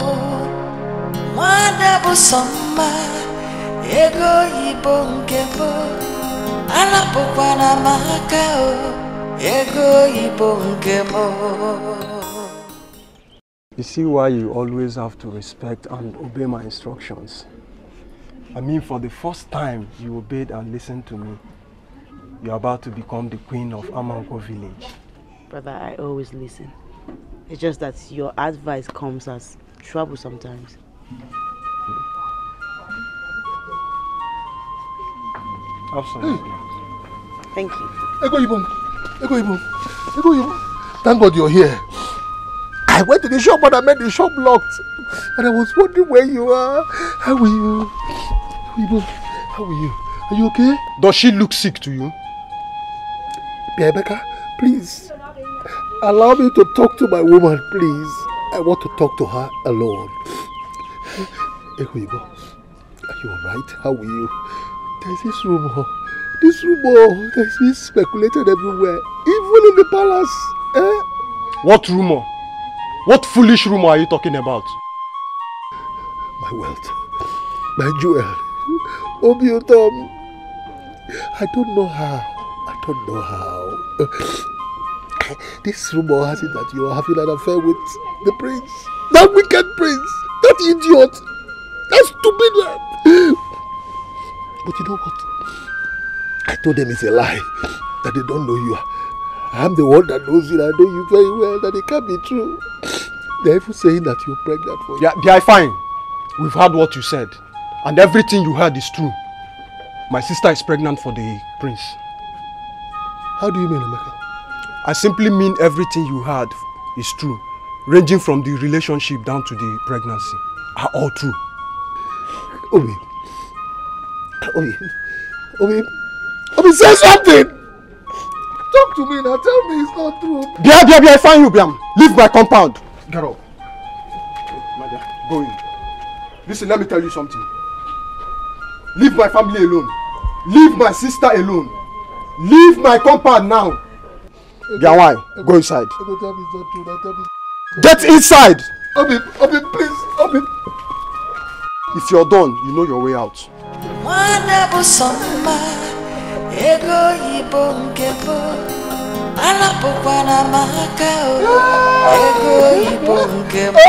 Mwana busoma, ego ibongemo. Anapokwana makao, ego ibongemo. You see why you always have to respect and obey my instructions. I mean, for the first time you obeyed and listened to me, you're about to become the queen of Amanko village. Brother, I always listen. It's just that your advice comes as trouble sometimes. Absolutely. Thank you. Ego Ibom. Thank God you're here. I went to the shop and I met the shop locked. And I was wondering where you are. How are you? How are you? Are you okay? Does she look sick to you? Rebecca, please. Allow me to talk to my woman, please. I want to talk to her alone. Ego Ibo, are You're right. How will you? There's this rumor. There's been speculated everywhere. Even in the palace. What rumor? What foolish rumor are you talking about? My wealth. My jewel. Obiotom. I don't know how. This rumor has it that you are having an affair with the prince. That wicked prince. That idiot. That stupid man. But you know what? I told them it's a lie. That they don't know you. I'm the one that knows you. I know you very well. That it can't be true. They're even saying that you're pregnant for you. Yeah, they are fine. We've heard what you said. And everything you heard is true. My sister is pregnant for the prince. How do you mean, Emeka? I simply mean everything you heard is true. Ranging from the relationship down to the pregnancy. Are all true. Obi, say something! Talk to me now, tell me it's not true. Bia, fine you, Biam. Leave my compound. Get up. My dear, go in. Listen, let me tell you something. Leave my family alone. Leave my sister alone. Leave my compound now. Biawai, go inside. Get inside! Obi, please, Obi. If you're done, you know your way out. Ego yibo nkebo anapokwana makao ego yibo nkebo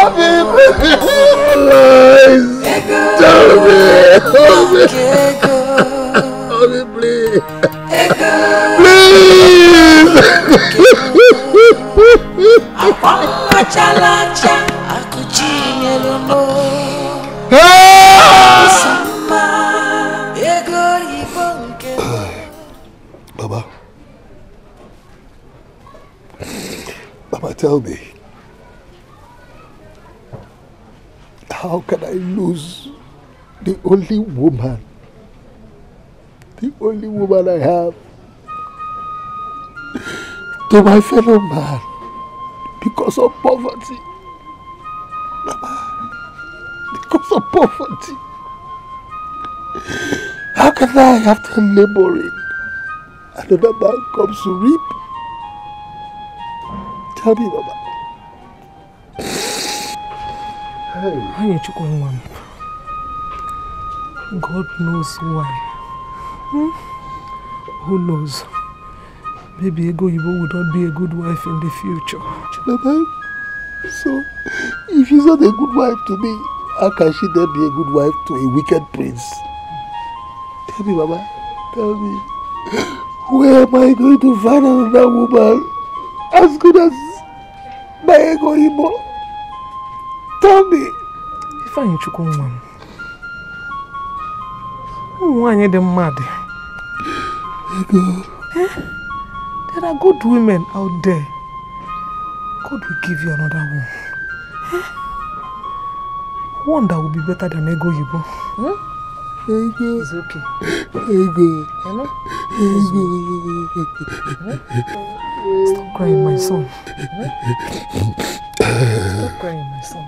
Baba, tell me, how can I lose the only woman I have to my fellow man because of poverty? Baba, because of poverty. How can I, after laboring, another man comes to reap? Tell me, Baba. God knows why. Who knows? Maybe Ego Yibo would not be a good wife in the future. Baba, so if she's not a good wife to me, how can she then be a good wife to a wicked prince? Tell me, Baba, tell me. Where am I going to find another woman as good as my Ego Yibo? Tell me. If I ain't Chukwuma, why are they mad? Ego. There are good women out there. God will give you another one. One that will be better than Ego Yibo. Ego. It's okay. Ego. You know? Stop crying, my son. Stop crying, my son.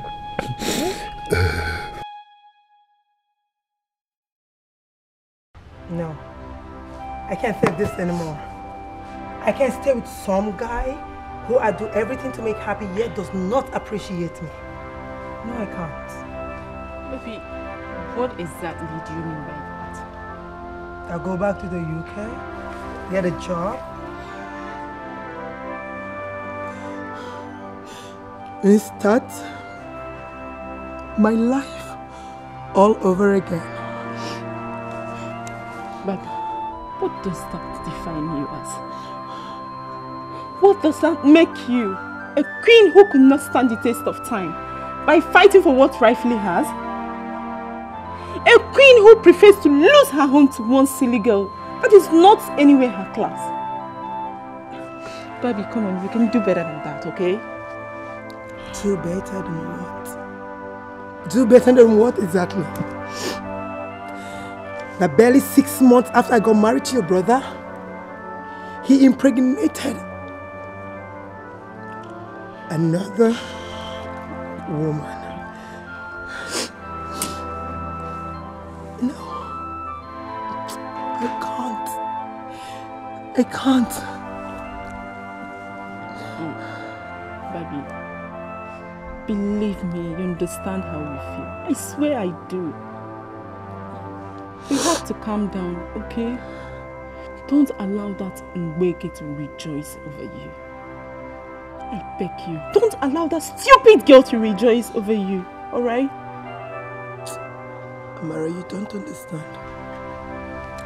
No, I can't take this anymore. I can't stay with some guy who I do everything to make happy yet does not appreciate me. No, I can't. Baby, what exactly do you mean by that? I'll go back to the UK, get a job, and start my life all over again. Baby, what does that define you as? What does that make you? A queen who could not stand the test of time by fighting for what rightfully hers? A queen who prefers to lose her home to one silly girl that is not anywhere her class. Baby, come on, you can do better than that, okay? Do better than what? Do better than what exactly? That barely 6 months after I got married to your brother, he impregnated another woman. No. I can't. Baby, believe me, you understand how we feel. I swear I do. You have to calm down, okay? Don't allow that Nweke to rejoice over you. I beg you. Don't allow that stupid girl to rejoice over you, alright? Amara, you don't understand.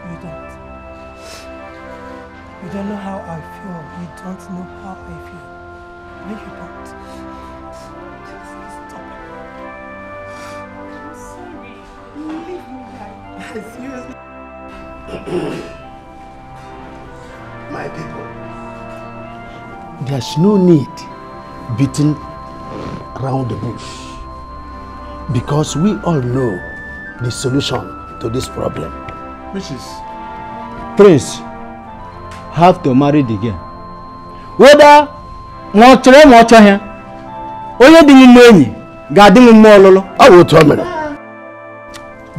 You don't. You don't know how I feel. You don't know how I feel. No, you don't. Stop. I'm sorry. Leave me, guys. Seriously. My people, there's no need beating around the bush because we all know the solution to this problem. Which is? Prince have to marry the girl. Whether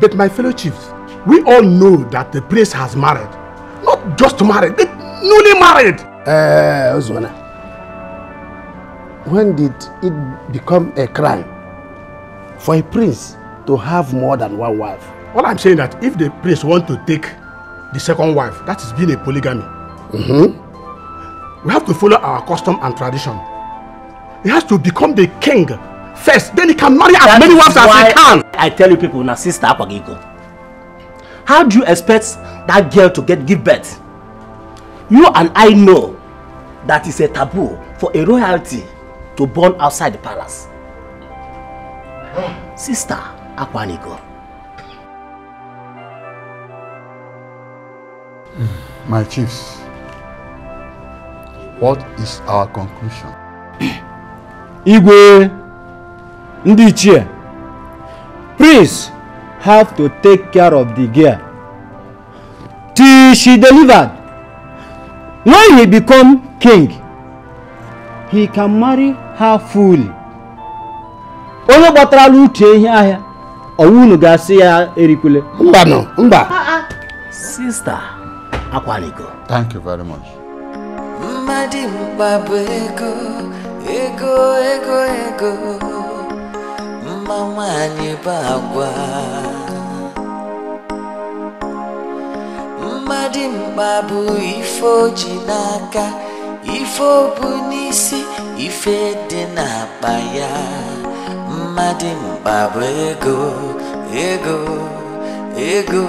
but my fellow chiefs, we all know that the prince has married. Not just married, but newly married. Ozwana, when did it become a crime for a prince to have more than one wife? Well, I'm saying that if the prince wants to take the second wife, that is being a polygamy. We have to follow our custom and tradition. He has to become the king first, then he can marry as many wives as he can. I tell you people, now sister Akwagiko, how do you expect that girl to give birth? You and I know that it's a taboo for a royalty to born outside the palace. Sister Akwaniko. My chiefs, what is our conclusion? Igwe, Ndichie, Prince have to take care of the girl till she delivered. When he become king, he can marry her fully. Onye batara luche ihe ahia, owunu ga-asị ya erikule. Mba no, mba. Sister Akwaniko. Thank you very much. Madi mbabu ego, ego, ego, ego. Mama ni bagwa. Madi mbabu ifo jinaka, ifo bunisi, ife dina baya. Madi mbabu ego, ego, ego.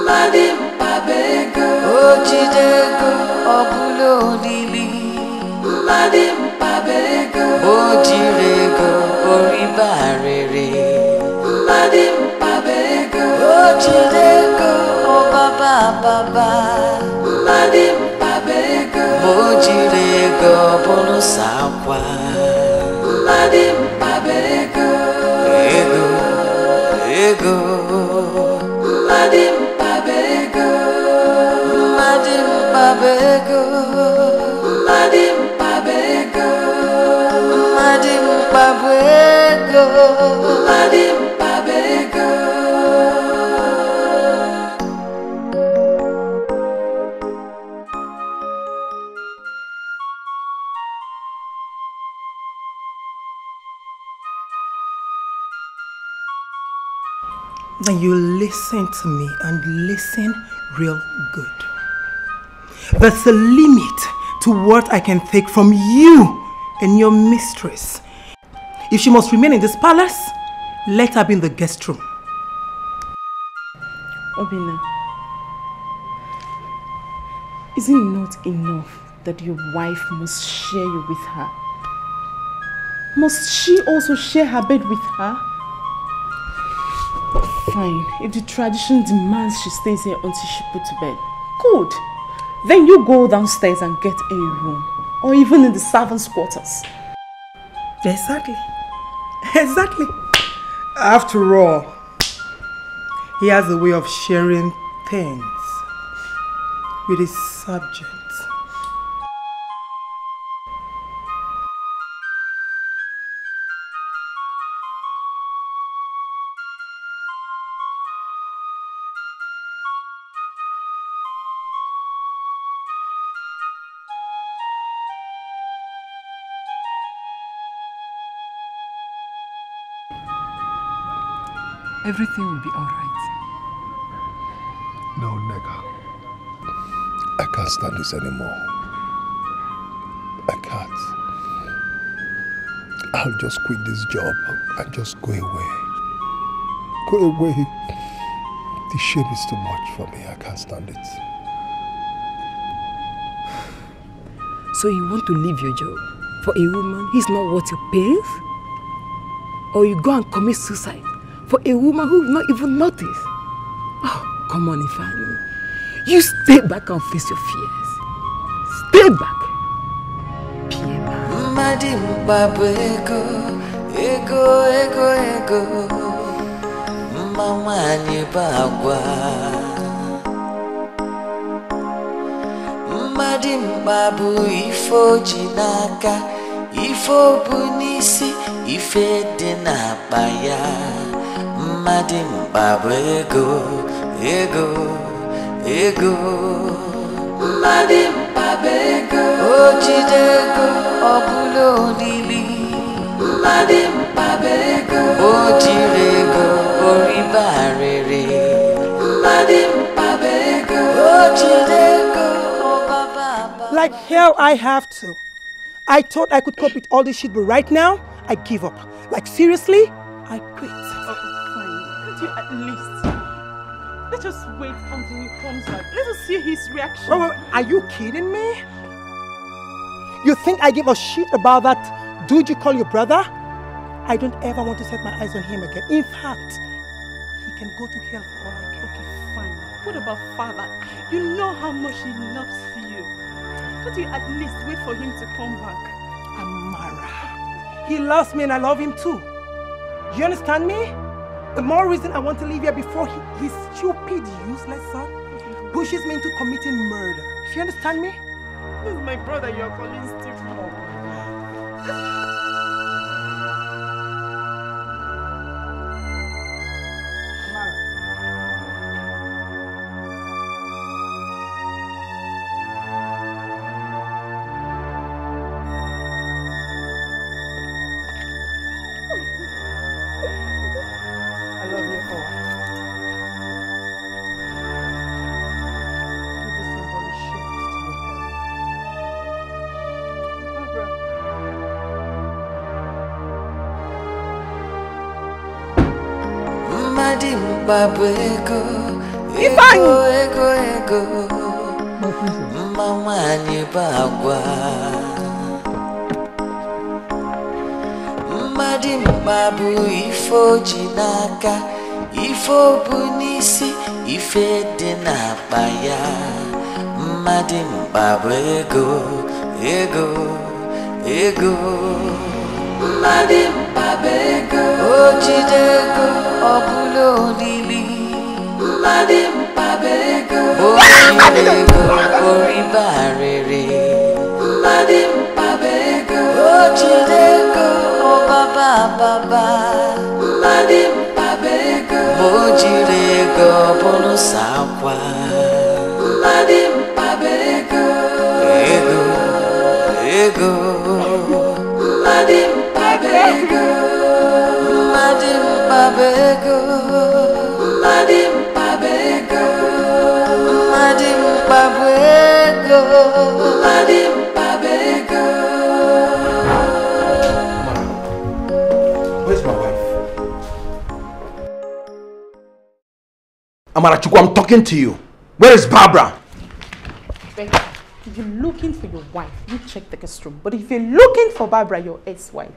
Madi mbabu ego, ojidego, obulo lili. Madi mbabu ego, ojirego, oribarere. Madi mbabu ego, ojidego, obaba baba. Madi mbabu ego, ojirego, bolo sakwa. Madi mbabu ego, ego, ego. Madi mbabu ego, madi mbabu ego, madi mbabu ego, madi mbabu ego, madi mbabu ego. Then you listen to me and listen real good. There's a limit to what I can take from you and your mistress. If she must remain in this palace, let her be in the guest room. Obina, is it not enough that your wife must share you with her? Must she also share her bed with her? Fine, if the tradition demands she stays here until she puts to bed, good. Then you go downstairs and get a room, or even in the servants' quarters. Exactly. Exactly. After all, he has a way of sharing things with his subjects. Everything will be alright. No, Nega. I can't stand this anymore. I can't. I'll just quit this job and just go away. Go away. The shame is too much for me. I can't stand it. So you want to leave your job for a woman who's not worth your pains? Or you go and commit suicide for a woman who will not even notice? Oh, come on, Ifeanyi. You stay back and face your fears. Stay back. Madim babu ego. Mama ni bagwa. Madim babu ifo jinaka, ifo bunisi, ife denabaya. Madim babu ego. Madim babu ego, ojidego, obulo lili. Madim babu ego, ojirego, oribarere. Madim babu ego, ojidego. Like hell I have to. I thought I could cope with all this shit, but right now, I give up. Like seriously, I quit. Oh, fine. Can't you at least... Let's just wait until he comes back. Let us see his reaction. Wait, are you kidding me? You think I give a shit about that dude you call your brother? I don't ever want to set my eyes on him again. In fact, he can go to hell for all I care. Okay, fine. What about father? You know how much he loves you. Can't you at least wait for him to come back? Amara, he loves me and I love him too. You understand me? The more reason I want to leave here before his stupid, useless son pushes me into committing murder. Do you understand me? This is my brother you are calling stupid. Babu ego. Mama ni bagwa. Madim babu ifo jinaka, ifo bunisi, ife denabaya. Madim babu ego. Madim babu ego. Ojidego, obulo lili. Madim babu ego. Ojidego, oribarere. Madim babu ego. Ojidego, baba. Madim babu ego. Ojidego, bolo sakwa. Madim babu ego. Ego. Madim babu ego. Madim babu ego. Madim babu ego. Madim babu ego. Madim babu ego. Where's my wife? Amarachuku, I'm talking to you. Where is Barbara? Becca, if you're looking for your wife, you check the guest room. But if you're looking for Barbara, your ex-wife,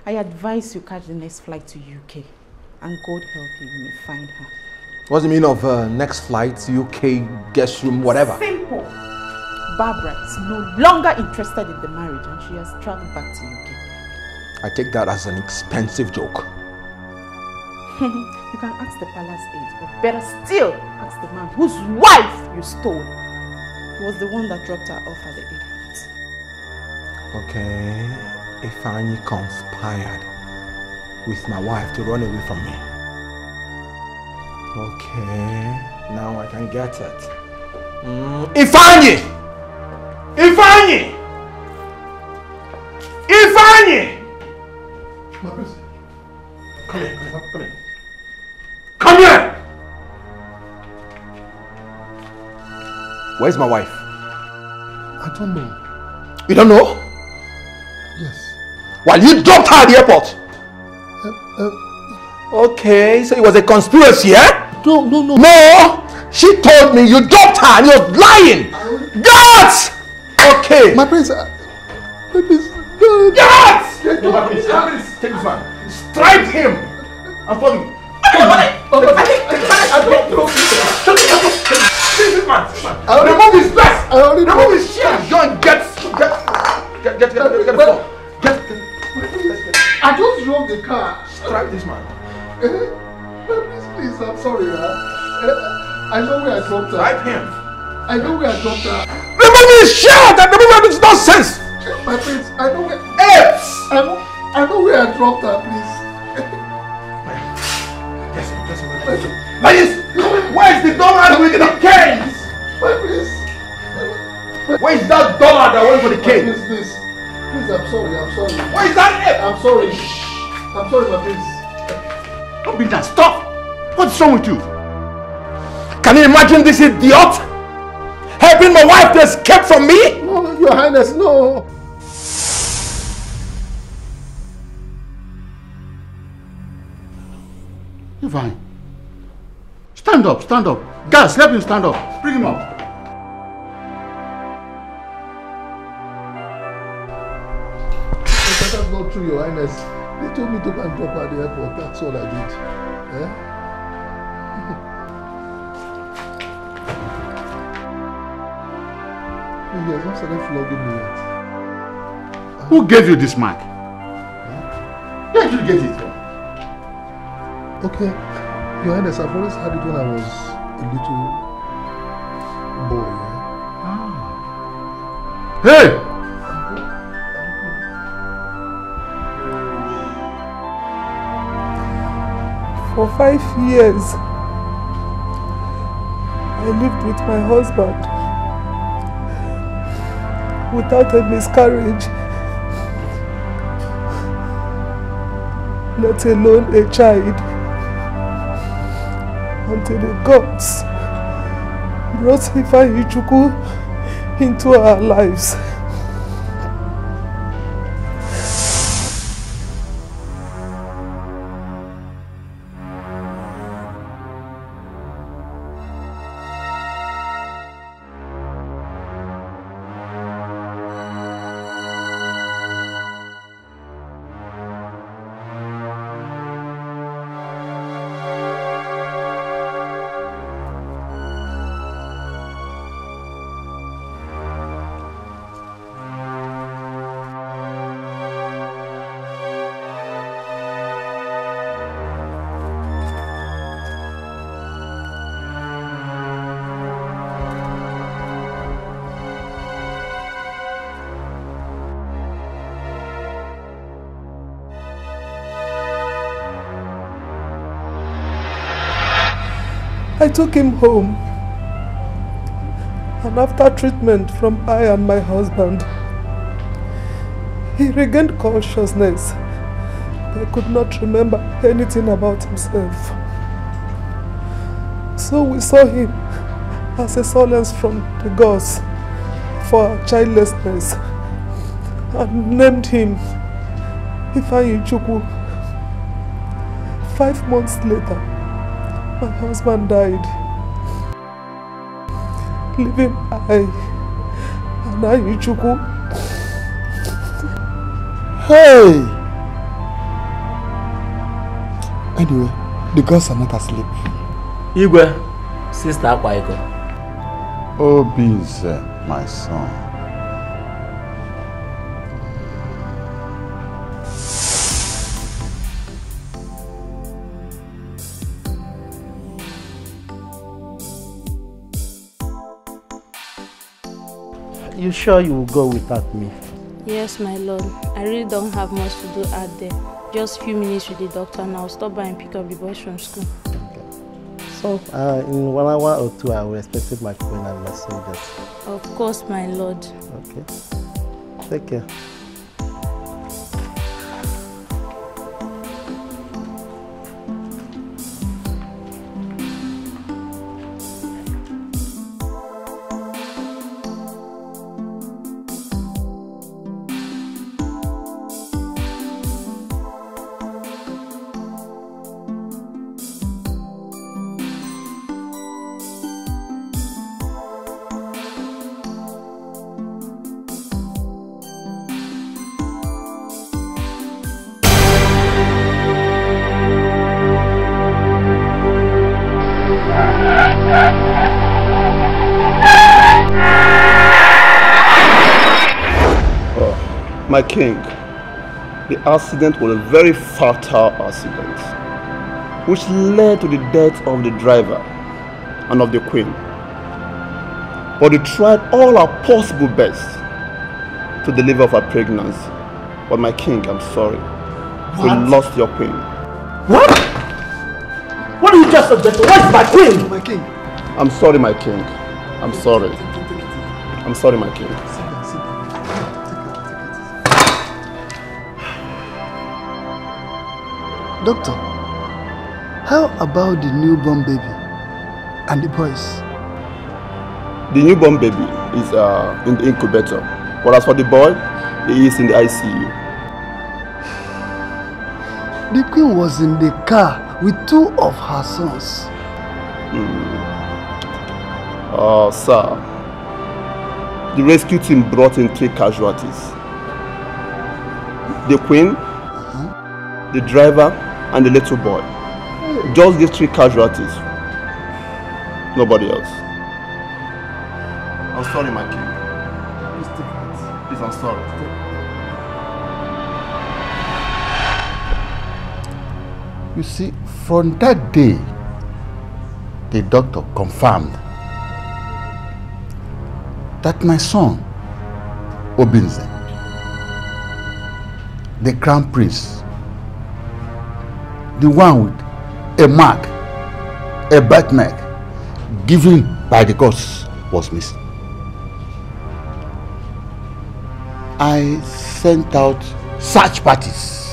I advise you catch the next flight to UK. And God help you when you find her. What's the meaning of next flight, UK, guest room, whatever? Simple. Barbara is no longer interested in the marriage and she has traveled back to UK. I take that as an expensive joke. You can ask the palace aide, but better still ask the man whose wife you stole. He was the one that dropped her off at the airport. Okay, Ifeanyi conspired with my wife to run away from me. Okay, now I can get it. Ifeanyi! Ifeanyi! Ifeanyi! Come here. Where's my wife? I don't know. You don't know? Yes. While you dropped her at the airport? Okay, so it was a conspiracy, eh? No. No! She told me you dropped her and you're lying! Guards! Okay. My prince, Guards! Take this man. Strike him! I'm following. Remove his vest! Remove his shirt! Go and get I just drove the car. Strike this man. Please, I'm sorry. I know where I dropped her. Strike him. I know where I dropped her. Remove his shirt and remove this nonsense! My prince, I know where. I know where I dropped her, please. Ladies, where's the dollar with the canes? Where's that dollar that went for the cane? Please, I'm sorry. Where is that? I'm sorry, my prince. Don't be that. Stop! What's wrong with you? Can you imagine this idiot helping my wife to escape from me? No, Your Highness, no. Fine. Stand up. Guys, help him stand up. Bring him up. That's not true, Your Highness. They told me to go and drop her at the airport. That's all I did. He has not started flogging me yet. Who gave you this mark? Where did you get it from? Okay, Your Highness, I've always had it when I was a little boy. Hey! For 5 years, I lived with my husband without a miscarriage, let alone a child, until the gods brought Ifeanyichukwu into our lives. I took him home, and after treatment from I and my husband, he regained consciousness but could not remember anything about himself. So we saw him as a solace from the gods for our childlessness and named him Ifeanyichukwu. 5 months later, my husband died, leaving I and Ifeanyichukwu. Hey! Anyway, the girls are not asleep. Igwe, sister Akwaiko. Obi is my son. You sure you will go without me? Yes, my lord. I really don't have much to do out there. Just a few minutes with the doctor and I'll stop by and pick up the boys from school. So, in 1 hour or 2, I will expect my queen and my soldiers. Of course, my lord. Okay. Take care. My king, the accident was a very fatal accident, which led to the death of the driver and of the queen. But they tried all our possible best to deliver her pregnancy. But my king, I'm sorry. What? We lost your queen. What? What did you just suggest? Where's my queen? My king. I'm sorry, my king. I'm sorry. I'm sorry, my king. Doctor, how about the newborn baby and the boys? The newborn baby is in the incubator. But as for the boy, he is in the ICU. The queen was in the car with 2 of her sons. Sir, the rescue team brought in 3 casualties. The queen, the driver, and the little boy. Just these 3 casualties. Nobody else. I'm sorry, my king. Please, I'm sorry. You see, from that day, the doctor confirmed that my son, Obinze, the crown prince, the one with a mark, a birthmark, given by the gods, was missing. I sent out search parties,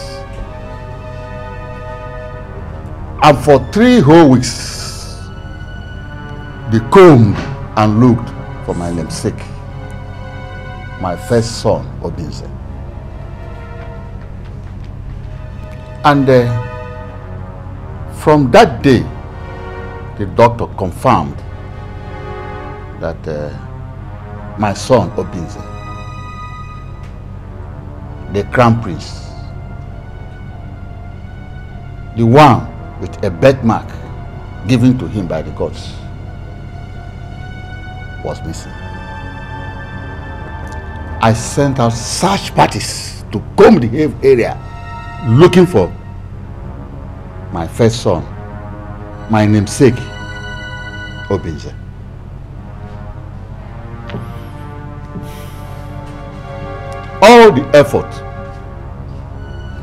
and for 3 whole weeks, they combed and looked for my namesake, my first son, Obinze. And from that day, the doctor confirmed that my son, Obinze, the crown prince, the one with a birthmark given to him by the gods, was missing. I sent out search parties to comb the area looking for my first son, my namesake, Obinze. All the efforts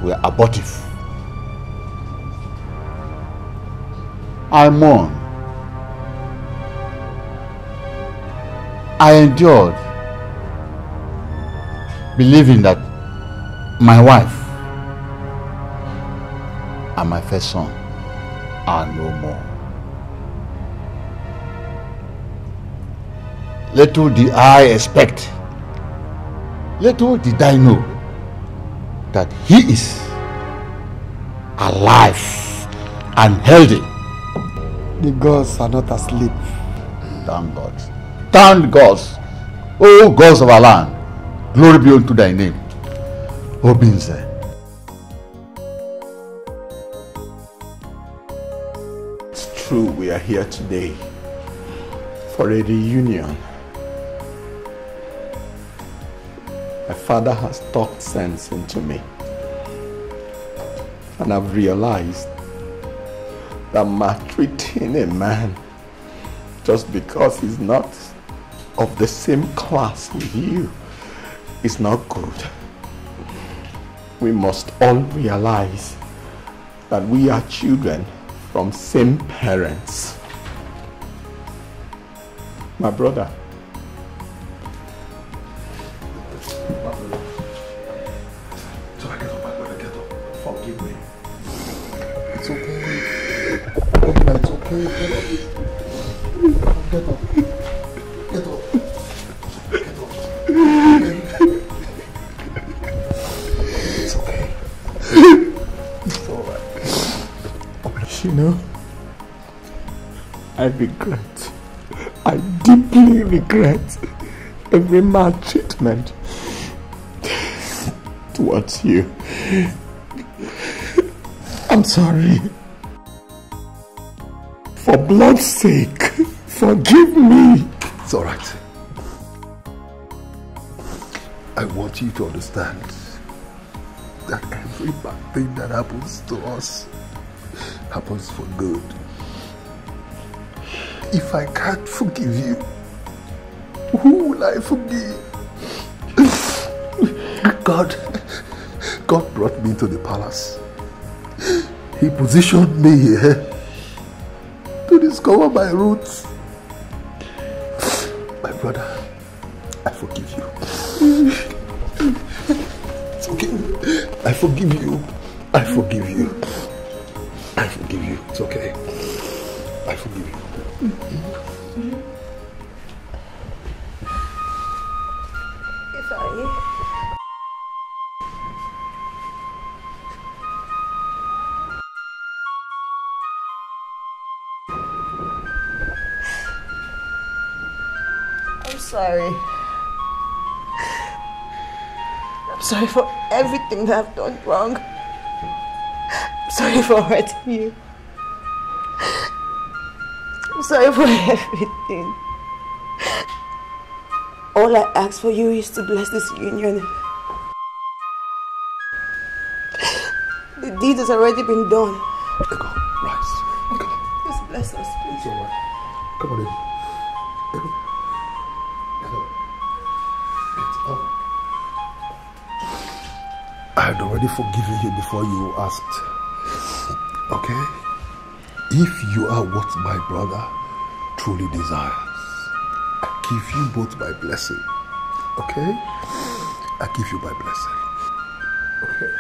were abortive. I mourned. I endured, believing that my wife and my first son are no more. Little did I expect, little did I know that he is alive and healthy. The gods are not asleep. Thank God. Thank God. O gods of our land, glory be unto thy name. Obinze. It's true we are here today for a reunion. My father has talked sense into me, and I've realized that maltreating a man just because he's not of the same class with you is not good. We must all realize that we are children from same parents. My brother, forgive me. It's okay. It's okay. Get up. Get up. Get up. It's okay. It's alright. you know, I deeply regret every maltreatment towards you. I'm sorry. For blood's sake, forgive me. It's alright. I want you to understand that every bad thing that happens to us happens for good. If I can't forgive you, who will I forgive? God brought me to the palace. He positioned me here to discover my roots. My brother, I forgive you. It's okay. I forgive you. I forgive you. I forgive you. It's okay. I forgive you. Sorry. I'm sorry for everything that I've done wrong. I'm sorry for hurting you. I'm sorry for everything. All I ask for you is to bless this union. The deed has already been done. Ego, rise. Just bless us, please. It's all right. Come on in. Ego. I had already forgiven you before you asked. Okay? If you are what my brother truly desires, I give you both my blessing. Okay? I give you my blessing. Okay?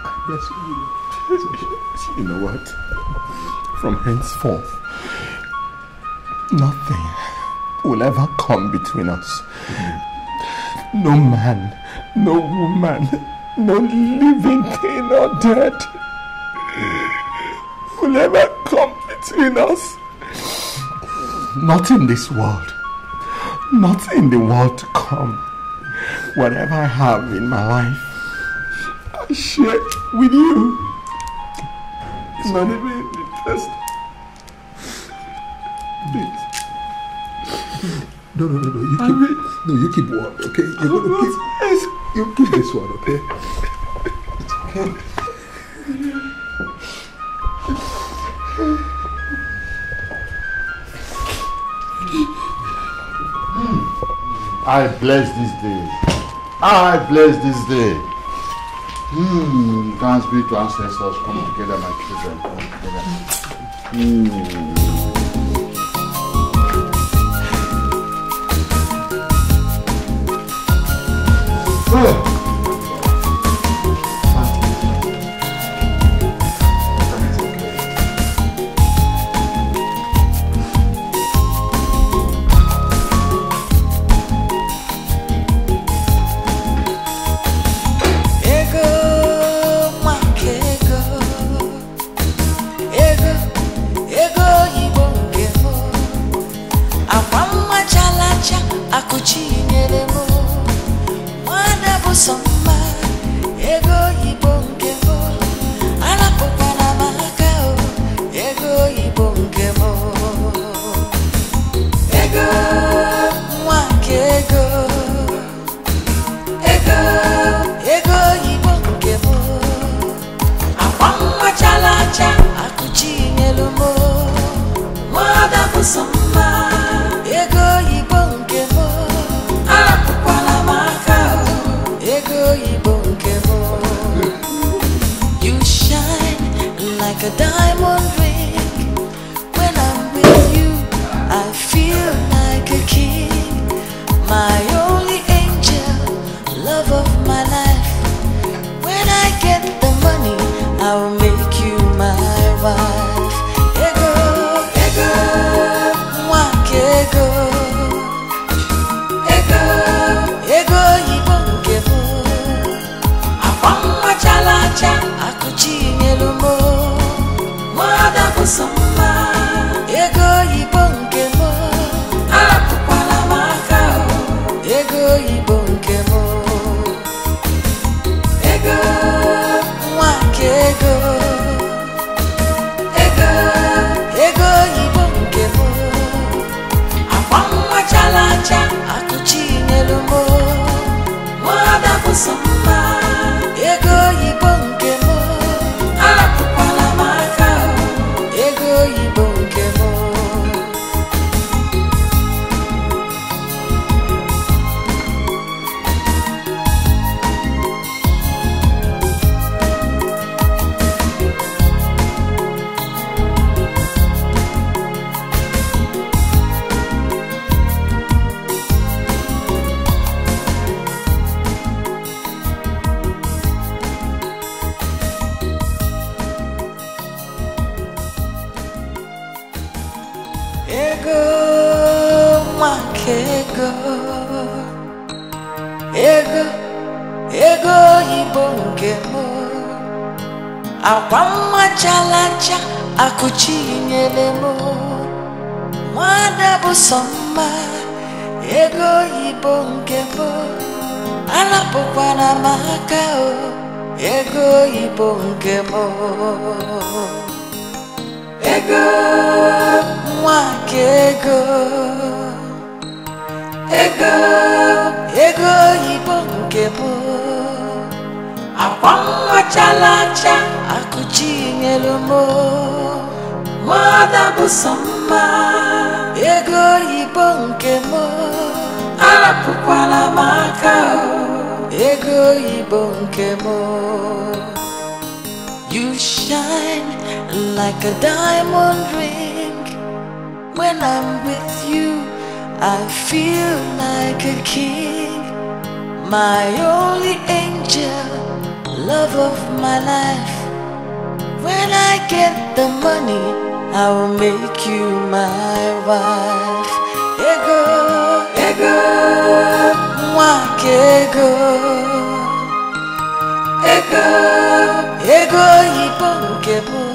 I bless you. You know what? From henceforth, nothing will ever come between us. No man, no woman, no living thing or dead will ever come between us. Not in this world, not in the world to come. Whatever I have in my life, I share it with you. It's not even in the test. No, you keep one, okay? You're gonna keep, you keep this one, okay? It's okay. I bless this day. I bless this day. Thanks be to ancestors. Come together, my children. Come together. You shine like a diamond ring. When I'm with you, I feel like a king. My only angel, love of my life. When I get the money, I will make you my wife. Ego, ego, mwak ego. Ego, ego, ibongebo. Afamwa chalacha, akuchinelumo. Mwada kusoma, ego ibongebo. Akukwala makao, ego ibongebo. Ego, mwak ego. Ego, ego ibongebo. Afamwa chalacha, akuchinelumo. busamba ego yibo nke mo arapụkwala m aka ego yibo nke mo ego yibo nke mo akwa mmachalacha akụchi nyere mo nwada bụ sọ mma ego yibo nke mo arapụkwana m aka ego yibo nke mo ego nwa nke ego yibo nke mo akwa mmachalacha akụchi nyere mo nwada bụ sọ mma ego yibo nke mo arapụkwala m aka ego yibo nke mo. You shine like a diamond ring. When I'm with you I feel like a king, my only angel, love of my life. When I get the money, I will make you my wife. Ego, ego, mwak ego, ego, ego yibo nke mo.